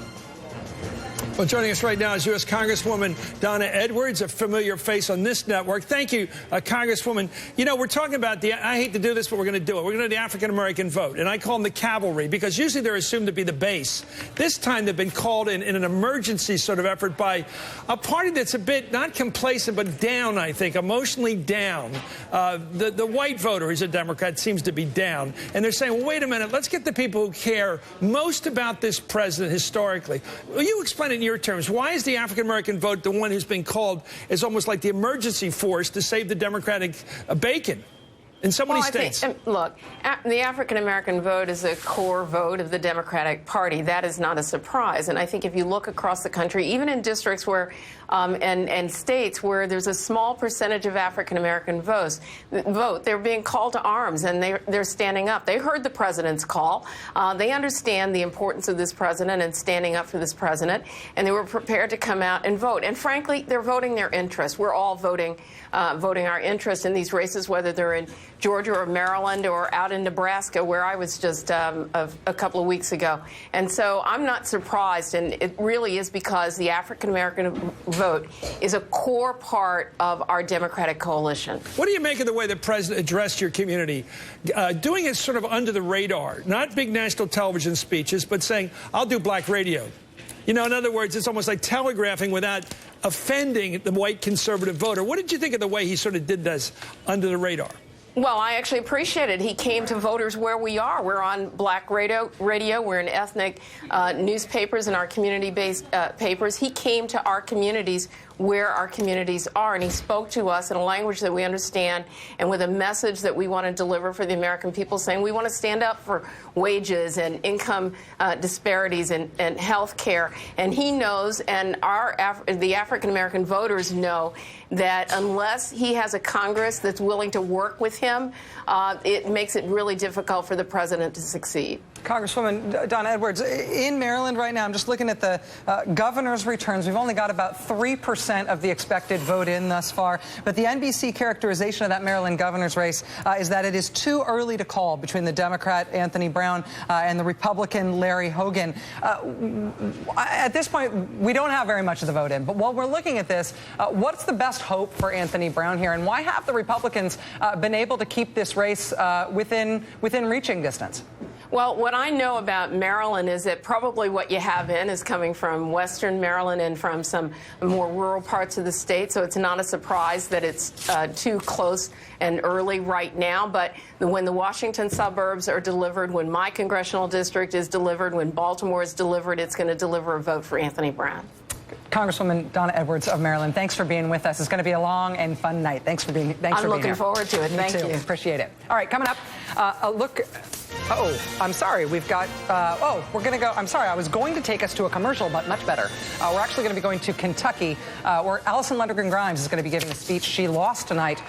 Well, joining us right now is U.S. Congresswoman Donna Edwards, a familiar face on this network. Thank you, Congresswoman. You know, we're talking about I hate to do this, but we're going to do it. We're going to do the African-American vote, and I call them the cavalry because usually they're assumed to be the base. This time they've been called in an emergency sort of effort by a party that's a bit, not complacent, but down, I think, emotionally down. The white voter, who's a Democrat, seems to be down. And they're saying, well, wait a minute, let's get the people who care most about this president historically. Will you explain it in your terms? Why is the African-American vote the one who's been called as almost like the emergency force to save the Democratic bacon in so many states? Look, the African-American vote is a core vote of the Democratic Party. That is not a surprise. And I think if you look across the country, even in districts where and states where there's a small percentage of African-American vote, they're being called to arms and they're standing up. They heard the president's call. They understand the importance of this president and standing up for this president, and they were prepared to come out and vote. And frankly, they're voting their interest. We're all voting our interest in these races, whether they're in Georgia or Maryland or out in Nebraska, where I was just a couple of weeks ago. And so I'm not surprised, and it really is because the African-American vote is a core part of our Democratic coalition. What do you make of the way the president addressed your community, doing it sort of under the radar, not big national television speeches, but saying, I'll do black radio? You know, in other words, it's almost like telegraphing without offending the white conservative voter. What did you think of the way he sort of did this under the radar? Well, I actually appreciate it. He came to voters where we are. We're on black radio. We're in ethnic newspapers and our community-based papers. He came to our communities where our communities are, and he spoke to us in a language that we understand and with a message that we want to deliver for the American people, saying we want to stand up for wages and income disparities and health care. And he knows, and the African-American voters know, that unless he has a Congress that's willing to work with him, it makes it really difficult for the president to succeed. Congresswoman Donna Edwards, in Maryland right now, I'm just looking at the governor's returns. We've only got about 3% of the expected vote in thus far. But the NBC characterization of that Maryland governor's race is that it is too early to call between the Democrat Anthony Brown and the Republican Larry Hogan. At this point, we don't have very much of the vote in. But while we're looking at this, what's the best hope for Anthony Brown here? And why have the Republicans been able to keep this race within reaching distance? Well, what I know about Maryland is that probably what you have in is coming from western Maryland and from some more rural parts of the state, so it's not a surprise that it's too close and early right now. But when the Washington suburbs are delivered, when my congressional district is delivered, when Baltimore is delivered, it's going to deliver a vote for Anthony Brown. Congresswoman Donna Edwards of Maryland, thanks for being with us. It's going to be a long and fun night. Thanks for being here. I'm looking forward to it. Me Thank too. you. Appreciate it. All right, coming up, a look. Oh, I'm sorry. We've got, we're going to go. I'm sorry. I was going to take us to a commercial, but much better. We're actually going to be going to Kentucky, where Alison Lundergan Grimes is going to be giving a speech. She lost tonight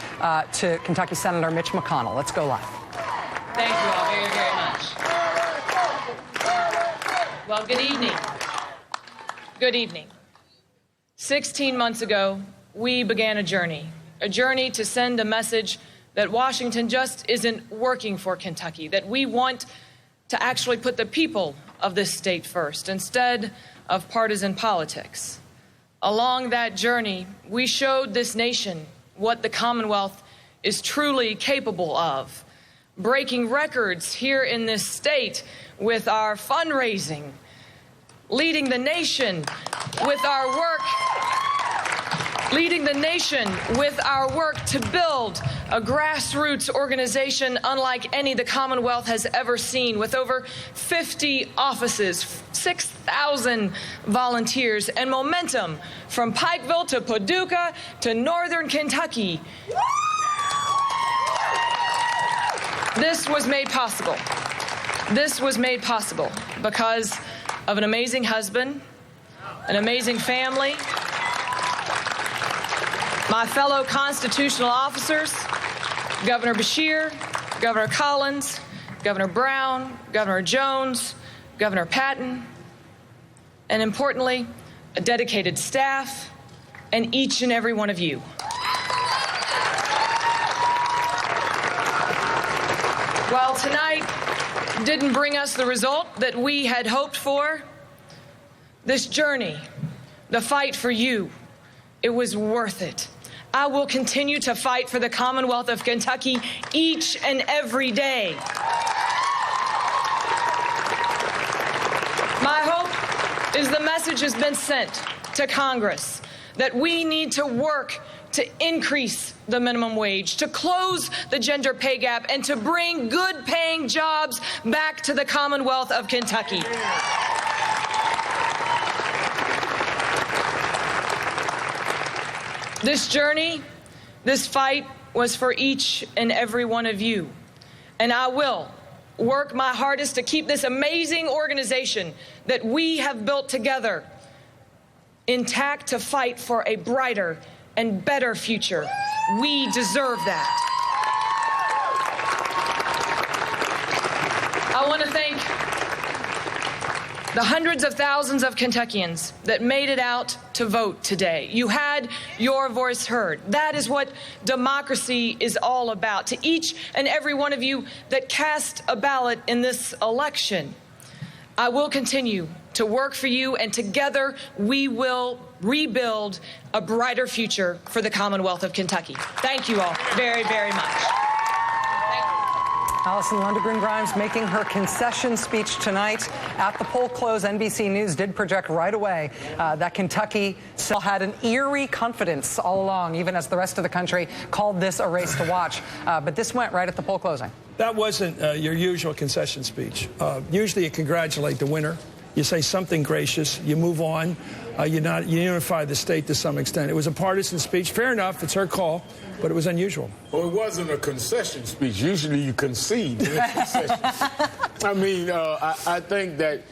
to Kentucky Senator Mitch McConnell. Let's go live. Thank you all very, very much. Well, good evening. Good evening. 16 months ago, we began a journey to send a message that Washington just isn't working for Kentucky, that we want to actually put the people of this state first instead of partisan politics. Along that journey, we showed this nation what the Commonwealth is truly capable of, breaking records here in this state with our fundraising, leading the nation with our work to build a grassroots organization unlike any the Commonwealth has ever seen, with over 50 offices, 6,000 volunteers, and momentum from Pikeville to Paducah to northern Kentucky. This was made possible. This was made possible because of an amazing husband, an amazing family, my fellow constitutional officers, Governor Beshear, Governor Collins, Governor Brown, Governor Jones, Governor Patton, and importantly, a dedicated staff, and each and every one of you. While tonight didn't bring us the result that we had hoped for, this journey, the fight for you, it was worth it. I will continue to fight for the Commonwealth of Kentucky each and every day. My hope is the message has been sent to Congress that we need to work to increase the minimum wage, to close the gender pay gap, and to bring good-paying jobs back to the Commonwealth of Kentucky. This journey, this fight was for each and every one of you. And I will work my hardest to keep this amazing organization that we have built together intact, to fight for a brighter and better future. We deserve that. I want to thank the hundreds of thousands of Kentuckians that made it out to vote today. You had your voice heard. That is what democracy is all about. To each and every one of you that cast a ballot in this election, I will continue to work for you, and together we will rebuild a brighter future for the Commonwealth of Kentucky. Thank you all very, very much. Alison Lundergan Grimes making her concession speech tonight. At the poll close, NBC News did project right away that Kentucky still had an eerie confidence all along, even as the rest of the country called this a race to watch. But this went right at the poll closing. That wasn't your usual concession speech. Usually you congratulate the winner. You say something gracious. You move on. You unify the state to some extent. It was a partisan speech. Fair enough. It's her call. But it was unusual. Well, it wasn't a concession speech. Usually you concede in a concession. I mean, I think that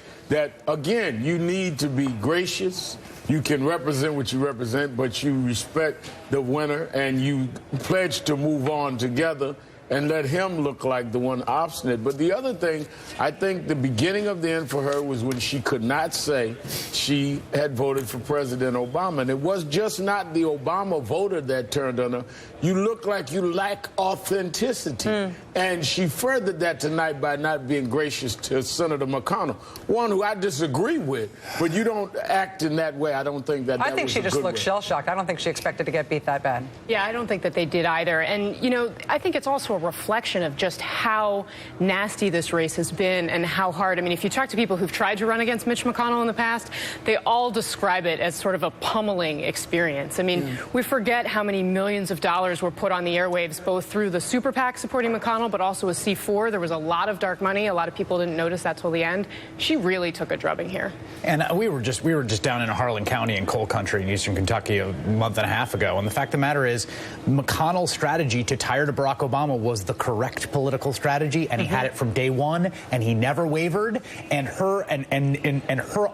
again, you need to be gracious. You can represent what you represent, but you respect the winner, and you pledge to move on together and let him look like the one obstinate. But the other thing, I think the beginning of the end for her was when she could not say she had voted for President Obama. And it was just not the Obama voter that turned on her. You look like you lack authenticity. And she furthered that tonight by not being gracious to Senator McConnell, one who I disagree with. But you don't act in that way. I don't think that I think she just looked shell-shocked. I don't think she expected to get beat that bad. Yeah, I don't think that they did either. And, you know, I think it's also actual reflection of just how nasty this race has been and how hard. I mean, if you talk to people who've tried to run against Mitch McConnell in the past, they all describe it as sort of a pummeling experience. I mean, we forget how many millions of dollars were put on the airwaves, both through the super PAC supporting McConnell, but also with C4. There was a lot of dark money. A lot of people didn't notice that till the end. She really took a drubbing here. And we were just down in Harlan County in coal country in eastern Kentucky a month and a half ago. And the fact of the matter is, McConnell's strategy to tire to Barack Obama was the correct political strategy, and he had it from day one, and he never wavered. And her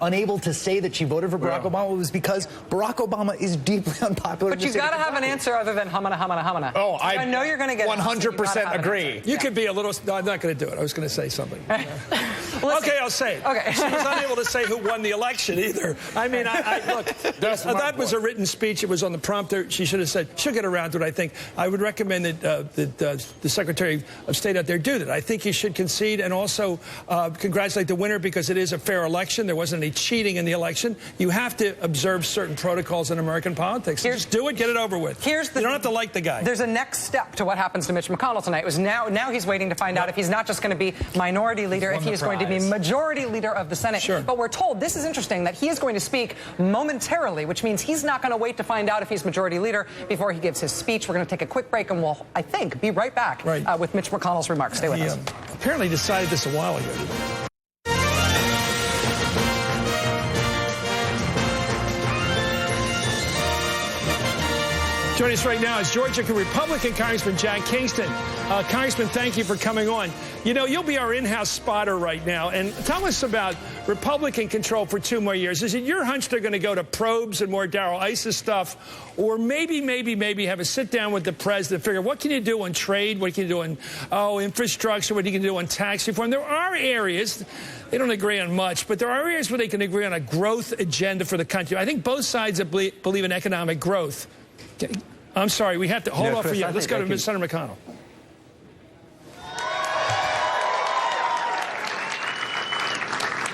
unable to say that she voted for Barack Obama was because Barack Obama is deeply unpopular. But you've got to have an answer other than humana, humana, humana. Oh, I know you're going to get 100% agree. You could be a little. No, I'm not going to do it. I was going to say something. Okay, I'll say it. Okay. She was unable to say who won the election either. I mean, look, that was a written speech. It was on the prompter. She should have said, she'll get around to it, I think. I would recommend that the Secretary of State out there do that. I think you should concede and also congratulate the winner because it is a fair election. There wasn't any cheating in the election. You have to observe certain protocols in American politics. Just do it, get it over with. You don't have to like the guy. There's a next step to what happens to Mitch McConnell tonight. It was now he's waiting to find out if he's not just going to be minority leader, if he is going to be majority leader of the Senate. Sure. But we're told, this is interesting, that he is going to speak momentarily, which means he's not going to wait to find out if he's majority leader before he gives his speech. We're going to take a quick break, and we'll, I think, be right back with Mitch McConnell's remarks. Stay with us. Apparently decided this a while ago. Joining us right now is Georgia Republican Congressman Jack Kingston. Congressman, thank you for coming on. You know, you'll be our in-house spotter right now. And tell us about Republican control for 2 more years. Is it your hunch they're going to go to probes and more Darrell Issa stuff? Or maybe have a sit-down with the president, figure what can you do on trade? What can you do on, infrastructure? What you can do on tax reform? There are areas, they don't agree on much, but there are areas where they can agree on a growth agenda for the country. I think both sides believe in economic growth. Okay. I'm sorry, we have to hold off for you. Let's go to Senator McConnell.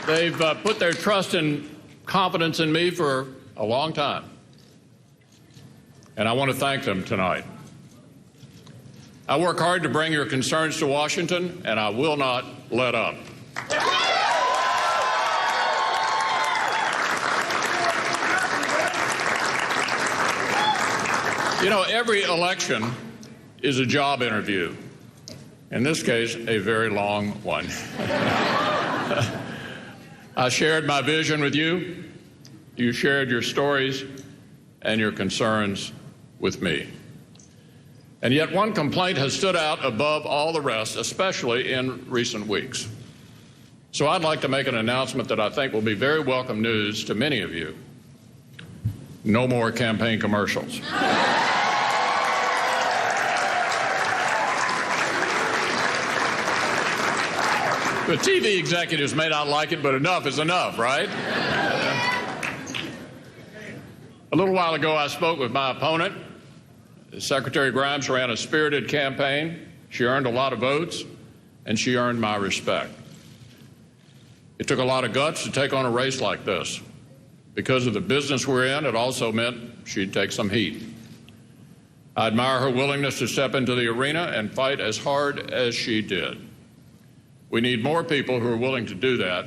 They've put their trust and confidence in me for a long time, and I want to thank them tonight. I work hard to bring your concerns to Washington, and I will not let up. You know, every election is a job interview. In this case, a very long one. I shared my vision with you. You shared your stories and your concerns with me. And yet one complaint has stood out above all the rest, especially in recent weeks. So I'd like to make an announcement that I think will be very welcome news to many of you. No more campaign commercials. The TV executives may not like it, but enough is enough, right? A little while ago, I spoke with my opponent. Secretary Grimes ran a spirited campaign. She earned a lot of votes, and she earned my respect. It took a lot of guts to take on a race like this. Because of the business we're in, it also meant she'd take some heat. I admire her willingness to step into the arena and fight as hard as she did. We need more people who are willing to do that,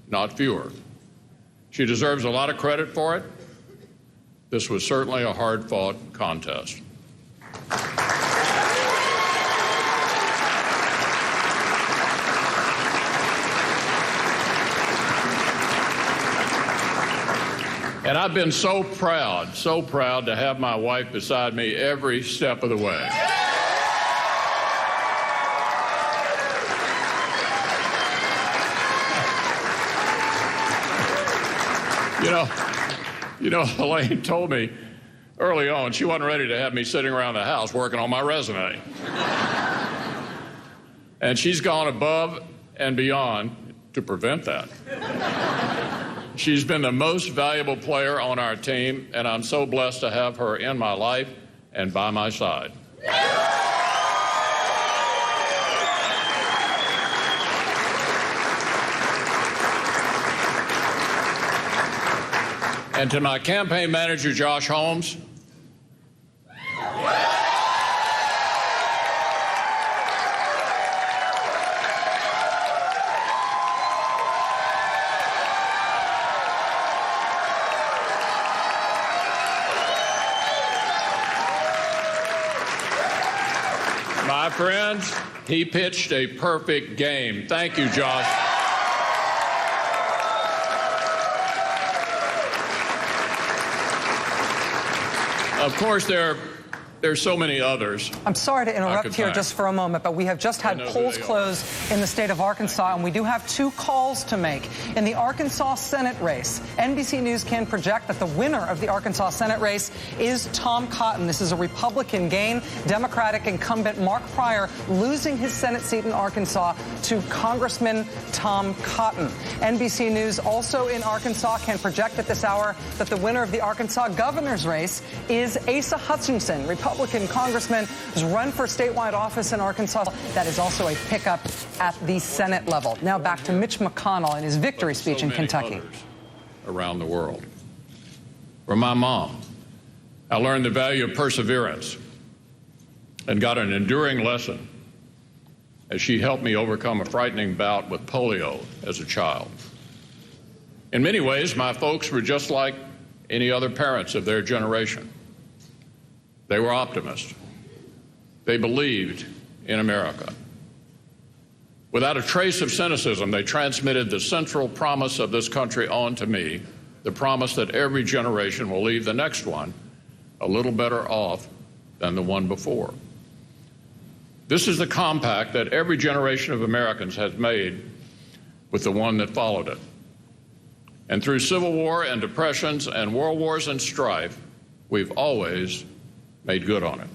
not fewer. She deserves a lot of credit for it. This was certainly a hard-fought contest. And I've been so proud to have my wife beside me every step of the way. You know, Elaine told me early on she wasn't ready to have me sitting around the house working on my resume. And she's gone above and beyond to prevent that. She's been the most valuable player on our team, and I'm so blessed to have her in my life and by my side. And to my campaign manager, Josh Holmes, My friends, he pitched a perfect game. Thank you, Josh. Of course, there's so many others. I'm sorry to interrupt here just for a moment, but we have just had polls close in the state of Arkansas, and we do have two calls to make. In the Arkansas Senate race, NBC News can project that the winner of the Arkansas Senate race is Tom Cotton. This is a Republican gain. Democratic incumbent Mark Pryor losing his Senate seat in Arkansas to Congressman Tom Cotton. NBC News also in Arkansas can project at this hour that the winner of the Arkansas governor's race is Asa Hutchinson, Republican congressman who's run for statewide office in Arkansas. That is also a pickup at the Senate level. Now back to Mitch McConnell and his victory speech in Kentucky. Around the world. From my mom, I learned the value of perseverance and got an enduring lesson as she helped me overcome a frightening bout with polio as a child. In many ways, my folks were just like any other parents of their generation. They were optimists. They believed in America. Without a trace of cynicism, they transmitted the central promise of this country on to me, the promise that every generation will leave the next one a little better off than the one before. This is the compact that every generation of Americans has made with the one that followed it. And through civil war and depressions and world wars and strife, we've always made good on it.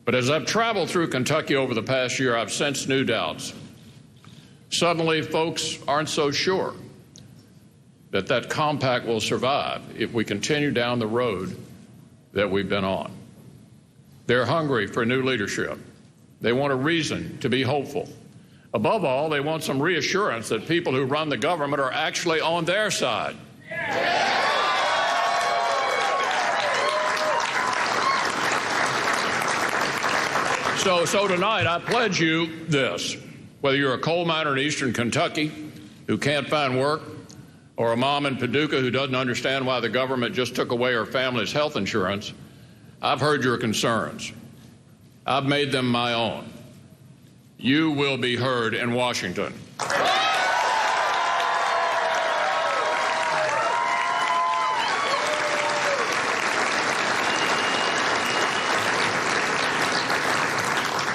But as I've traveled through Kentucky over the past year, I've sensed new doubts. Suddenly, folks aren't so sure that that compact will survive if we continue down the road that we've been on. They're hungry for new leadership. They want a reason to be hopeful. Above all, they want some reassurance that people who run the government are actually on their side. So tonight, I pledge you this. Whether you're a coal miner in eastern Kentucky who can't find work, or a mom in Paducah who doesn't understand why the government just took away her family's health insurance, I've heard your concerns. I've made them my own. You will be heard in Washington.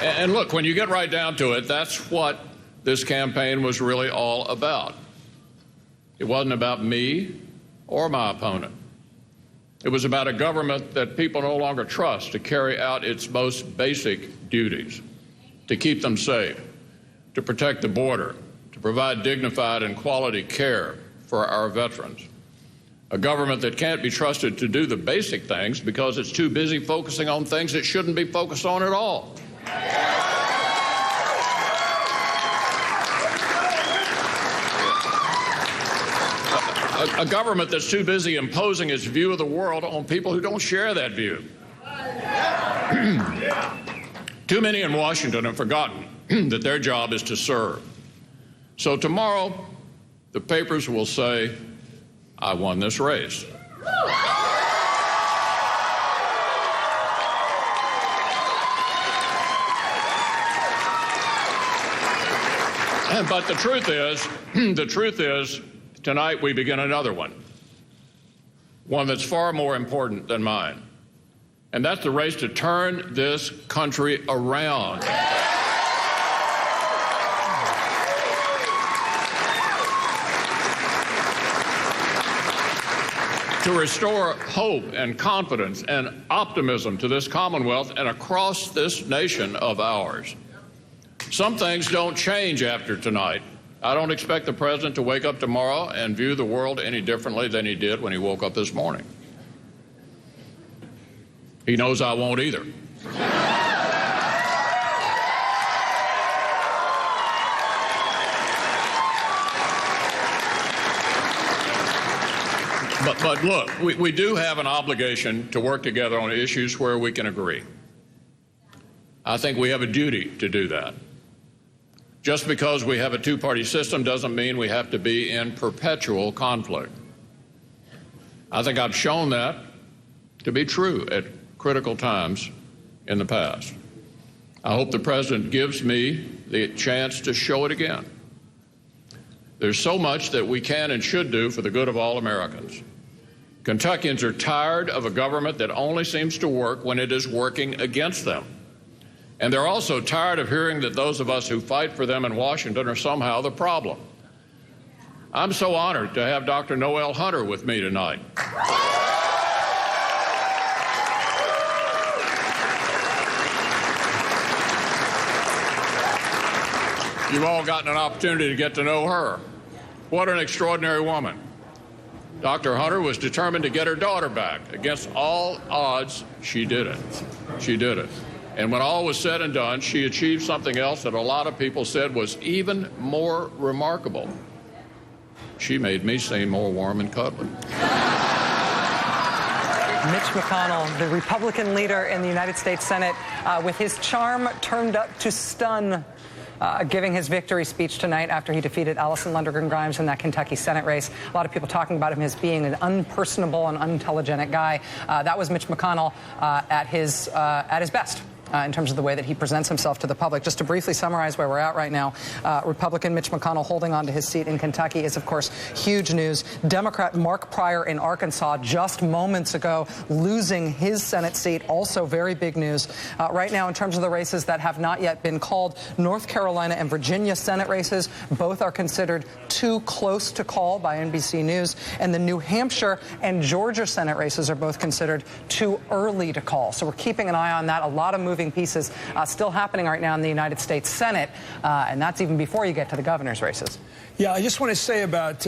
And look, when you get right down to it, that's what this campaign was really all about. It wasn't about me or my opponent. It was about a government that people no longer trust to carry out its most basic duties, to keep them safe, to protect the border, to provide dignified and quality care for our veterans. A government that can't be trusted to do the basic things because it's too busy focusing on things it shouldn't be focused on at all. A government that's too busy imposing its view of the world on people who don't share that view. Too many in Washington have forgotten that their job is to serve. So tomorrow, the papers will say, I won this race. But the truth is, tonight we begin another one that's far more important than mine. And that's the race to turn this country around. To restore hope and confidence and optimism to this Commonwealth and across this nation of ours. Some things don't change after tonight. I don't expect the president to wake up tomorrow and view the world any differently than he did when he woke up this morning. He knows I won't either. But look, we do have an obligation to work together on issues where we can agree. I think we have a duty to do that. Just because we have a two-party system doesn't mean we have to be in perpetual conflict. I think I've shown that to be true at critical times in the past. I hope the president gives me the chance to show it again. There's so much that we can and should do for the good of all Americans. Kentuckians are tired of a government that only seems to work when it is working against them. And they're also tired of hearing that those of us who fight for them in Washington are somehow the problem. I'm so honored to have Dr. Noel Hunter with me tonight. You've all gotten an opportunity to get to know her. What an extraordinary woman. Dr. Hunter was determined to get her daughter back. Against all odds, she did it. She did it. And when all was said and done, she achieved something else that a lot of people said was even more remarkable. She made me seem more warm and cuddly. Mitch McConnell, the Republican leader in the United States Senate, with his charm turned up to stun, giving his victory speech tonight after he defeated Allison Lundergan Grimes in that Kentucky Senate race. A lot of people talking about him as being an unpersonable and unintelligent guy. That was Mitch McConnell at his best. In terms of the way that he presents himself to the public. Just to briefly summarize where we're at right now, Republican Mitch McConnell holding on to his seat in Kentucky is, of course, huge news. Democrat Mark Pryor in Arkansas just moments ago losing his Senate seat, also very big news. Right now, in terms of the races that have not yet been called, North Carolina and Virginia Senate races, both are considered too close to call by NBC News, and the New Hampshire and Georgia Senate races are both considered too early to call. So we're keeping an eye on that. A lot of moving pieces still happening right now in the United States Senate, and that's even before you get to the governor's races. Yeah, I just want to say about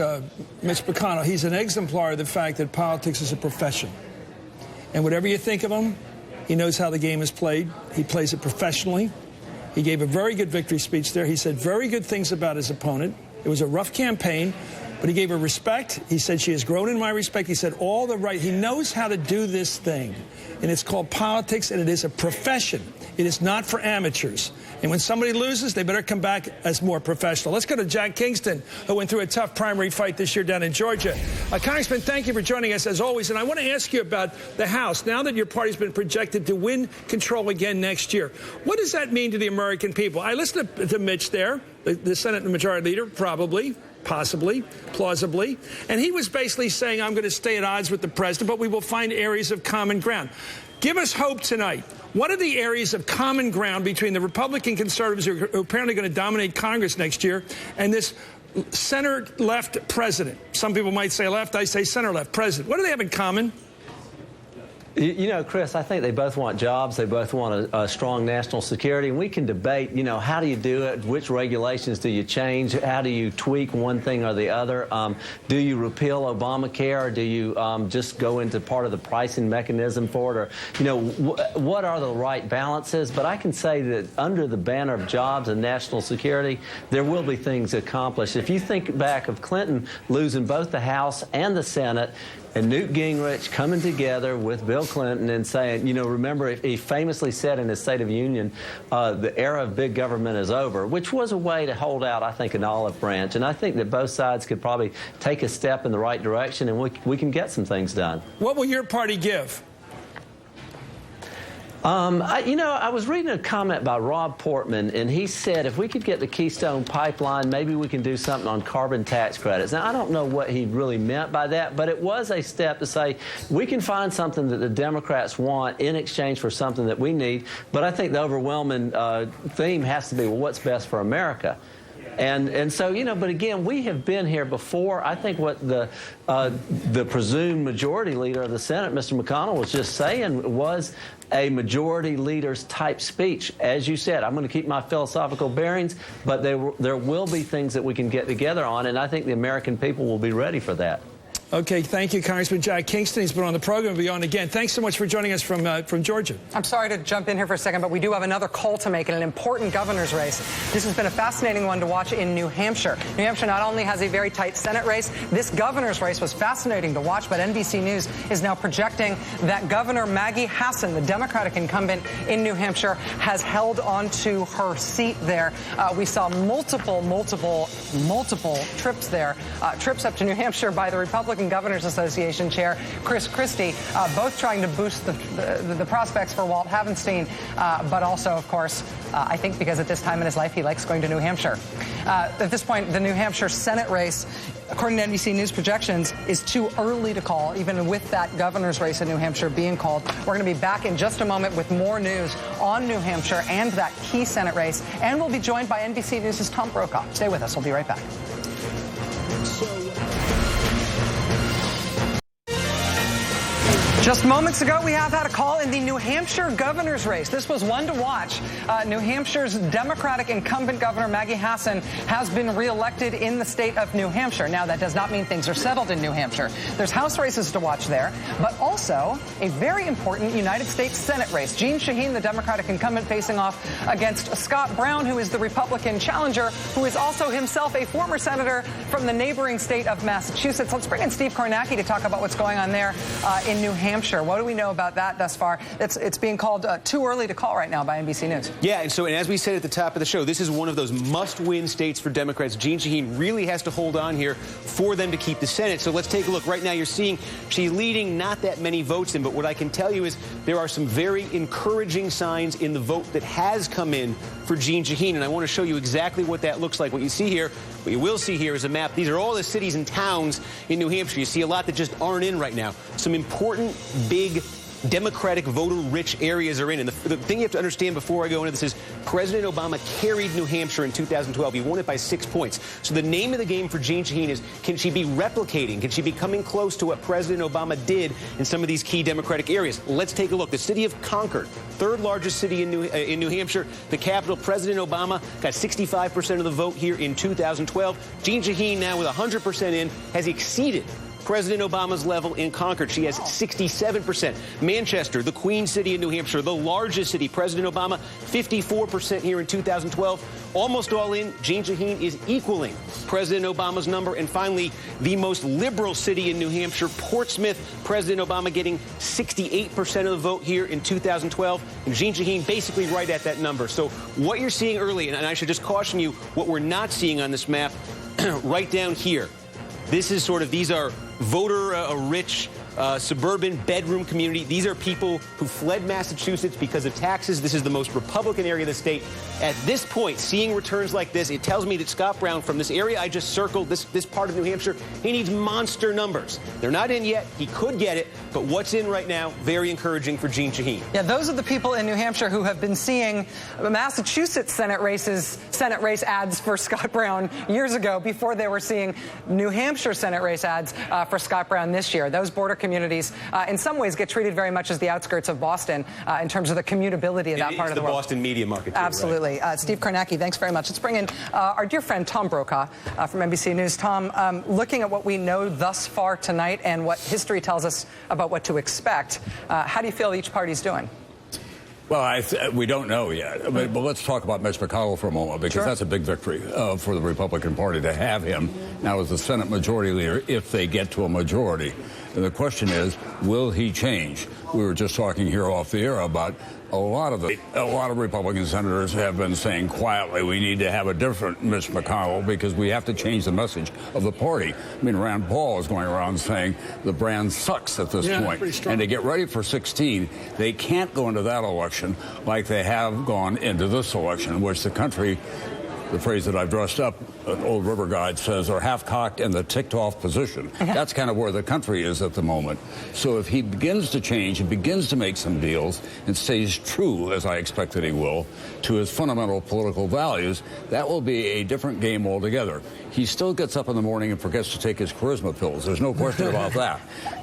Mitch McConnell, he's an exemplar of the fact that politics is a profession. And whatever you think of him, he knows how the game is played. He plays it professionally. He gave a very good victory speech there. He said very good things about his opponent. It was a rough campaign, but he gave her respect. He said, she has grown in my respect. He said all the right. He knows how to do this thing. And it's called politics, and it is a profession. It is not for amateurs. And when somebody loses, they better come back as more professional. Let's go to Jack Kingston, who went through a tough primary fight this year down in Georgia. Congressman, thank you for joining us, as always. And I want to ask you about the House. Now that your party's been projected to win control again next year, what does that mean to the American people? I listened to Mitch there, the Senate Majority Leader, probably, possibly, plausibly. And he was basically saying, I'm going to stay at odds with the president, but we will find areas of common ground. Give us hope tonight. What are the areas of common ground between the conservatives who are apparently going to dominate Congress next year and this center-left president? Some people might say left, I say center-left president. What do they have in common? You know, Chris, I think they both want jobs. They both want a strong national security. And we can debate, you know, how do you do it? Which regulations do you change? How do you tweak one thing or the other? Do you repeal Obamacare, or do you just go into part of the pricing mechanism for it? Or, you know, what are the right balances? But I can say that under the banner of jobs and national security, there will be things accomplished. If you think back of Clinton losing both the House and the Senate, and Newt Gingrich coming together with Bill Clinton and saying, you know, remember, he famously said in his State of the Union, the era of big government is over, which was a way to hold out, I think, an olive branch. And I think that both sides could probably take a step in the right direction, and we can get some things done. What will your party give? You know, I was reading a comment by Rob Portman, and he said if we could get the Keystone Pipeline, maybe we can do something on carbon tax credits. Now, I don't know what he really meant by that, but it was a step to say we can find something that the Democrats want in exchange for something that we need. But I think the overwhelming theme has to be, well, what's best for America? And so, you know, but again, we have been here before. I think what the presumed majority leader of the Senate, Mr. McConnell, was just saying was a majority leader's type speech. As you said, I'm going to keep my philosophical bearings, but there will be things that we can get together on, and I think the American people will be ready for that. Okay, thank you, Congressman Jack Kingston. He's been on the program and be on again. Thanks so much for joining us from Georgia. I'm sorry to jump in here for a second, but we do have another call to make in an important governor's race. This has been a fascinating one to watch in New Hampshire. New Hampshire not only has a very tight Senate race, this governor's race was fascinating to watch, but NBC News is now projecting that Governor Maggie Hassan, the Democratic incumbent in New Hampshire, has held on to her seat there. We saw multiple trips there, trips up to New Hampshire by the Republicans Republican Governors Association Chair Chris Christie, both trying to boost the prospects for Walt Havenstein, but also, of course, I think because at this time in his life he likes going to New Hampshire. At this point, the New Hampshire Senate race, according to NBC News projections, is too early to call, even with that governor's race in New Hampshire being called. We're going to be back in just a moment with more news on New Hampshire and that key Senate race. And we'll be joined by NBC News' Tom Brokaw. Stay with us. We'll be right back. Just moments ago, we have had a call in the New Hampshire governor's race. This was one to watch. New Hampshire's Democratic incumbent governor, Maggie Hassan, has been reelected in the state of New Hampshire. Now, that does not mean things are settled in New Hampshire. There's House races to watch there, but also a very important United States Senate race. Jeanne Shaheen, the Democratic incumbent, facing off against Scott Brown, who is the Republican challenger, who is also himself a former senator from the neighboring state of Massachusetts. Let's bring in Steve Kornacki to talk about what's going on there in New Hampshire. What do we know about that thus far? It's being called too early to call right now by NBC News. Yeah, and as we said at the top of the show, this is one of those must-win states for Democrats. Jeanne Shaheen really has to hold on here for them to keep the Senate. So let's take a look. Right now you're seeing she's leading not that many votes in, but what I can tell you is there are some very encouraging signs in the vote that has come in for Jeanne Shaheen, and I want to show you exactly what that looks like. What you see here, what you will see here is a map. These are all the cities and towns in New Hampshire. You see a lot that just aren't in right now. Some important big Democratic voter-rich areas are in. And the thing you have to understand before I go into this is President Obama carried New Hampshire in 2012. He won it by 6 points. So the name of the game for Jeanne Shaheen is, can she be replicating? Can she be coming close to what President Obama did in some of these key Democratic areas? Let's take a look. The city of Concord, third largest city in New Hampshire, the capital. President Obama got 65% of the vote here in 2012. Jeanne Shaheen, now with 100% in, has exceeded President Obama's level in Concord. She has 67%. Manchester, the Queen City in New Hampshire, the largest city. President Obama, 54% here in 2012. Almost all in, Jeanne Shaheen is equaling President Obama's number. And finally, the most liberal city in New Hampshire, Portsmouth, President Obama getting 68% of the vote here in 2012. And Jeanne Shaheen basically right at that number. So what you're seeing early, and I should just caution you, what we're not seeing on this map right down here, this is these are voter-rich suburban bedroom community. These are people who fled Massachusetts because of taxes. This is the most Republican area of the state. At this point, seeing returns like this, it tells me that Scott Brown, from this area I just circled, this part of New Hampshire, he needs monster numbers. They're not in yet. He could get it, but what's in right now, very encouraging for Jeanne Shaheen. Yeah, those are the people in New Hampshire who have been seeing Massachusetts Senate race ads for Scott Brown years ago, before they were seeing New Hampshire Senate race ads for Scott Brown this year. Those border communities, in some ways, get treated very much as the outskirts of Boston in terms of the commutability of that part of the world. The Boston media market, too, absolutely. Right? Steve Kornacki, thanks very much. Let's bring in our dear friend Tom Brokaw from NBC News. Tom, looking at what we know thus far tonight and what history tells us about what to expect, how do you feel each party's doing? Well, we don't know yet. But let's talk about Mitch McConnell for a moment, because that's a big victory for the Republican Party to have him now as the Senate Majority Leader, if they get to a majority. And the question is, will he change? We were just talking here off the air about a lot of Republican senators have been saying quietly, we need to have a different Mitch McConnell because we have to change the message of the party. I mean, Rand Paul is going around saying the brand sucks at this point. And to get ready for 16, they can't go into that election like they have gone into this election, in which the country, the phrase that I've dressed up, an old river guide says, are half-cocked in the ticked-off position. That's kind of where the country is at the moment. So if he begins to change and begins to make some deals and stays true, as I expect that he will, to his fundamental political values, that will be a different game altogether. He still gets up in the morning and forgets to take his charisma pills. There's no question about that.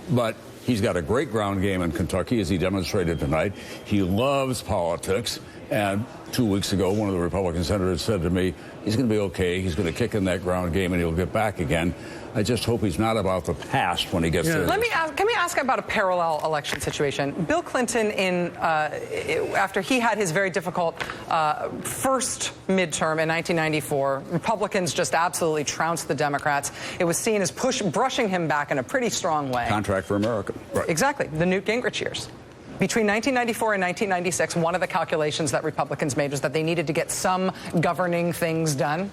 But he's got a great ground game in Kentucky, as he demonstrated tonight. He loves politics. And 2 weeks ago, one of the Republican senators said to me, he's going to be okay. He's going to kick in that ground game and he'll get back again. I just hope he's not about the past when he gets there. Can we ask about a parallel election situation? Bill Clinton, after he had his very difficult first midterm in 1994, Republicans just absolutely trounced the Democrats. It was seen as brushing him back in a pretty strong way. Contract for America. Right. Exactly. The Newt Gingrich years. Between 1994 and 1996, one of the calculations that Republicans made was that they needed to get some governing things done.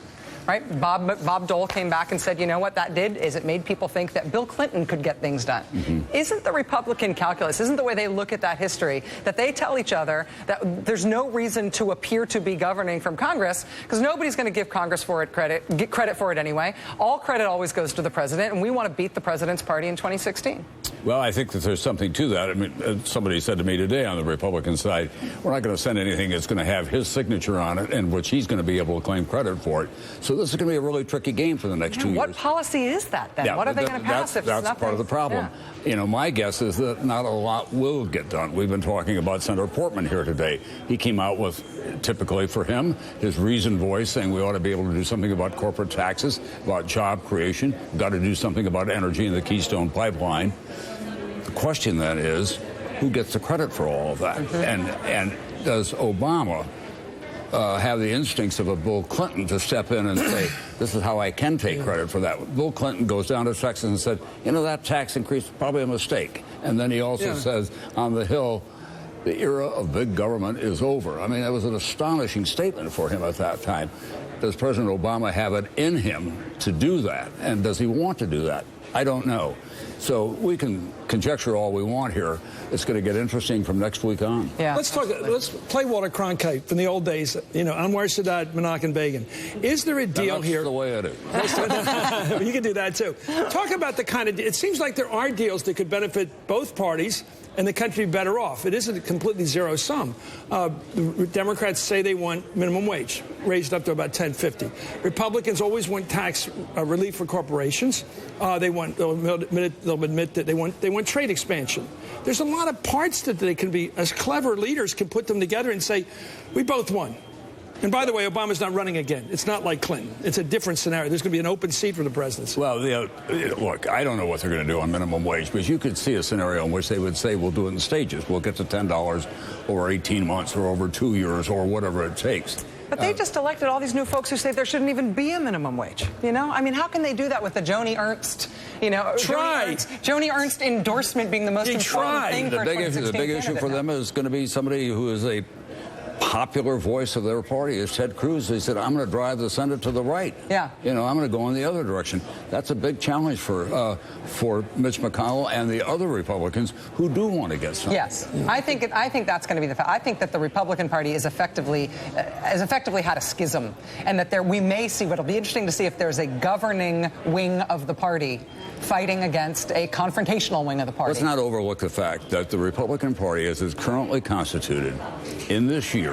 right? Bob Dole came back and said, you know what that did is it made people think that Bill Clinton could get things done. Isn't the Republican calculus, isn't the way they look at that history, that they tell each other that there's no reason to appear to be governing from Congress because nobody's going to give Congress for it get credit for it anyway. All credit always goes to the president, and we want to beat the president's party in 2016. Well, I think that there's something to that. I mean, somebody said to me today on the Republican side, we're not going to send anything that's going to have his signature on it and which he's going to be able to claim credit for it. So this is going to be a really tricky game for the next 2 years. What policy is that then? What are they going to pass if that's part of the problem. Yeah. You know, my guess is that not a lot will get done. We've been talking about Senator Portman here today. He came out with, typically for him, his reasoned voice saying we ought to be able to do something about corporate taxes, about job creation, got to do something about energy and the Keystone Pipeline. The question then is, who gets the credit for all of that? And does Obama have the instincts of a Bill Clinton to step in and say, this is how I can take credit for that? Bill Clinton goes down to Texas and said, you know, that tax increase is probably a mistake. And then he also says on the Hill, the era of big government is over. I mean, that was an astonishing statement for him at that time. Does President Obama have it in him to do that? And does he want to do that? I don't know. So we can conjecture all we want here. It's going to get interesting from next week on. Yeah. Let's play Walter Cronkite from the old days. You know, Anwar Sadat, Menachem Begin. Is there a deal here? That's the way it is. You can do that too. Talk about the kind of. It seems like there are deals that could benefit both parties and the country better off. It isn't a completely zero sum. The Democrats say they want minimum wage raised up to about $10.50. Republicans always want tax relief for corporations. They'll admit that they want trade expansion. There's a lot of parts that they can be, as clever leaders can put them together and say, we both won. And by the way, Obama's not running again. It's not like Clinton. It's a different scenario. There's going to be an open seat for the presidency. Well, look, I don't know what they're going to do on minimum wage, but you could see a scenario in which they would say, we'll do it in stages. We'll get to $10 over 18 months or over 2 years or whatever it takes. But they just elected all these new folks who say there shouldn't even be a minimum wage. You know, I mean, how can they do that with the Joni Ernst, Joni Ernst endorsement being the most important thing for the big issue for them is going to be somebody who is a popular voice of their party is Ted Cruz. He said, I'm going to drive the Senate to the right. Yeah. You know, I'm going to go in the other direction. That's a big challenge for Mitch McConnell and the other Republicans who do want to get something. Yes. I think that's going to be the fact. I think that the Republican Party has effectively had a schism, and that we may see, what'll be interesting to see if there's a governing wing of the party fighting against a confrontational wing of the party. Let's not overlook the fact that the Republican Party, as is currently constituted in this year,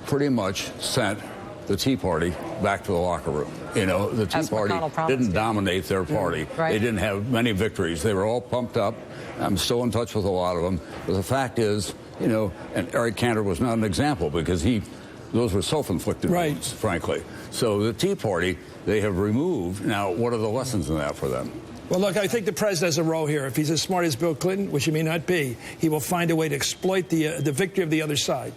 pretty much sent the Tea Party back to the locker room. You know, the Tea Party didn't dominate their party. They didn't have many victories. They were all pumped up. I'm still in touch with a lot of them. But the fact is, you know, and Eric Cantor was not an example because those were self-inflicted wounds, frankly. So the Tea Party, they have removed. Now, what are the lessons in that for them? Well, look, I think the president has a role here. If he's as smart as Bill Clinton, which he may not be, he will find a way to exploit the victory of the other side.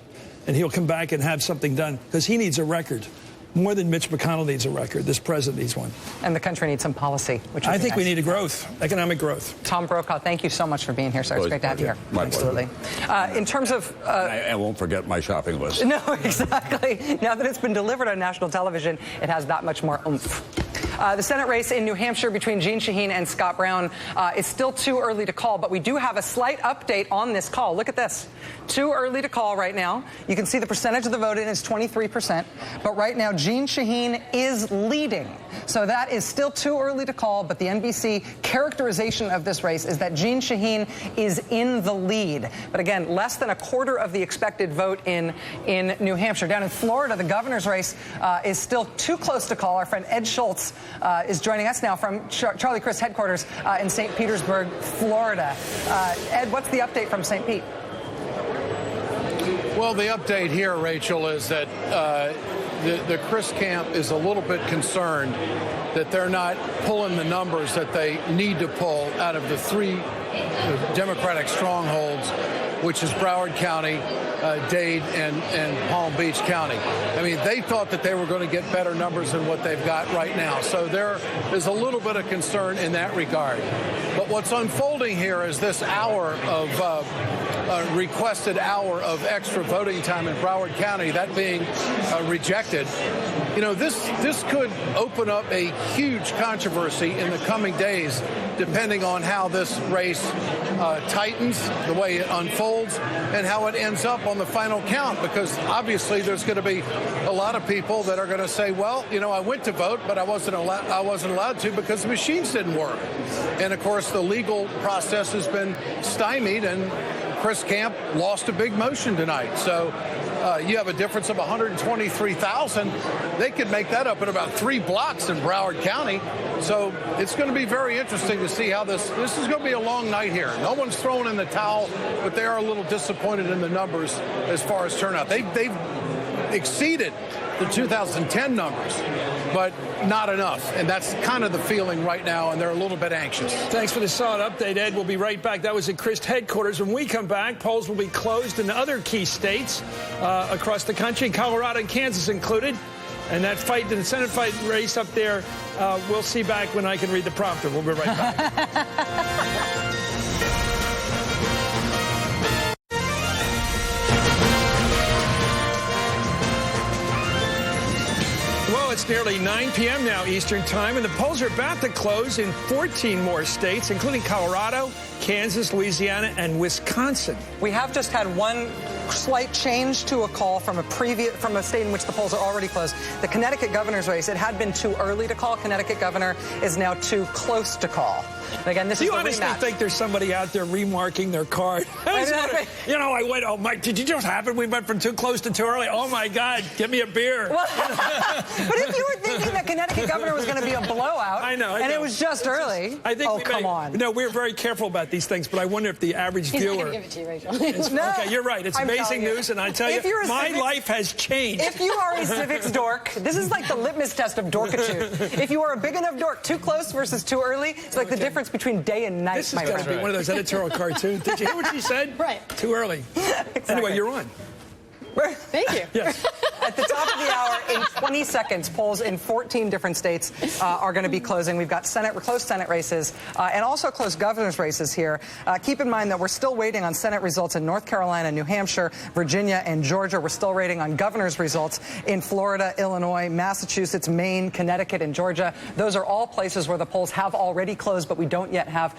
And he'll come back and have something done because he needs a record. More than Mitch McConnell needs a record. This president needs one. And the country needs some policy, which I think we need a growth, economic growth. Tom Brokaw, thank you so much for being here, sir. It's great to have you here. Absolutely. In terms of... I won't forget my shopping list. No, exactly. Now that it's been delivered on national television, it has that much more oomph. The Senate race in New Hampshire between Jeanne Shaheen and Scott Brown is still too early to call, but we do have a slight update on this call. Look at this. Too early to call right now. You can see the percentage of the vote in is 23%, but right now Jeanne Shaheen is leading. So that is still too early to call, but the NBC characterization of this race is that Jeanne Shaheen is in the lead. But again, less than a quarter of the expected vote in New Hampshire. Down in Florida, the governor's race is still too close to call. Our friend Ed Schultz is joining us now from Charlie Crist headquarters in St. Petersburg, Florida. Ed, what's the update from St. Pete? Well, the update here, Rachel, is that the Crist camp is a little bit concerned that they're not pulling the numbers that they need to pull out of the three Democratic strongholds, which is Broward County, Dade and Palm Beach County. I mean, they thought that they were going to get better numbers than what they've got right now. So there is a little bit of concern in that regard. But what's unfolding here is this hour of requested hour of extra voting time in Broward County, that being rejected. You know, this could open up a huge controversy in the coming days, depending on how this race tightens, the way it unfolds, and how it ends up on the final count, because obviously there's going to be a lot of people that are going to say, well, you know, I went to vote, but I wasn't allowed to because the machines didn't work. And of course, the legal process has been stymied, and Chris Camp lost a big motion tonight. So you have a difference of 123,000. They could make that up in about 3 blocks in Broward County. So it's going to be very interesting to see how this is going to be a long night here. No one's throwing in the towel, but they are a little disappointed in the numbers as far as turnout. They've exceeded the 2010 numbers, but not enough. And that's kind of the feeling right now, and they're a little bit anxious. Thanks for the solid update, Ed. We'll be right back. That was at CRIST headquarters. When we come back, polls will be closed in other key states across the country, Colorado and Kansas included. And that fight, the Senate fight race up there, we'll see back when I can read the prompter. We'll be right back. Well, it's nearly 9 p.m. now Eastern Time, and the polls are about to close in 14 more states, including Colorado, Kansas, Louisiana, and Wisconsin. We have just had one slight change to a call from a state in which the polls are already closed. The Connecticut governor's race, it had been too early to call. Connecticut governor is now too close to call. And again, this is the rematch. Do you honestly think there's somebody out there remarking their card? I went, oh, Mike, did you just happen? We went from too close to too early. Oh, my God, give me a beer. Well, but if you were thinking that Connecticut governor was going to be a blowout, I know. It was just early, come on. No, we're very careful about these things, but I wonder if the average viewer... He's not going to give it to you, Rachel. Okay, you're right. It's amazing news, and I tell you, my life has changed. If you are a civics dork, this is like the litmus test of dorkitude. If you are a big enough dork, too close versus too early, it's like the difference between day and night. This is going to be one of those editorial cartoons. Did you hear what she said? Right. Too early. Exactly. Anyway, you're on. Thank you. Yes. At the top of the hour, in 20 seconds, polls in 14 different states are going to be closing. We've got closed Senate races and also closed governor's races here. Keep in mind that we're still waiting on Senate results in North Carolina, New Hampshire, Virginia, and Georgia. We're still waiting on governor's results in Florida, Illinois, Massachusetts, Maine, Connecticut, and Georgia. Those are all places where the polls have already closed, but we don't yet have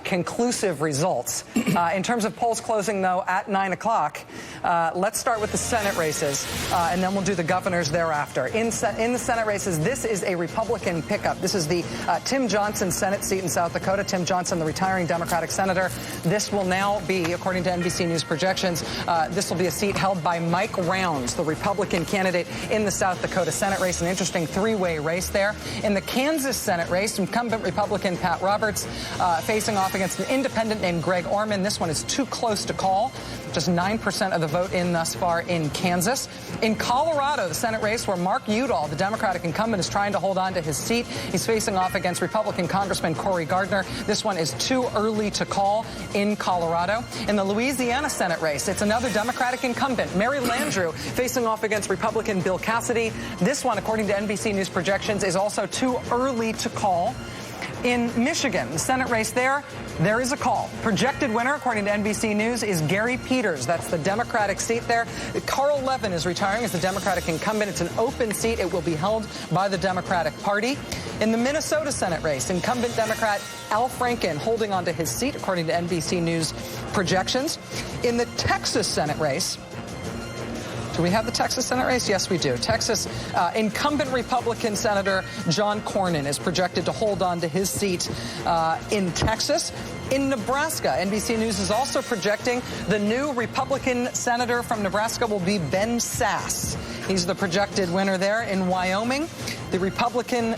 conclusive results. In terms of polls closing, though, at 9 o'clock, let's start with the Senate races, and then we'll do the governors thereafter. In the Senate races, this is a Republican pickup. This is the Tim Johnson Senate seat in South Dakota. Tim Johnson, the retiring Democratic senator. This will now be, according to NBC News projections, this will be a seat held by Mike Rounds, the Republican candidate in the South Dakota Senate race. An interesting three-way race there. In the Kansas Senate race, incumbent Republican Pat Roberts facing off against an independent named Greg Orman. This one is too close to call. Just 9% of the vote in thus far in Kansas. In Colorado, the Senate race where Mark Udall, the Democratic incumbent, is trying to hold on to his seat. He's facing off against Republican Congressman Cory Gardner. This one is too early to call in Colorado. In the Louisiana Senate race, it's another Democratic incumbent, Mary Landrieu, facing off against Republican Bill Cassidy. This one, according to NBC News projections, is also too early to call. In Michigan, the Senate race there is a call. Projected winner, according to NBC News, is Gary Peters. That's the Democratic seat there. Carl Levin is retiring as the Democratic incumbent. It's an open seat. It will be held by the Democratic Party. In the Minnesota Senate race, incumbent Democrat Al Franken holding on to his seat, according to NBC News projections. In the Texas Senate race, do we have the Texas Senate race? Yes, we do. Texas incumbent Republican Senator John Cornyn is projected to hold on to his seat in Texas. In Nebraska, NBC News is also projecting the new Republican senator from Nebraska will be Ben Sasse. He's the projected winner there. In Wyoming, the Republican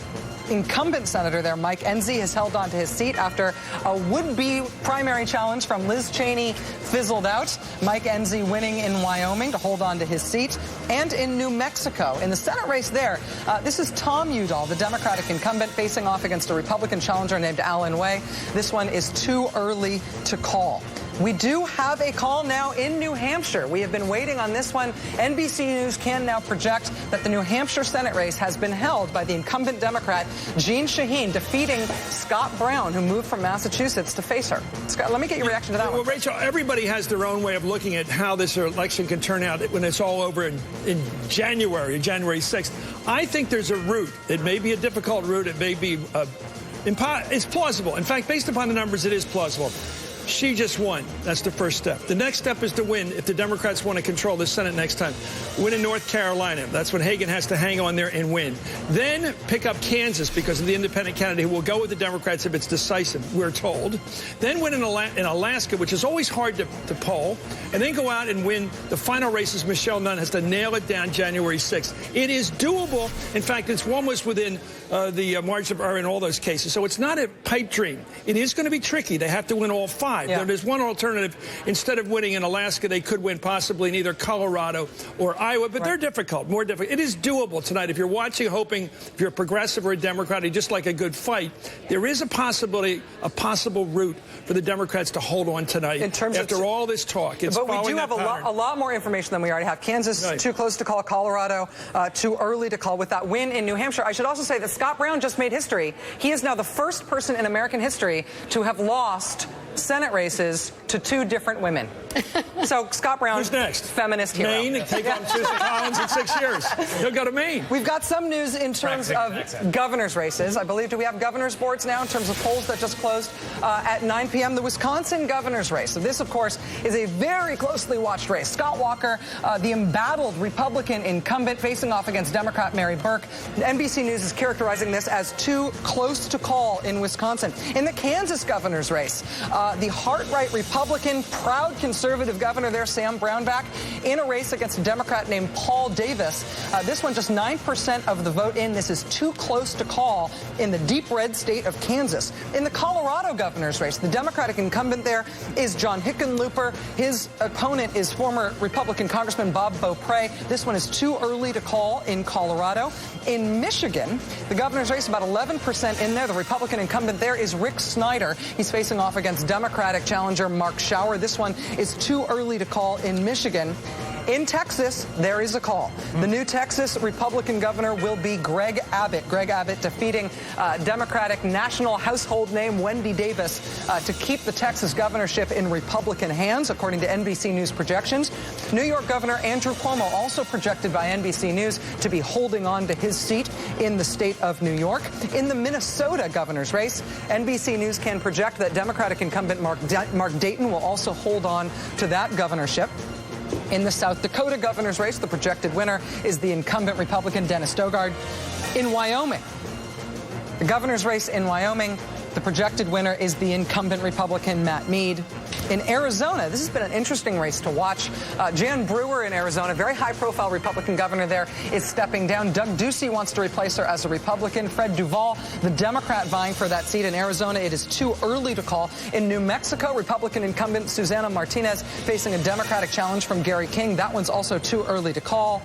incumbent senator there, Mike Enzi, has held on to his seat after a would-be primary challenge from Liz Cheney fizzled out. Mike Enzi winning in Wyoming to hold on to his seat. And in New Mexico, in the Senate race there, this is Tom Udall, the Democratic incumbent, facing off against a Republican challenger named Alan Way. This one is too early to call. We do have a call now in New Hampshire. We have been waiting on this one. NBC News can now project that the New Hampshire Senate race has been held by the incumbent Democrat, Jeanne Shaheen, defeating Scott Brown, who moved from Massachusetts to face her. Scott, let me get your reaction to that one. Well, Rachel, everybody has their own way of looking at how this election can turn out when it's all over in January 6th. I think there's a route. It may be a difficult route. It may be it's plausible. In fact, based upon the numbers, it is plausible. She just won. That's the first step. The next step is to win if the Democrats want to control the Senate next time. Win in North Carolina. That's when Hagan has to hang on there and win. Then pick up Kansas because of the independent candidate who will go with the Democrats if it's decisive, we're told. Then win in Alaska, which is always hard to poll. And then go out and win the final races. Michelle Nunn has to nail it down January 6th. It is doable. In fact, it's almost within the margin of error in all those cases. So it's not a pipe dream. It is going to be tricky. They have to win all 5. Yeah. There's one alternative. Instead of winning in Alaska, they could win possibly in either Colorado or Iowa, but they're difficult, more difficult. It is doable tonight. If you're watching, hoping, if you're a progressive or a Democrat, you just like a good fight, there is a possibility, a possible route for the Democrats to hold on tonight in terms after all this talk. But we do have a lot more information than we already have. Kansas, too close to call. Colorado, too early to call with that win in New Hampshire. I should also say that Scott Brown just made history. He is now the first person in American history to have lost Senate races to 2 different women. So Scott Brown, who's next? Feminist hero. Maine, take on Susan Collins in 6 years. He'll go to Maine. We've got some news in terms of governor's races. I believe, do we have governor's boards now in terms of polls that just closed at 9 p.m. The Wisconsin governor's race. So this, of course, is a very closely watched race. Scott Walker, the embattled Republican incumbent, facing off against Democrat Mary Burke. NBC News is characterizing this as too close to call in Wisconsin. In the Kansas governor's race, the heart-right Republican, proud conservative governor there, Sam Brownback, in a race against a Democrat named Paul Davis. This one just 9% of the vote in. This is too close to call in the deep red state of Kansas. In the Colorado governor's race, the Democratic incumbent there is John Hickenlooper. His opponent is former Republican Congressman Bob Beaupre. This one is too early to call in Colorado. In Michigan, the governor's race, about 11% in there. The Republican incumbent there is Rick Snyder. He's facing off against Democratic challenger Mark Schauer. This one is too early to call in Michigan. In Texas, there is a call. The new Texas Republican governor will be Greg Abbott. Greg Abbott defeating Democratic national household name Wendy Davis to keep the Texas governorship in Republican hands, according to NBC News projections. New York Governor Andrew Cuomo, also projected by NBC News to be holding on to his seat in the state of New York. In the Minnesota governor's race, NBC News can project that Democratic incumbent Mark Dayton will also hold on to that governorship. In the South Dakota governor's race, the projected winner is the incumbent Republican Dennis Daugaard. In Wyoming, the governor's race in Wyoming, the projected winner is the incumbent Republican Matt Mead. In Arizona, this has been an interesting race to watch. Jan Brewer in Arizona, very high-profile Republican governor there, is stepping down. Doug Ducey wants to replace her as a Republican. Fred Duvall, the Democrat, vying for that seat in Arizona. It is too early to call. In New Mexico, Republican incumbent Susana Martinez facing a Democratic challenge from Gary King. That one's also too early to call.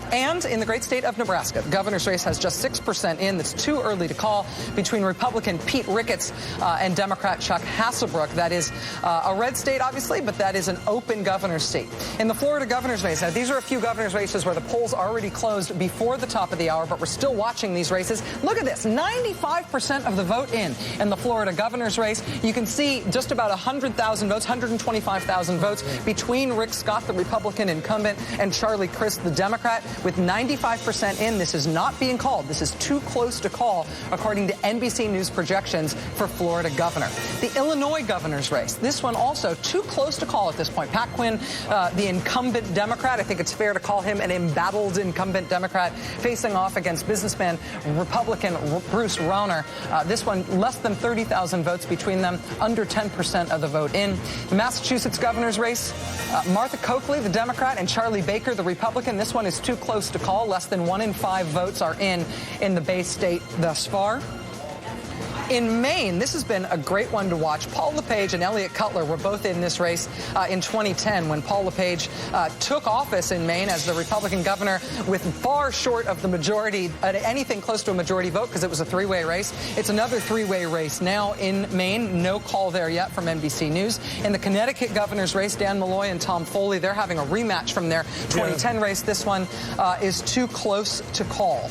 And in the great state of Nebraska, the governor's race has just 6% in. That's too early to call between Republican Pete Ricketts and Democrat Chuck Hasselbrook. That is a red state, obviously, but that is an open governor's seat. In the Florida governor's race, now these are a few governor's races where the polls already closed before the top of the hour, but we're still watching these races. Look at this, 95% of the vote in the Florida governor's race. You can see just about 100,000 votes, 125,000 votes between Rick Scott, the Republican incumbent, and Charlie Crist, the Democrat. With 95% in, this is not being called. This is too close to call, according to NBC News projections for Florida governor. The Illinois governor's race, this one also too close to call at this point. Pat Quinn, the incumbent Democrat, I think it's fair to call him an embattled incumbent Democrat, facing off against businessman Republican Bruce Rauner. This one, less than 30,000 votes between them, under 10% of the vote in. The Massachusetts governor's race, Martha Coakley, the Democrat, and Charlie Baker, the Republican. This one is too close to call. Less than 1 in 5 votes are in the Bay State thus far. In Maine, this has been a great one to watch. Paul LePage and Elliott Cutler were both in this race in 2010 when Paul LePage took office in Maine as the Republican governor with far short of the majority, anything close to a majority vote, because it was a three-way race. It's another three-way race now in Maine. No call there yet from NBC News. In the Connecticut governor's race, Dan Malloy and Tom Foley, they're having a rematch from their 2010 race. This one is too close to call.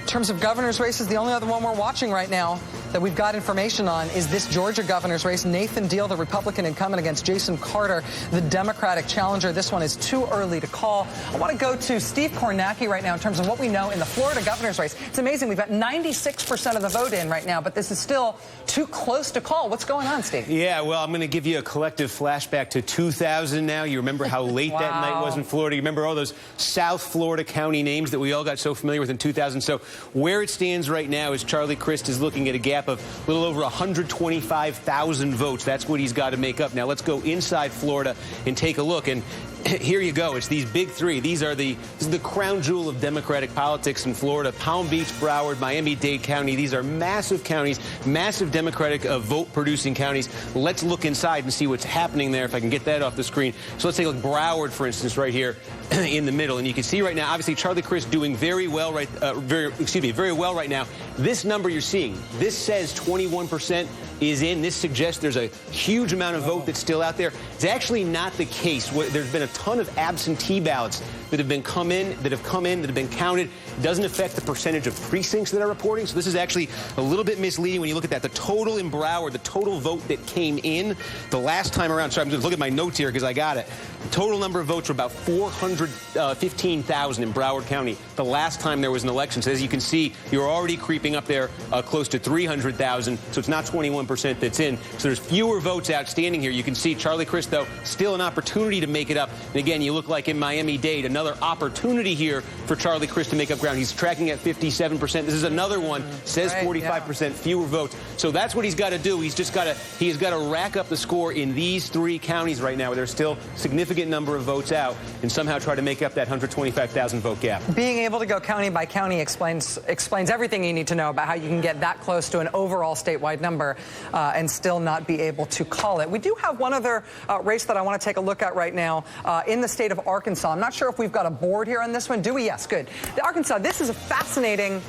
In terms of governor's races, the only other one we're watching right now that we've got information on is this Georgia governor's race. Nathan Deal, the Republican incumbent, against Jason Carter, the Democratic challenger. This one is too early to call. I want to go to Steve Kornacki right now in terms of what we know in the Florida governor's race. It's amazing. We've got 96% of the vote in right now, but this is still too close to call. What's going on, Steve? Yeah, well, I'm going to give you a collective flashback to 2000 now. You remember how late that night was in Florida. You remember all those South Florida county names that we all got so familiar with in 2000. So where it stands right now is Charlie Crist is looking at a gap of a little over 125,000 votes. That's what he's got to make up. Now let's go inside Florida and take a look. And here you go. It's these big three. This is the crown jewel of Democratic politics in Florida. Palm Beach, Broward, Miami-Dade County. These are massive counties, massive Democratic vote-producing counties. Let's look inside and see what's happening there, if I can get that off the screen. So let's take a look. Broward, for instance, right here in the middle. And you can see right now, obviously, Charlie Crist doing very well very well right now. This number you're seeing, this says 21% is in. This suggests there's a huge amount of vote that's still out there. It's actually not the case. There's been a ton of absentee ballots that have been that have been counted. It doesn't affect the percentage of precincts that are reporting. So this is actually a little bit misleading when you look at that. The total in Broward, the total vote that came in the last time around. Sorry, I'm just looking at my notes here because I got it. The total number of votes were about 415,000 in Broward County the last time there was an election. So as you can see, you're already creeping up there close to 300,000. So it's not 21% that's in. So there's fewer votes outstanding here. You can see Charlie Crist, though, still an opportunity to make it up. And again, you look like in Miami-Dade, another opportunity here for Charlie Crist to make up ground. He's tracking at 57%. This is another one, says 45%, fewer votes. So that's what he's got to do. He has got to rack up the score in these three counties right now where there's still significant number of votes out and somehow try to make up that 125,000 vote gap. Being able to go county by county explains everything you need to know about how you can get that close to an overall statewide number and still not be able to call it. We do have one other race that I want to take a look at right now in the state of Arkansas. I'm not sure if we've got a board here on this one. Do we? Yes, good. The Arkansas, this is a fascinating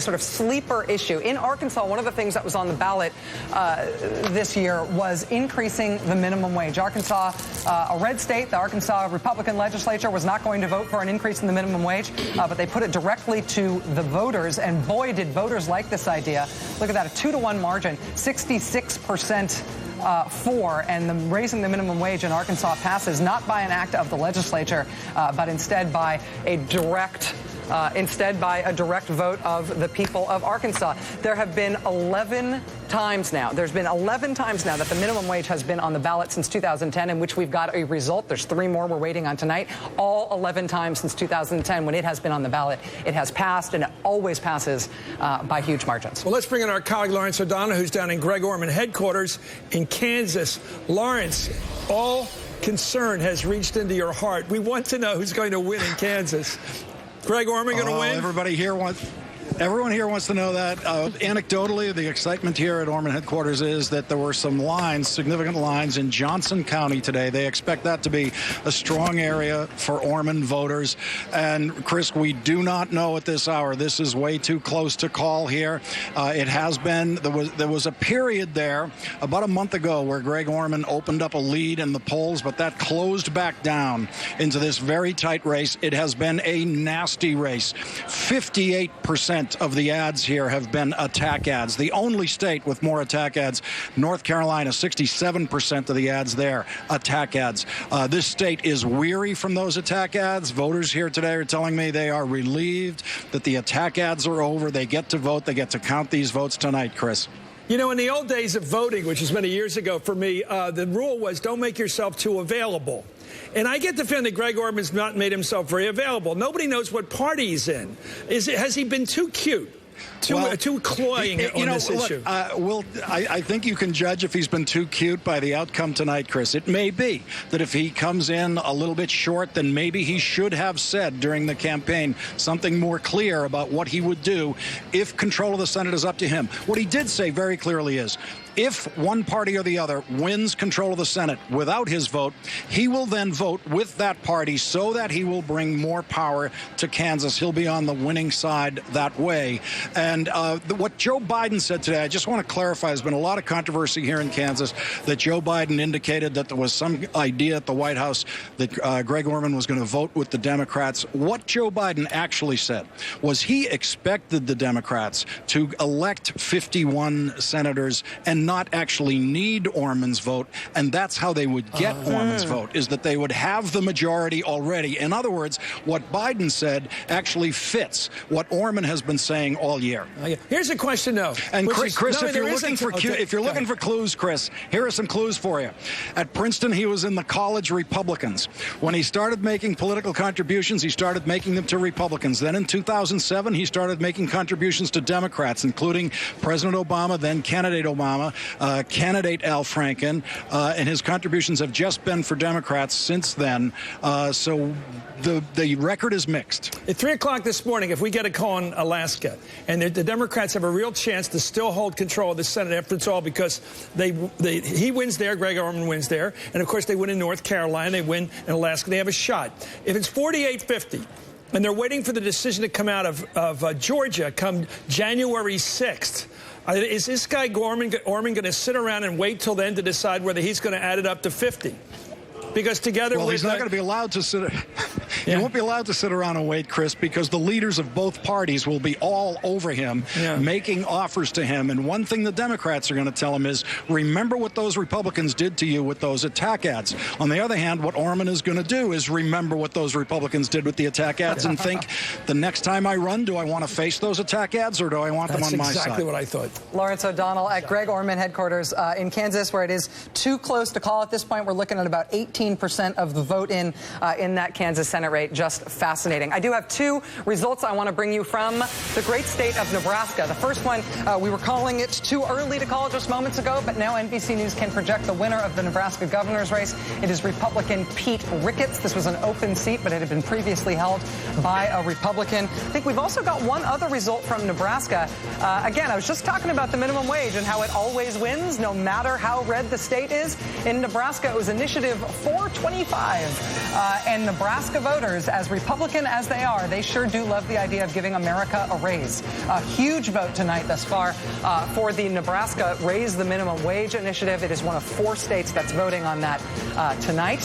sort of sleeper issue. In Arkansas, one of the things that was on the ballot this year was increasing the minimum wage. Arkansas, a red state, the Arkansas Republican legislature was not going to vote for an increase in the minimum wage, but they put it directly to the voters, and boy, did voters like this idea. Look at that, a 2-to-1 margin, 66% for, and raising the minimum wage in Arkansas passes not by an act of the legislature, but instead by a direct vote of the people of Arkansas. There have been 11 times now. There's been 11 times now that the minimum wage has been on the ballot since 2010, in which we've got a result. There's 3 more we're waiting on tonight. All 11 times since 2010 when it has been on the ballot, it has passed, and it always passes by huge margins. Well, let's bring in our colleague Lawrence O'Donnell, who's down in Greg Orman headquarters in Kansas. Lawrence, all concern has reached into your heart. We want to know who's going to win in Kansas. Greg Orman going to win? Everyone here wants to know that. Anecdotally, the excitement here at Orman headquarters is that there were some significant lines in Johnson County today. They expect that to be a strong area for Orman voters. And, Chris, we do not know at this hour. This is way too close to call here. It has been. There was a period there about a month ago where Greg Orman opened up a lead in the polls, but that closed back down into this very tight race. It has been a nasty race. 58% of the ads here have been attack ads. The only state with more attack ads, North Carolina, 67% of the ads there, attack ads. This state is weary from those attack ads. Voters here today are telling me they are relieved that the attack ads are over. They get to vote. They get to count these votes tonight, Chris. You know, in the old days of voting, which is many years ago for me, the rule was don't make yourself too available. And I get the feeling that Greg Orman's not made himself very available. Nobody knows what party he's in. Has he been too cute? too cloying on this issue. I think you can judge if he's been too cute by the outcome tonight, Chris. It may be that if he comes in a little bit short, then maybe he should have said during the campaign something more clear about what he would do if control of the Senate is up to him. What he did say very clearly is, if one party or the other wins control of the Senate without his vote, he will then vote with that party so that he will bring more power to Kansas. He'll be on the winning side that way. And what Joe Biden said today, I just want to clarify, there's been a lot of controversy here in Kansas that Joe Biden indicated that there was some idea at the White House that Greg Orman was going to vote with the Democrats. What Joe Biden actually said was he expected the Democrats to elect 51 senators and not actually need Orman's vote, and that's how they would get Orman's vote, is that they would have the majority already. In other words, what Biden said actually fits what Orman has been saying all year. Here's a question, though. And Chris, if you're looking for clues, Chris, here are some clues for you. At Princeton, he was in the college Republicans. When he started making political contributions, he started making them to Republicans. Then in 2007, he started making contributions to Democrats, including President Obama, then candidate Obama, candidate Al Franken, and his contributions have just been for Democrats since then. So the record is mixed. At 3 o'clock this morning, if we get a call in Alaska, and the Democrats have a real chance to still hold control of the Senate after it's all, because he wins there, Greg Orman wins there, and of course they win in North Carolina, they win in Alaska, they have a shot. If it's 48-50, and they're waiting for the decision to come out of Georgia come January 6th, is this guy Orman going to sit around and wait till then to decide whether he's going to add it up to 50? Because together, well, he's not going to be allowed to sit. He won't be allowed to sit around and wait, Chris, because the leaders of both parties will be all over him, making offers to him. And one thing the Democrats are going to tell him is, remember what those Republicans did to you with those attack ads. On the other hand, what Orman is going to do is remember what those Republicans did with the attack ads and think, the next time I run, do I want to face those attack ads or do I want them on my side? That's exactly what I thought. Lawrence O'Donnell at Greg Orman headquarters in Kansas, where it is too close to call at this point. We're looking at about 18% of the vote in that Kansas Senate rate. Just fascinating. I do have two results I want to bring you from the great state of Nebraska. The first one, we were calling it too early to call just moments ago, but now NBC News can project the winner of the Nebraska governor's race. It is Republican Pete Ricketts. This was an open seat, but it had been previously held by a Republican. I think we've also got one other result from Nebraska. Again, I was just talking about the minimum wage and how it always wins, no matter how red the state is. In Nebraska, it was Initiative 425. And Nebraska voters, as Republican as they are, they sure do love the idea of giving America a raise. A huge vote tonight thus far for the Nebraska Raise the Minimum Wage initiative. It is one of 4 states that's voting on that tonight.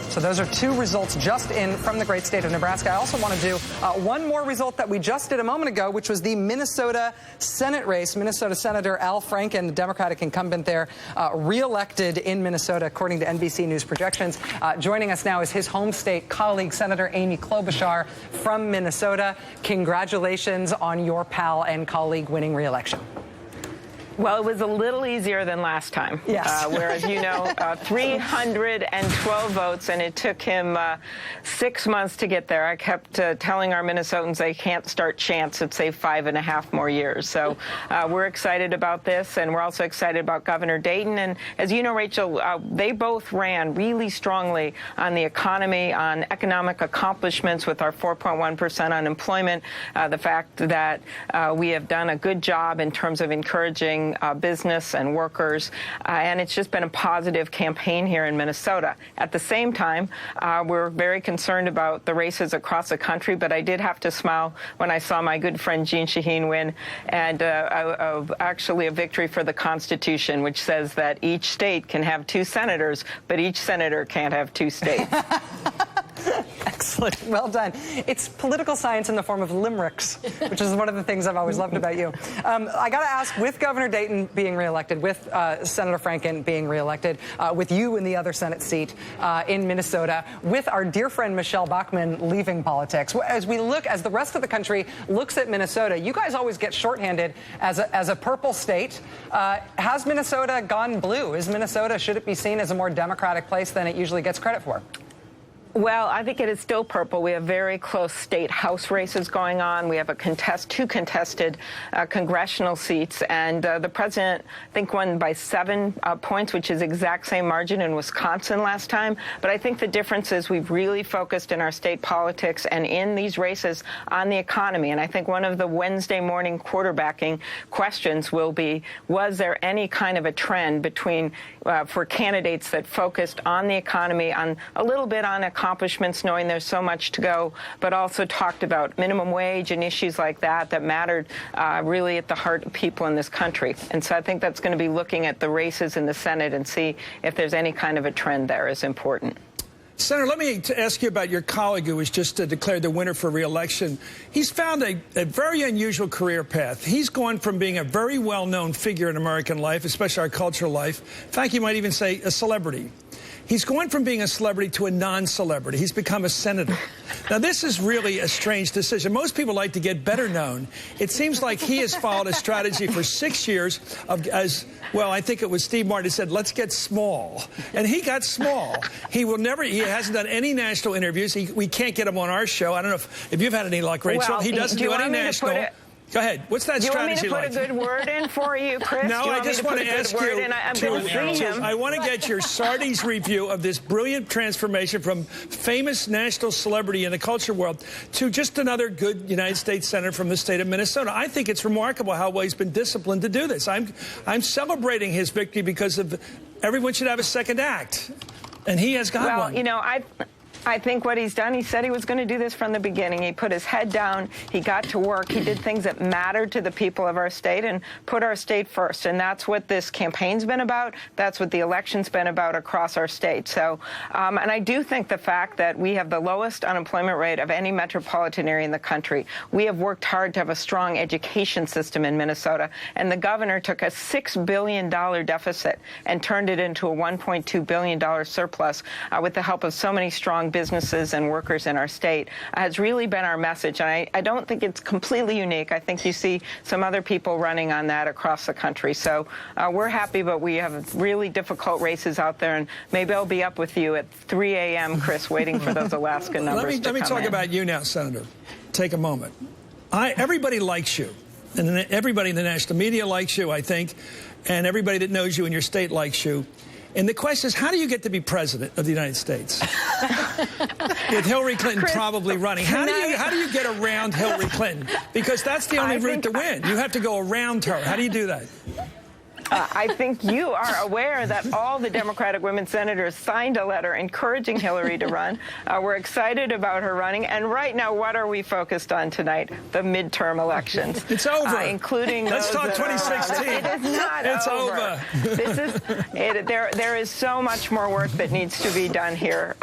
So those are 2 results just in from the great state of Nebraska. I also want to do one more result that we just did a moment ago, which was the Minnesota Senate race. Minnesota Senator Al Franken, the Democratic incumbent there, reelected in Minnesota, according to NBC News projections. Joining us now is his home state colleague, Senator Amy Klobuchar from Minnesota. Congratulations on your pal and colleague winning re-election. Well, it was a little easier than last time. Yes. Whereas, 312 votes, and it took him 6 months to get there. I kept telling our Minnesotans they can't start chants at, say, 5.5 more years. So we're excited about this, and we're also excited about Governor Dayton. And as you know, Rachel, they both ran really strongly on the economy, on economic accomplishments with our 4.1% unemployment, the fact that we have done a good job in terms of encouraging business and workers, and it's just been a positive campaign here in Minnesota. At the same time, we're very concerned about the races across the country, but I did have to smile when I saw my good friend Jeanne Shaheen win, and actually a victory for the Constitution, which says that each state can have 2 senators, but each senator can't have 2 states. Excellent. Well done. It's political science in the form of limericks, which is one of the things I've always loved about you. I got to ask, with Governor Dayton being reelected, with Senator Franken being reelected, with you in the other Senate seat in Minnesota, with our dear friend Michelle Bachmann leaving politics, as the rest of the country looks at Minnesota, you guys always get shorthanded as a purple state. Has Minnesota gone blue? Should it be seen as a more democratic place than it usually gets credit for? Well, I think it is still purple. We have very close state House races going on. We have two contested congressional seats, and the president, I think, won by 7 points, which is exact same margin in Wisconsin last time. But I think the difference is we've really focused in our state politics and in these races on the economy. And I think one of the Wednesday morning quarterbacking questions will be, was there any kind of a trend between for candidates that focused on the economy, on a little bit on accomplishments, knowing there's so much to go, but also talked about minimum wage and issues like that that mattered really at the heart of people in this country. And so I think that's going to be looking at the races in the Senate and see if there's any kind of a trend there is important. Senator, let me ask you about your colleague who was just declared the winner for re-election. He's found a very unusual career path. He's gone from being a very well-known figure in American life, especially our cultural life. In fact, you might even say a celebrity. He's going from being a celebrity to a non-celebrity. He's become a senator. Now, this is really a strange decision. Most people like to get better known. It seems like he has followed a strategy for 6 years of, well, I think it was Steve Martin who said, let's get small. And he got small. He hasn't done any national interviews. We can't get him on our show. I don't know if you've had any luck, Rachel. Well, he doesn't do any national. Go ahead. What's that strategy like? Do you want me to put a good word in for you, Chris? No, I just want to ask you. I want to get your Sardi's review of this brilliant transformation from famous national celebrity in the culture world to just another good United States senator from the state of Minnesota. I think it's remarkable how well he's been disciplined to do this. I'm celebrating his victory because of everyone should have a second act, and he has got one. Well, you know, I think what he's done, he said he was going to do this from the beginning. He put his head down. He got to work. He did things that mattered to the people of our state and put our state first. And that's what this campaign's been about. That's what the election's been about across our state. So, and I do think the fact that we have the lowest unemployment rate of any metropolitan area in the country. We have worked hard to have a strong education system in Minnesota. And the governor took a $6 billion deficit and turned it into a $1.2 billion surplus with the help of so many strong businesses and workers in our state has really been our message. And I don't think it's completely unique. I think you see some other people running on that across the country. So we're happy, but we have really difficult races out there. And maybe I'll be up with you at 3 a.m., Chris, waiting for those Alaska numbers Let me talk about you now, Senator. Take a moment. Everybody likes you. And everybody in the national media likes you, I think. And everybody that knows you in your state likes you. And the question is, how do you get to be president of the United States? With Hillary Clinton probably running. How do you get around Hillary Clinton? Because that's the only route to win. You have to go around her. How do you do that? I think you are aware that all the Democratic women senators signed a letter encouraging Hillary to run. We're excited about her running. And right now, what are we focused on tonight? The midterm elections. It's over. Including Let's talk 2016. It is not it's over. This is there is so much more work that needs to be done here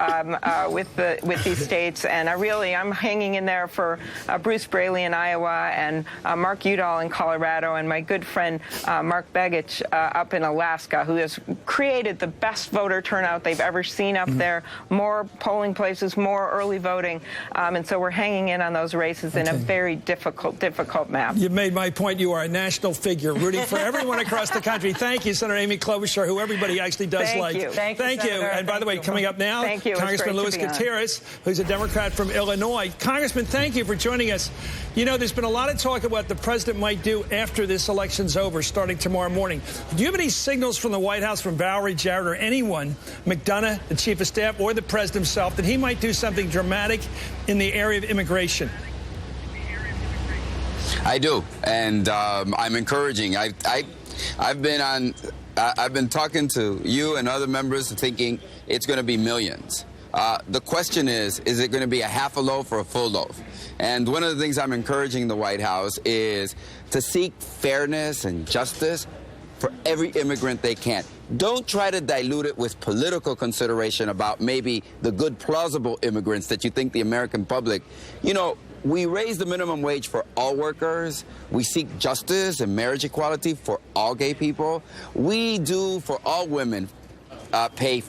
with these states. And I'm hanging in there for Bruce Braley in Iowa and Mark Udall in Colorado and my good friend Mark Begich up in Alaska, who has created the best voter turnout they've ever seen up there, more polling places, more early voting. And so we're hanging in on those races in a very difficult map. You've made my point. You are a national figure, rooting for everyone across the country. Thank you, Senator Amy Klobuchar, who everybody actually does like. Thank you. And by the way, coming up now, Congressman Louis Gutierrez, who's a Democrat from Illinois. Congressman, thank you for joining us. You know, there's been a lot of talk about what the president might do after this election's over, starting tomorrow morning. Do you have any signals from the White House, from Valerie Jarrett or anyone, McDonough, the chief of staff, or the president himself, that he might do something dramatic in the area of immigration? I do, and I'm encouraging. I've been talking to you and other members, thinking it's going to be millions. The question is it going to be a half a loaf or a full loaf? And one of the things I'm encouraging the White House is to seek fairness and justice for every immigrant they can. Don't try to dilute it with political consideration about maybe the good, plausible immigrants that you think the American public, we raise the minimum wage for all workers. We seek justice and marriage equality for all gay people. We do for all women pay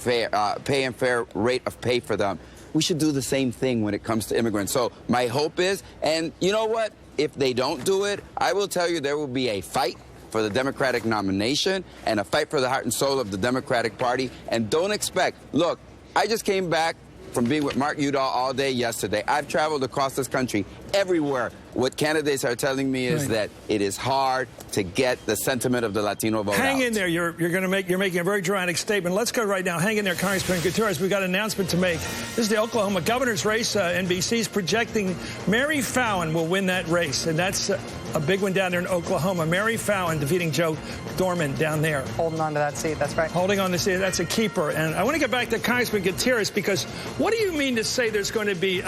and fair rate of pay for them. We should do the same thing when it comes to immigrants. So my hope is, and you know what? If they don't do it, I will tell you there will be a fight for the Democratic nomination and a fight for the heart and soul of the Democratic Party. And don't expect, look, I just came back from being with Mark Udall all day yesterday. I've traveled across this country everywhere. What candidates are telling me is that it is hard to get the sentiment of the Latino vote Hang out. in there. You're making a very dramatic statement. Let's go right now. Hang in there, Congressman Gutierrez. We've got an announcement to make. This is the Oklahoma governor's race. NBC's projecting Mary Fallin will win that race, and that's a big one down there in Oklahoma. Mary Fallin defeating Joe Dorman down there. Holding on to that seat. That's right. Holding on to the seat. That's a keeper. And I want to get back to Congressman Gutierrez, because what do you mean to say there's going to be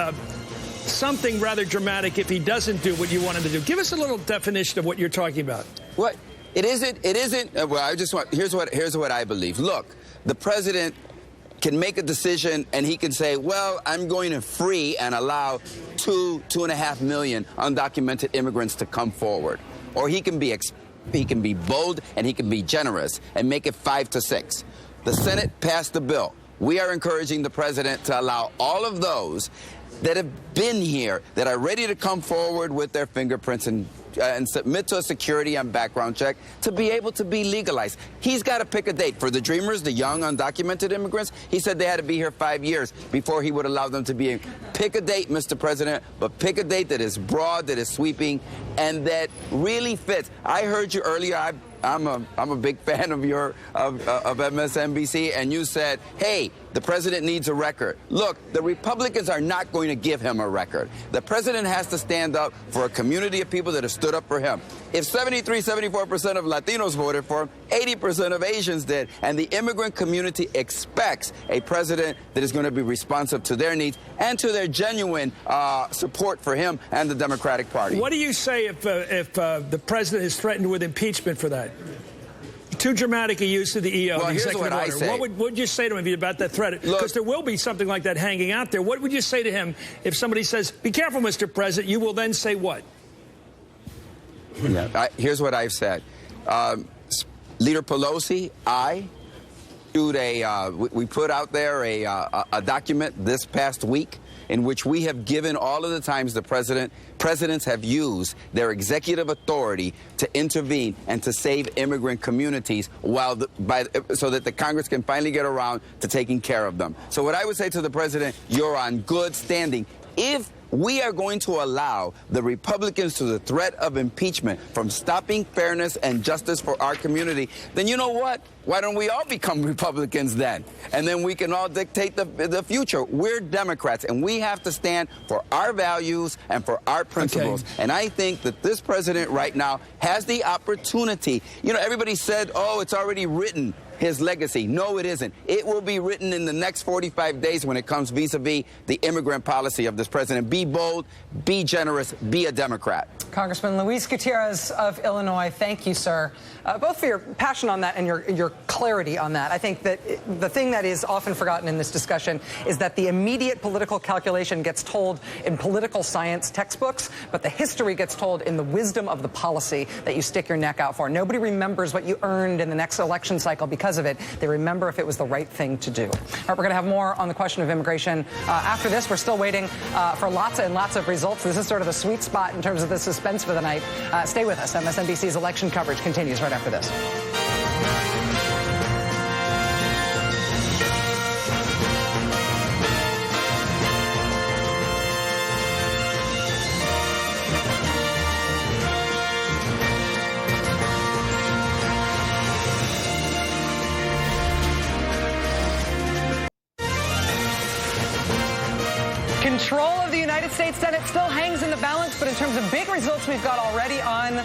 something rather dramatic if he doesn't do what you want him to do? Give us a little definition of what you're talking about. What? It isn't, well, I just want, here's what I believe. Look, the president can make a decision and he can say, well, I'm going to free and allow 2.5 million undocumented immigrants to come forward. Or he can be bold and he can be generous and make it 5 to 6. The Senate passed the bill. We are encouraging the president to allow all of those that have been here, that are ready to come forward with their fingerprints and submit to a security and background check to be able to be legalized. He's got to pick a date. For the dreamers, the young undocumented immigrants, he said they had to be here 5 years before he would allow them to be in. Pick a date, Mr. President, but pick a date that is broad, that is sweeping, and that really fits. I heard you earlier. I'm a big fan of MSNBC, and you said, hey, the president needs a record. Look, the Republicans are not going to give him a record. The president has to stand up for a community of people that have stood up for him. If 74% of Latinos voted for him, 80% of Asians did, and the immigrant community expects a president that is going to be responsive to their needs and to their genuine support for him and the Democratic Party. What do you say if the president is threatened with impeachment for that? Too dramatic a use of the EO. Well, the here's what I say. What would you say to him about that threat? Because there will be something like that hanging out there. What would you say to him if somebody says, be careful, Mr. President? You will then say what? Yeah, here's what I've said. Leader Pelosi, we put out there a document this past week in which we have given all of the times the presidents have used their executive authority to intervene and to save immigrant communities so that the Congress can finally get around to taking care of them. So what I would say to the president, you're on good standing. If we are going to allow the Republicans to the threat of impeachment from stopping fairness and justice for our community, then you know what? Why don't we all become Republicans then? And then we can all dictate the future. We're Democrats, and we have to stand for our values and for our principles. Okay. And I think that this president right now has the opportunity. You know, everybody said, oh, it's already written, his legacy. No, it isn't. It will be written in the next 45 days when it comes vis-a-vis the immigrant policy of this president. Be bold, be generous, be a Democrat. Congressman Luis Gutierrez of Illinois, thank you, sir, both for your passion on that and your clarity on that. I think that the thing that is often forgotten in this discussion is that the immediate political calculation gets told in political science textbooks, but the history gets told in the wisdom of the policy that you stick your neck out for. Nobody remembers what you earned in the next election cycle because of it. They remember if it was the right thing to do. All right, we're going to have more on the question of immigration. After this, we're still waiting for lots and lots of results. This is sort of the sweet spot in terms of the suspense for the night. Stay with us. MSNBC's election coverage continues right after this. Control of the United States Senate still hangs in the balance, but in terms of big results we've got already on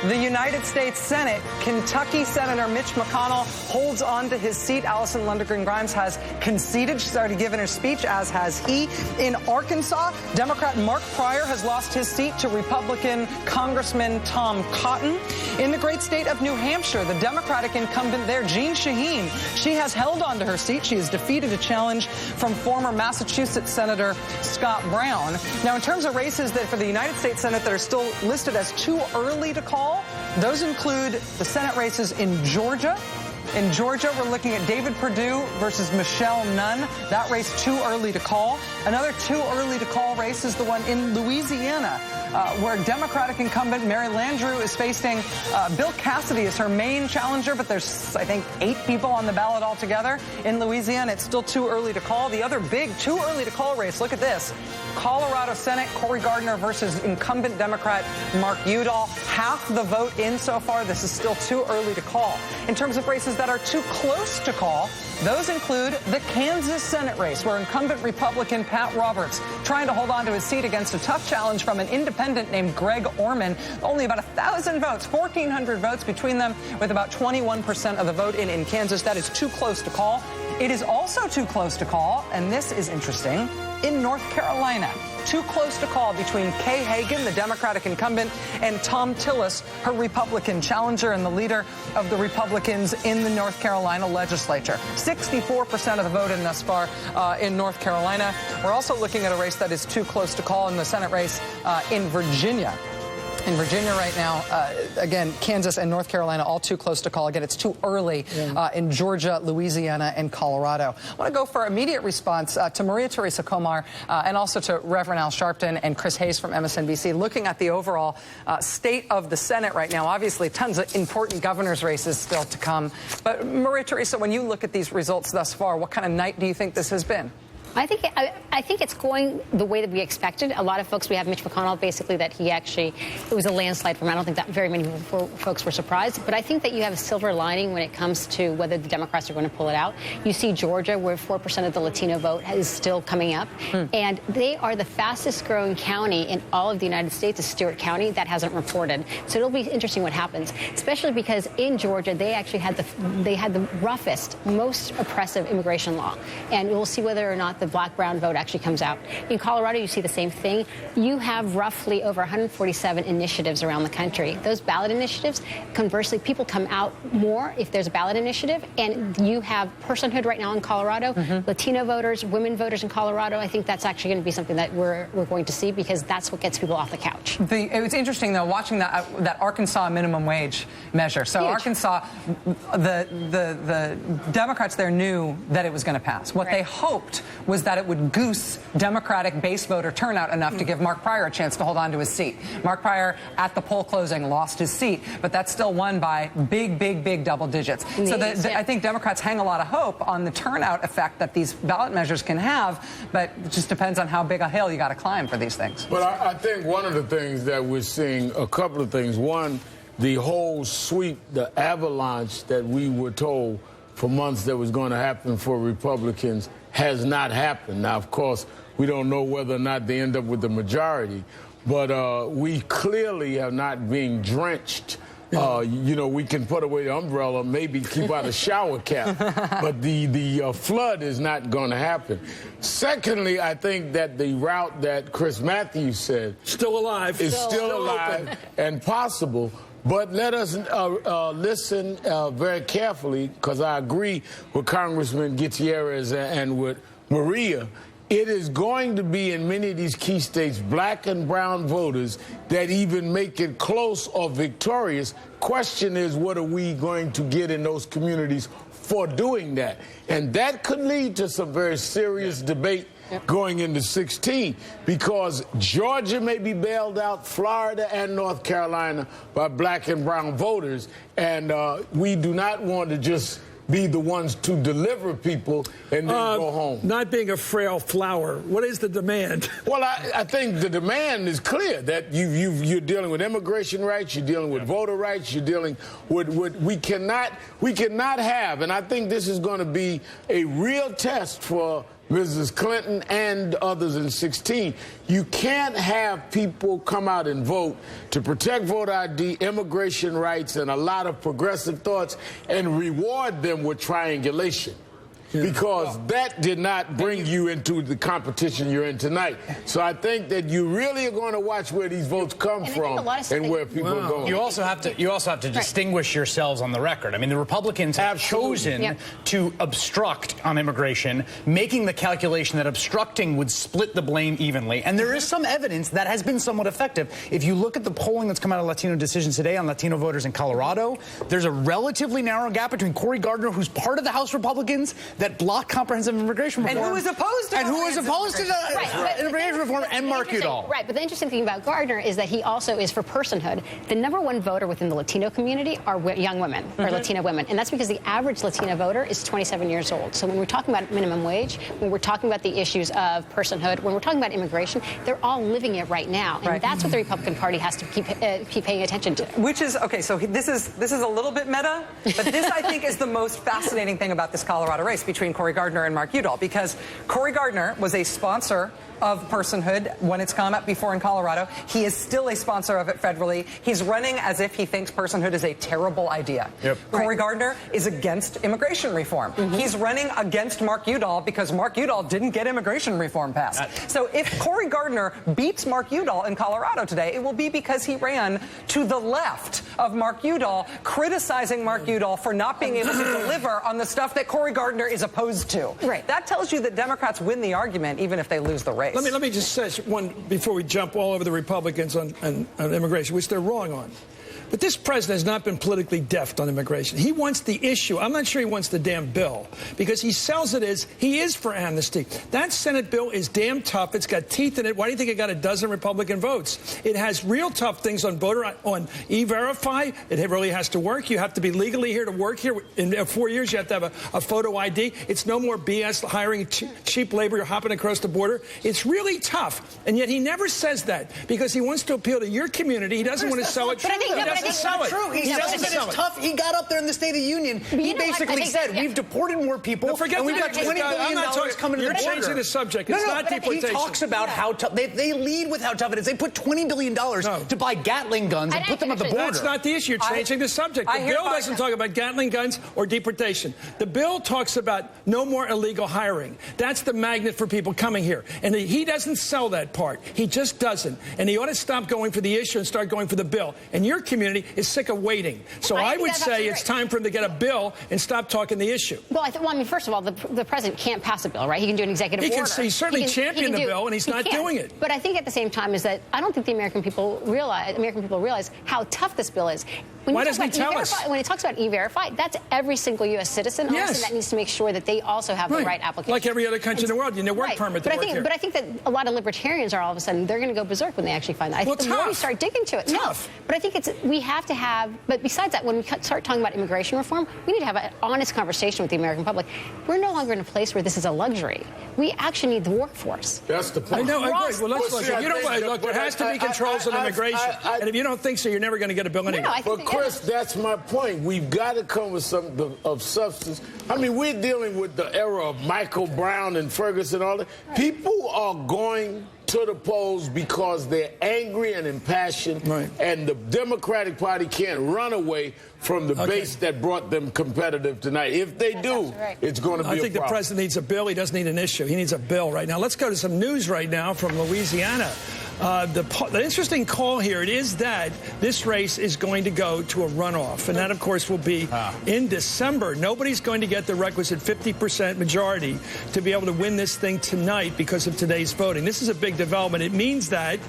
the United States Senate, Kentucky Senator Mitch McConnell holds on to his seat. Allison Lundergan Grimes has conceded. She's already given her speech, as has he. In Arkansas, Democrat Mark Pryor has lost his seat to Republican Congressman Tom Cotton. In the great state of New Hampshire, the Democratic incumbent there, Jeanne Shaheen, she has held on to her seat. She has defeated a challenge from former Massachusetts Senator Scott Brown. Now, in terms of races that for the United States Senate that are still listed as too early to call, those include the Senate races in Georgia. In Georgia, we're looking at David Perdue versus Michelle Nunn. That race too early to call. Another too early to call race is the one in Louisiana. where Democratic incumbent Mary Landrieu is facing Bill Cassidy as her main challenger, but there's, I think, 8 people on the ballot altogether. In Louisiana, it's still too early to call. The other big too early to call race, look at this. Colorado Senate, Cory Gardner versus incumbent Democrat Mark Udall. Half the vote in so far. This is still too early to call. In terms of races that are too close to call, those include the Kansas Senate race, where incumbent Republican Pat Roberts trying to hold on to his seat against a tough challenge from an independent named Greg Orman. Only about 1,000 votes, 1,400 votes between them, with about 21% of the vote in Kansas. That is too close to call. It is also too close to call, and this is interesting, in North Carolina. Too close to call between Kay Hagan, the Democratic incumbent, and Tom Tillis, her Republican challenger and the leader of the Republicans in the North Carolina legislature. 64% of the vote in thus far in North Carolina. We're also looking at a race that is too close to call in the Senate race in Virginia. In Virginia right now, again, Kansas and North Carolina all too close to call. Again, it's too early in Georgia, Louisiana, and Colorado. I want to go for immediate response to Maria Teresa Komar and also to Reverend Al Sharpton and Chris Hayes from MSNBC, looking at the overall state of the Senate right now. Obviously, tons of important governor's races still to come. But Maria Teresa, when you look at these results thus far, what kind of night do you think this has been? I think it's going the way that we expected. A lot of folks, we have Mitch McConnell, basically, that it was a landslide for him. I don't think that very many folks were surprised. But I think that you have a silver lining when it comes to whether the Democrats are going to pull it out. You see Georgia, where 4% of the Latino vote is still coming up. And they are the fastest growing county in all of the United States, is Stewart County. That hasn't reported. So it'll be interesting what happens, especially because in Georgia, they actually had the roughest, most oppressive immigration law. And we'll see whether or not the black-brown vote actually comes out. In Colorado, you see the same thing. You have roughly over 147 initiatives around the country. Those ballot initiatives, conversely, people come out more if there's a ballot initiative. And you have personhood right now in Colorado, Latino voters, women voters in Colorado. I think that's actually going to be something that we're going to see, because that's what gets people off the couch. It was interesting, though, watching that Arkansas minimum wage measure. So Huge. Arkansas, the Democrats there knew that it was going to pass. What they hoped was that it would goose Democratic base voter turnout enough to give Mark Pryor a chance to hold on to his seat. Mark Pryor, at the poll closing, lost his seat, but that's still won by big double digits. So I think Democrats hang a lot of hope on the turnout effect that these ballot measures can have, but it just depends on how big a hill you got to climb for these things. But I think one of the things that we're seeing, a couple of things. One, the whole sweep, the avalanche that we were told for months that was going to happen for Republicans has not happened. Now, of course, we don't know whether or not they end up with the majority, but we clearly are not being drenched. We can put away the umbrella, maybe keep out a shower cap, but the flood is not going to happen. Secondly, I think that the route that Chris Matthews said still alive is still alive and possible. But let us listen very carefully, because I agree with Congressman Gutierrez and with Maria. It is going to be in many of these key states black and brown voters that even make it close or victorious. Question is, what are we going to get in those communities for doing that? And that could lead to some very serious debate going into 16, because Georgia may be bailed out, Florida and North Carolina, by black and brown voters, and we do not want to just be the ones to deliver people and then go home. Not being a frail flower. What is the demand? Well, I think the demand is clear, that you're dealing with immigration rights, you're dealing with voter rights, you're dealing with we cannot have, and I think this is going to be a real test for Mrs. Clinton and others in 16. You can't have people come out and vote to protect voter ID, immigration rights, and a lot of progressive thoughts, and reward them with triangulation. Because that did not bring you into the competition you're in tonight. So I think that you really are going to watch where these votes come from and where people are going. You also have to distinguish yourselves on the record. I mean, the Republicans have chosen to obstruct on immigration, making the calculation that obstructing would split the blame evenly. And there is some evidence that has been somewhat effective. If you look at the polling that's come out of Latino Decisions today on Latino voters in Colorado, there's a relatively narrow gap between Cory Gardner, who's part of the House Republicans, that blocked comprehensive immigration reform. And who is opposed to immigration reform and Mark Udall. Right, but the interesting thing about Gardner is that he also is for personhood. The #1 voter within the Latino community are young women, or Latina women, and that's because the average Latina voter is 27 years old. So when we're talking about minimum wage, when we're talking about the issues of personhood, when we're talking about immigration, they're all living it right now, and that's what the Republican Party has to keep paying attention to. Which is, okay, so this is a little bit meta, but this, I think, is the most fascinating thing about this Colorado race between Cory Gardner and Mark Udall, because Cory Gardner was a sponsor of personhood when it's come up before in Colorado. He is still a sponsor of it federally. He's running as if he thinks personhood is a terrible idea. Cory Gardner is against immigration reform. He's running against Mark Udall because Mark Udall didn't get immigration reform passed. So if Cory Gardner beats Mark Udall in Colorado today, it will be because he ran to the left of Mark Udall, criticizing Mark Udall for not being able to deliver on the stuff that Cory Gardner is opposed to. That tells you that Democrats win the argument even if they lose the race. Let me just say one before we jump all over the Republicans on immigration, which they're wrong on. But this president has not been politically deft on immigration. He wants the issue. I'm not sure he wants the damn bill, because he sells it as he is for amnesty. That Senate bill is damn tough. It's got teeth in it. Why do you think it got a dozen Republican votes? It has real tough things on E-Verify. It really has to work. You have to be legally here to work here. In 4 years, you have to have a photo ID. It's no more BS hiring cheap labor. You're hopping across the border. It's really tough. And yet he never says that because he wants to appeal to your community. He doesn't want to sell it. That's not true. He says that it's tough. He got up there in the State of the Union. He basically said, we've deported more people, and we've got $20 billion coming to the border. You're changing the subject. It's not deportation. He talks about how tough. They lead with how tough it is. They put $20 billion to buy Gatling guns and put them at the border. That's not the issue. You're changing the subject. The bill doesn't talk about Gatling guns or deportation. The bill talks about no more illegal hiring. That's the magnet for people coming here. And he doesn't sell that part. He just doesn't. And he ought to stop going for the issue and start going for the bill. And your community is sick of waiting. So I would say it's time for him to get a bill and stop talking the issue. Well, I mean, first of all, the president can't pass a bill, right? He can do an executive order. He certainly championed the bill, and he's not doing it. But I think at the same time is that I don't think the American people realize how tough this bill is. Why doesn't he tell us? When he talks about E-Verify, that's every single U.S. citizen. Yes. That needs to make sure that they also have the right application. Like every other country in the world, you need a work permit to work here. But I think that a lot of libertarians are all of a sudden, they're going to go berserk when they actually find that. I think the more we start digging to it, but I think we have to have, but besides that, when we start talking about immigration reform, we need to have an honest conversation with the American public. We're no longer in a place where this is a luxury. We actually need the workforce. That's the point. I know, I agree. Well, let's look. There has to be controls on immigration. And if you don't think so, you're never going to get a bill anyway. But Chris, that's my point. We've got to come with something of substance. I mean, we're dealing with the era of Michael Brown and Ferguson and all that. People are going to the polls because they're angry and impassioned, and the Democratic Party can't run away from the base that brought them competitive tonight. If they do, it's going to be a problem. I think the president needs a bill. He doesn't need an issue. He needs a bill right now. Let's go to some news right now from Louisiana. The interesting call here is that this race is going to go to a runoff, and that, of course, will be in December. Nobody's going to get the requisite 50% majority to be able to win this thing tonight because of today's voting. This is a big development. It means that,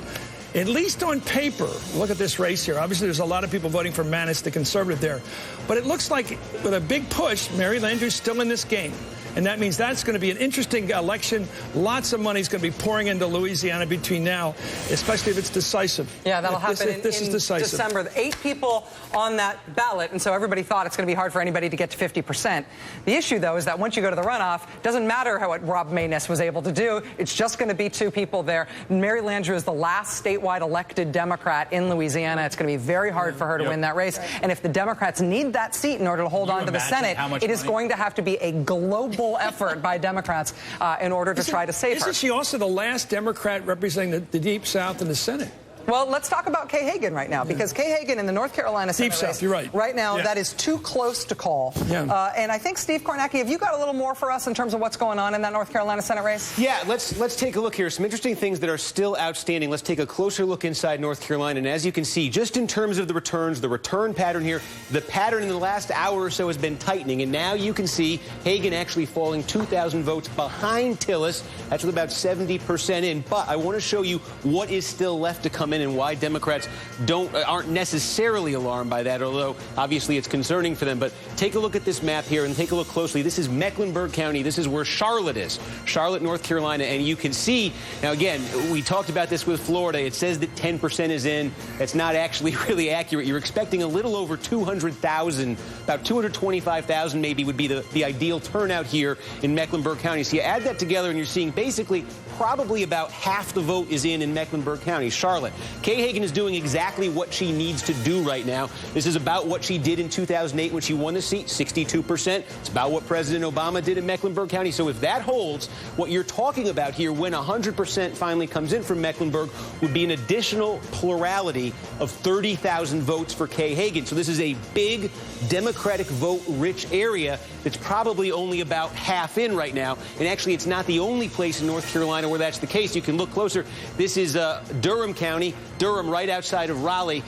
at least on paper, look at this race here. Obviously, there's a lot of people voting for Manis, the conservative there. But it looks like with a big push, Mary Landrieu's still in this game. And that means that's going to be an interesting election. Lots of money is going to be pouring into Louisiana between now, especially if it's decisive. Yeah, that'll happen in decisive. December. 8 people on that ballot, and so everybody thought it's going to be hard for anybody to get to 50%. The issue, though, is that once you go to the runoff, it doesn't matter what Rob Maness was able to do. It's just going to be 2 people there. Mary Landrieu is the last statewide elected Democrat in Louisiana. It's going to be very hard for her to win that race. And if the Democrats need that seat in order to hold on to the Senate, it is going to have to be a global effort by Democrats in order to try to save her. Isn't she also the last Democrat representing the Deep South in the Senate? Well, let's talk about Kay Hagan right now, because Kay Hagan in the North Carolina Senate race, you're right. Right now, that is too close to call. And I think, Steve Kornacki, have you got a little more for us in terms of what's going on in that North Carolina Senate race? Yeah, let's take a look here. Some interesting things that are still outstanding. Let's take a closer look inside North Carolina. And as you can see, just in terms of the returns, the return pattern here, the pattern in the last hour or so has been tightening. And now you can see Hagan actually falling 2,000 votes behind Tillis. That's with about 70% in. But I want to show you what is still left to come development and why Democrats aren't necessarily alarmed by that, although obviously it's concerning for them. But take a look at this map here and take a look closely. This is Mecklenburg County. This is where Charlotte is, Charlotte, North Carolina. And you can see, now again, we talked about this with Florida. It says that 10% is in. That's not actually really accurate. You're expecting a little over 200,000, about 225,000 maybe would be the ideal turnout here in Mecklenburg County. So you add that together and you're seeing basically probably about half the vote is in Mecklenburg County. Charlotte. Kay Hagan is doing exactly what she needs to do right now. This is about what she did in 2008 when she won the seat, 62%. It's about what President Obama did in Mecklenburg County. So if that holds, what you're talking about here when 100% finally comes in from Mecklenburg would be an additional plurality of 30,000 votes for Kay Hagan. So this is a big Democratic vote-rich area that's probably only about half in right now. And actually, it's not the only place in North Carolina where that's the case. You can look closer. This is Durham County, Durham right outside of Raleigh.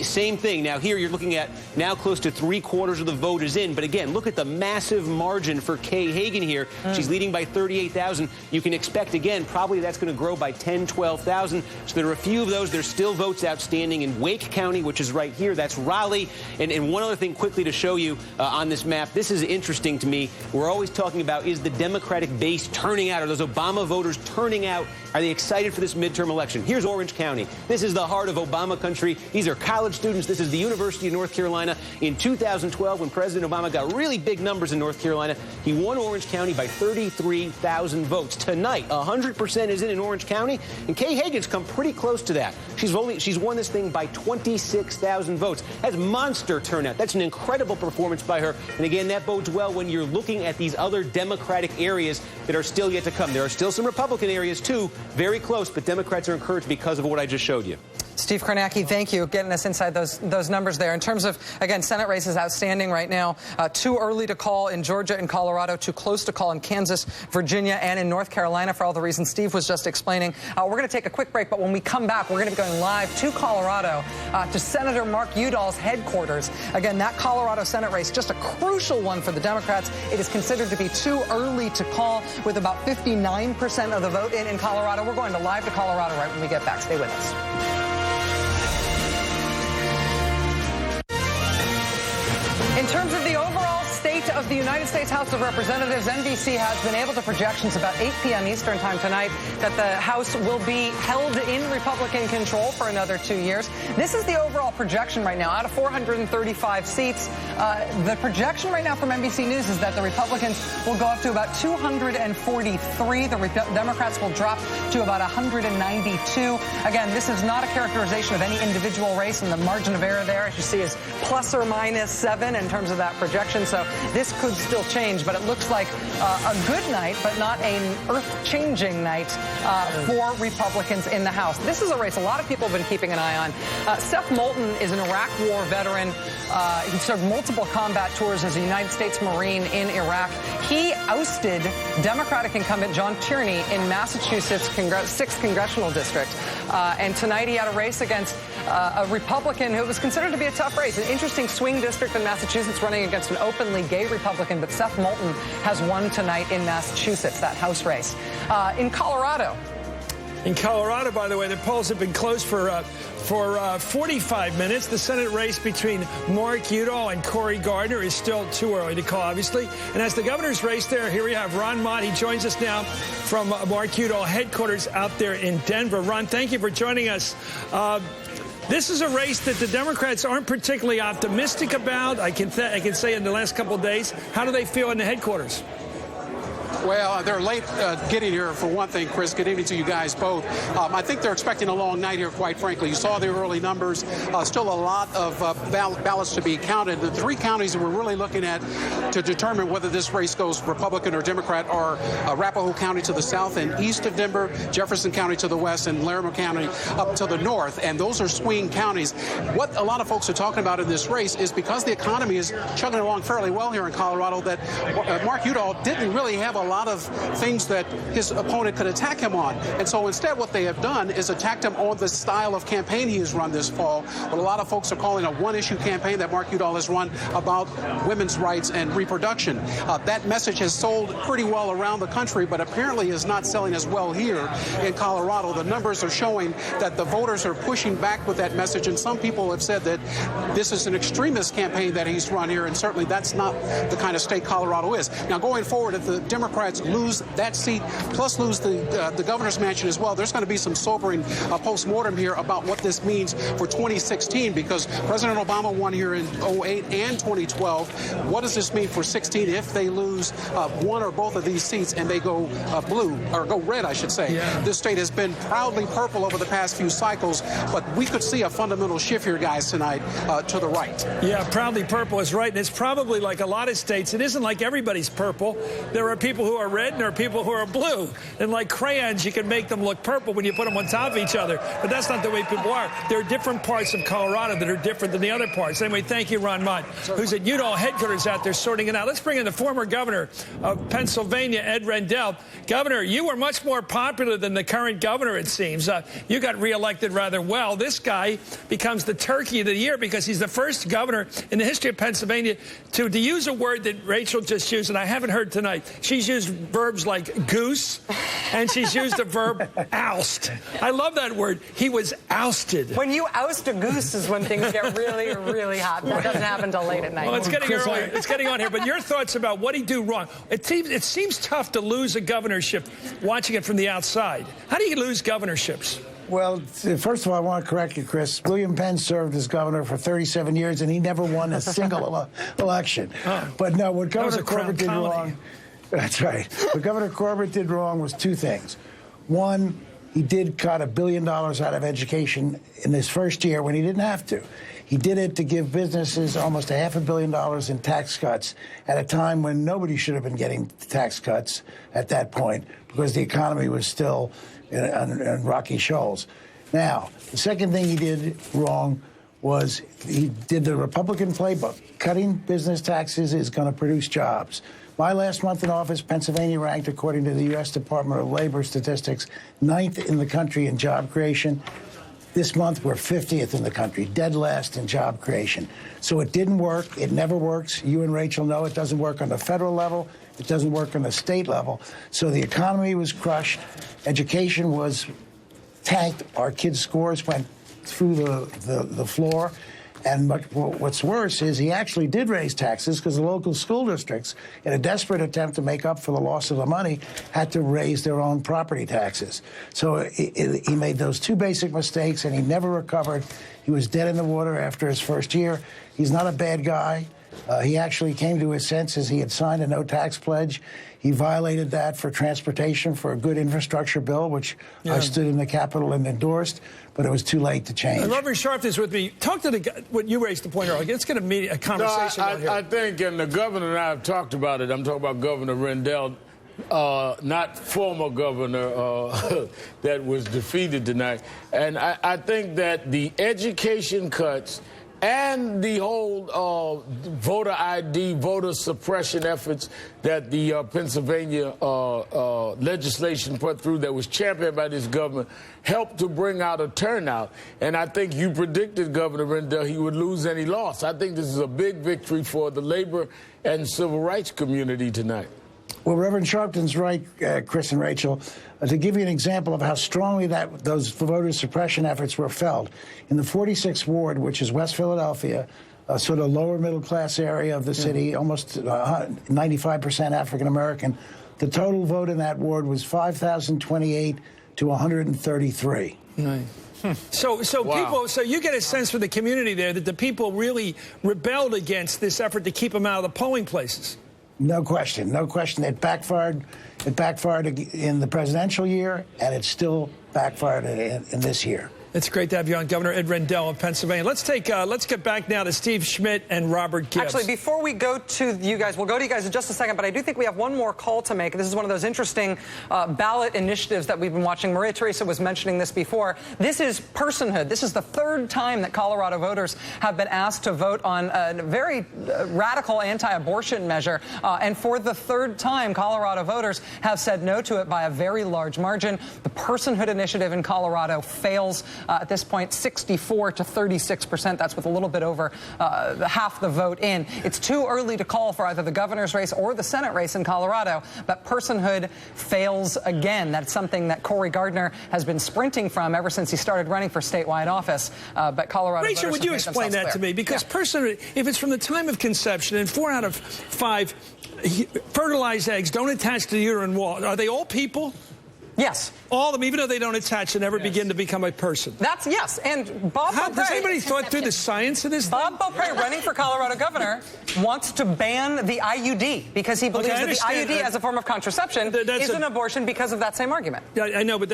Same thing. Now here you're looking at now close to 3/4 of the vote is in. But again, look at the massive margin for Kay Hagan here. She's leading by 38,000. You can expect, again, probably that's going to grow by 10, 12,000. So there are a few of those. There's still votes outstanding in Wake County, which is right here. That's Raleigh. And one other thing quickly to show you on this map. This is interesting to me. We're always talking about, is the Democratic base turning out? Are those Obama voters turning out? Are they excited for this midterm election? Here's Orange County. This is the heart of Obama country. These are college students. This is the University of North Carolina. In 2012, when President Obama got really big numbers in North Carolina, he won Orange County by 33,000 votes. Tonight, 100% is in Orange County, and Kay Hagan's come pretty close to that. She's won this thing by 26,000 votes. That's monster turnout. That's an incredible performance by her. And again, that bodes well when you're looking at these other Democratic areas that are still yet to come. There are still some Republican areas, too, very close, but Democrats are encouraged because of what I just showed you. Steve Kornacki, thank you, getting us inside those numbers there. In terms of, again, Senate races outstanding right now, too early to call in Georgia and Colorado, too close to call in Kansas, Virginia, and in North Carolina for all the reasons Steve was just explaining. We're going to take a quick break, but when we come back, we're going to be going live to Colorado to Senator Mark Udall's headquarters. Again, that Colorado Senate race, just a crucial one for the Democrats. It is considered to be too early to call, with about 59% of the vote in Colorado. We're going live to Colorado right when we get back. Stay with us. In terms of the overall state of the United States House of Representatives, NBC has been able to projections about 8 p.m. Eastern time tonight that the House will be held in Republican control for another 2 years. This is the overall projection right now. Out of 435 seats, the projection right now from NBC News is that the Republicans will go up to about 243. The Democrats will drop to about 192. Again, this is not a characterization of any individual race, and the margin of error there, as you see, is plus or minus 7 in terms of that projection. So this could still change, but it looks like a good night, but not an earth-changing night for Republicans in the House. This is a race a lot of people have been keeping an eye on. Seth Moulton is an Iraq War veteran. He served multiple combat tours as a United States Marine in Iraq. He ousted Democratic incumbent John Tierney in Massachusetts' 6th Congressional District. And tonight he had a race against a Republican who was considered to be a tough race. An interesting swing district in Massachusetts, running against an openly gay Republican. But Seth Moulton has won tonight in Massachusetts, that House race. In Colorado. In Colorado, by the way, the polls have been closed for 45 minutes. The Senate race between Mark Udall and Cory Gardner is still too early to call, obviously. And as the governor's race there, here we have Ron Mott. He joins us now from Mark Udall headquarters out there in Denver. Ron, thank you for joining us. This is a race that the Democrats aren't particularly optimistic about. I can say in the last couple of days. How do they feel in the headquarters? Well, they're late getting here, for one thing, Chris. Good evening to you guys both. I think they're expecting a long night here, quite frankly. You saw the early numbers. Still a lot of ballots to be counted. The 3 counties that we're really looking at to determine whether this race goes Republican or Democrat are Arapahoe County to the south and east of Denver, Jefferson County to the west, and Larimer County up to the north. And those are swing counties. What a lot of folks are talking about in this race is because the economy is chugging along fairly well here in Colorado, that Mark Udall didn't really have a lot of things that his opponent could attack him on. And so instead what they have done is attacked him on the style of campaign he has run this fall. What a lot of folks are calling a one-issue campaign that Mark Udall has run about women's rights and reproduction. That message has sold pretty well around the country, but apparently is not selling as well here in Colorado. The numbers are showing that the voters are pushing back with that message, and some people have said that this is an extremist campaign that he's run here, and certainly that's not the kind of state Colorado is. Now, going forward, if the Democrats lose that seat, plus lose the governor's mansion as well, there's going to be some sobering post-mortem here about what this means for 2016, because President Obama won here in 2008 and 2012. What does this mean for 16 if they lose one or both of these seats and they go blue, or go red, I should say? Yeah. This state has been proudly purple over the past few cycles, but we could see a fundamental shift here, guys, tonight to the right. Yeah, proudly purple is right, and it's probably like a lot of states. It isn't like everybody's purple. There are people who are red and there are people who are blue. And like crayons, you can make them look purple when you put them on top of each other. But that's not the way people are. There are different parts of Colorado that are different than the other parts. Anyway, thank you, Ron Mott, who's at Udall headquarters out there sorting it out. Let's bring in the former governor of Pennsylvania, Ed Rendell. Governor, you were much more popular than the current governor, it seems. You got reelected rather well. This guy becomes the turkey of the year because he's the first governor in the history of Pennsylvania to use a word that Rachel just used, and I haven't heard tonight. She's used verbs like goose, and she's used the verb oust. I love that word. He was ousted. When you oust a goose is when things get really, really hot. That doesn't happen until late at night. Well, it's getting early. It's getting on here. But your thoughts about what he do wrong? It seems tough to lose a governorship watching it from the outside. How do you lose governorships? Well, first of all, I want to correct you, Chris. William Penn served as governor for 37 years, and he never won a single election. Oh. But no, what Governor Corbett did wrong... That's right. What Governor Corbett did wrong was two things. One, he did cut $1 billion out of education in his first year when he didn't have to. He did it to give businesses almost $500 million in tax cuts at a time when nobody should have been getting tax cuts at that point because the economy was still in rocky shoals. Now, the second thing he did wrong was he did the Republican playbook. Cutting business taxes is going to produce jobs. My last month in office, Pennsylvania ranked, according to the U.S. Department of Labor statistics, 9th in the country in job creation. This month, we're 50th in the country, dead last in job creation. So it didn't work. It never works. You and Rachel know it doesn't work on the federal level. It doesn't work on the state level. So the economy was crushed. Education was tanked. Our kids' scores went through the floor. And what's worse is he actually did raise taxes because the local school districts, in a desperate attempt to make up for the loss of the money, had to raise their own property taxes. So he made those two basic mistakes, and he never recovered. He was dead in the water after his first year. He's not a bad guy. He actually came to his senses. He had signed a no-tax pledge. He violated that for transportation, for a good infrastructure bill, which I stood in the Capitol and endorsed, but it was too late to change. Reverend Sharp is with me. Talk to what you raised the point earlier. Let's get a conversation out here. I think, and the governor and I have talked about it, I'm talking about Governor Rendell, not former governor that was defeated tonight. And I think that the education cuts and the whole voter ID, voter suppression efforts that the Pennsylvania legislation put through that was championed by this government helped to bring out a turnout. And I think you predicted, Governor Rendell, he would lose and he lost. I think this is a big victory for the labor and civil rights community tonight. Well, Reverend Sharpton's right, Chris and Rachel. To give you an example of how strongly those voter suppression efforts were felt, in the 46th Ward, which is West Philadelphia, a sort of lower middle class area of the city, almost 95% African American, the total vote in that ward was 5,028 to 133. Nice. So people, so you get a sense from the community there that the people really rebelled against this effort to keep them out of the polling places. No question, no question. It backfired. It backfired in the presidential year, and it still backfired in this year. It's great to have you on, Governor Ed Rendell of Pennsylvania. Let's get back now to Steve Schmidt and Robert Gibbs. Actually, before we go to you guys, we'll go to you guys in just a second, but I do think we have one more call to make. This is one of those interesting ballot initiatives that we've been watching. Maria Teresa was mentioning this before. This is personhood. This is the third time that Colorado voters have been asked to vote on a very radical anti-abortion measure, and for the third time, Colorado voters have said no to it by a very large margin. The personhood initiative in Colorado fails. At this point, 64 to 36%. That's with a little bit over half the vote in. It's too early to call for either the governor's race or the Senate race in Colorado, but personhood fails again. That's something that Cory Gardner has been sprinting from ever since he started running for statewide office. But Colorado Rachel, would you explain that to me? Because personhood, if it's from the time of conception and 4 out of 5 fertilized eggs don't attach to the uterine wall, are they all people? Yes. All of them, even though they don't attach and never begin to become a person. That's yes. And Bob Beaupre, has anybody thought through the science of this? Bob Beaupre, running for Colorado governor, wants to ban the IUD because he believes that the IUD as a form of contraception is an abortion because of that same argument. I know, but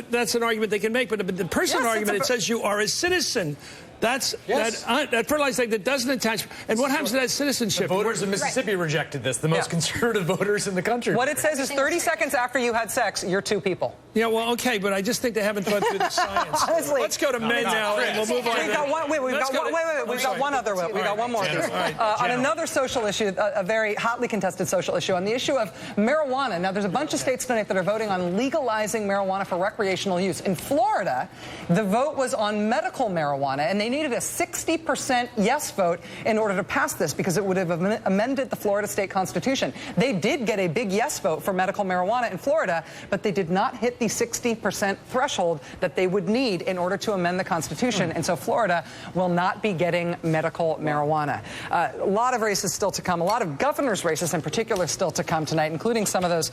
that's an argument they can make. But the personal argument, it says you are a citizen. That's that fertilized egg that doesn't attach. And what happens to that citizenship? The voters in Mississippi rejected this, the most conservative voters in the country. What it says is 30 seconds after you had sex, you're 2 people. Yeah, well, okay, but I just think they haven't thought through the science. Honestly, let's go to men now, and we'll move on. We've got one. We've got one other. We've got one more. On another social issue, a very hotly contested social issue, on the issue of marijuana. Now, there's a bunch of states tonight that are voting on legalizing marijuana for recreational use. In Florida, the vote was on medical marijuana, and they needed a 60% yes vote in order to pass this because it would have amended the Florida state constitution. They did get a big yes vote for medical marijuana in Florida, but they did not hit the 60% threshold that they would need in order to amend the Constitution. And so Florida will not be getting medical marijuana. A lot of races still to come, a lot of governor's races in particular still to come tonight, including some of those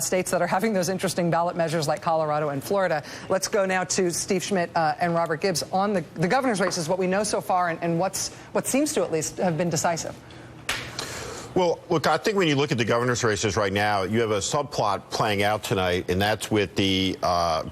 states that are having those interesting ballot measures like Colorado and Florida. Let's go now to Steve Schmidt and Robert Gibbs on the governor's races, what we know so far and what seems to at least have been decisive. Well, look, I think when you look at the governor's races right now, you have a subplot playing out tonight, and that's with the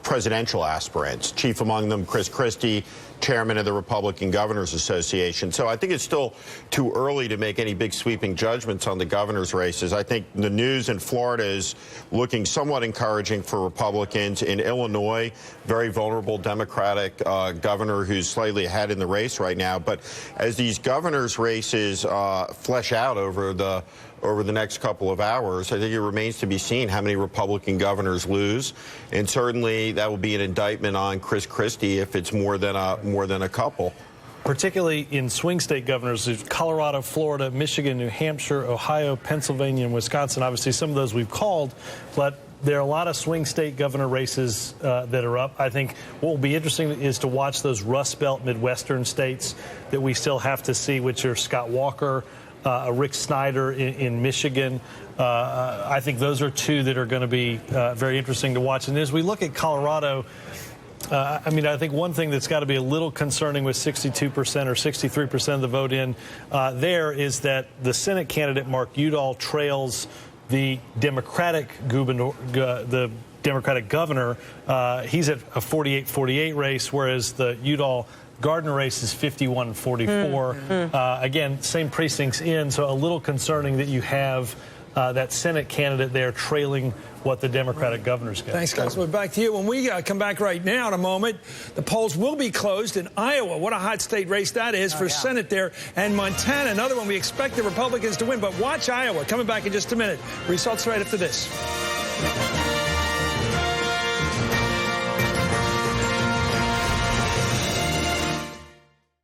presidential aspirants. Chief among them, Chris Christie, chairman of the Republican Governors Association. So I think it's still too early to make any big sweeping judgments on the governor's races. I think the news in Florida is looking somewhat encouraging for Republicans. In Illinois, very vulnerable Democratic governor who's slightly ahead in the race right now. But as these governor's races flesh out over the next couple of hours, I think it remains to be seen how many Republican governors lose. And certainly that will be an indictment on Chris Christie if it's more than a couple. Particularly in swing state governors, Colorado, Florida, Michigan, New Hampshire, Ohio, Pennsylvania, and Wisconsin. Obviously, some of those we've called, but there are a lot of swing state governor races that are up. I think what will be interesting is to watch those Rust Belt Midwestern states that we still have to see, which are Scott Walker, Rick Snyder in Michigan. I think those are 2 that are going to be very interesting to watch. And as we look at Colorado, I think one thing that's got to be a little concerning with 62% or 63% of the vote in there is that the Senate candidate, Mark Udall, trails the Democratic governor. He's at a 48-48 race, whereas the Udall Gardner race is 51-44. Again, same precincts in, so a little concerning that you have that Senate candidate there trailing what the Democratic governors get. Thanks, guys. We're back to you. When we come back right now in a moment, the polls will be closed in Iowa. What a hot state race that is for Senate there. And Montana, another one we expect the Republicans to win. But watch Iowa. Coming back in just a minute. Results right after this.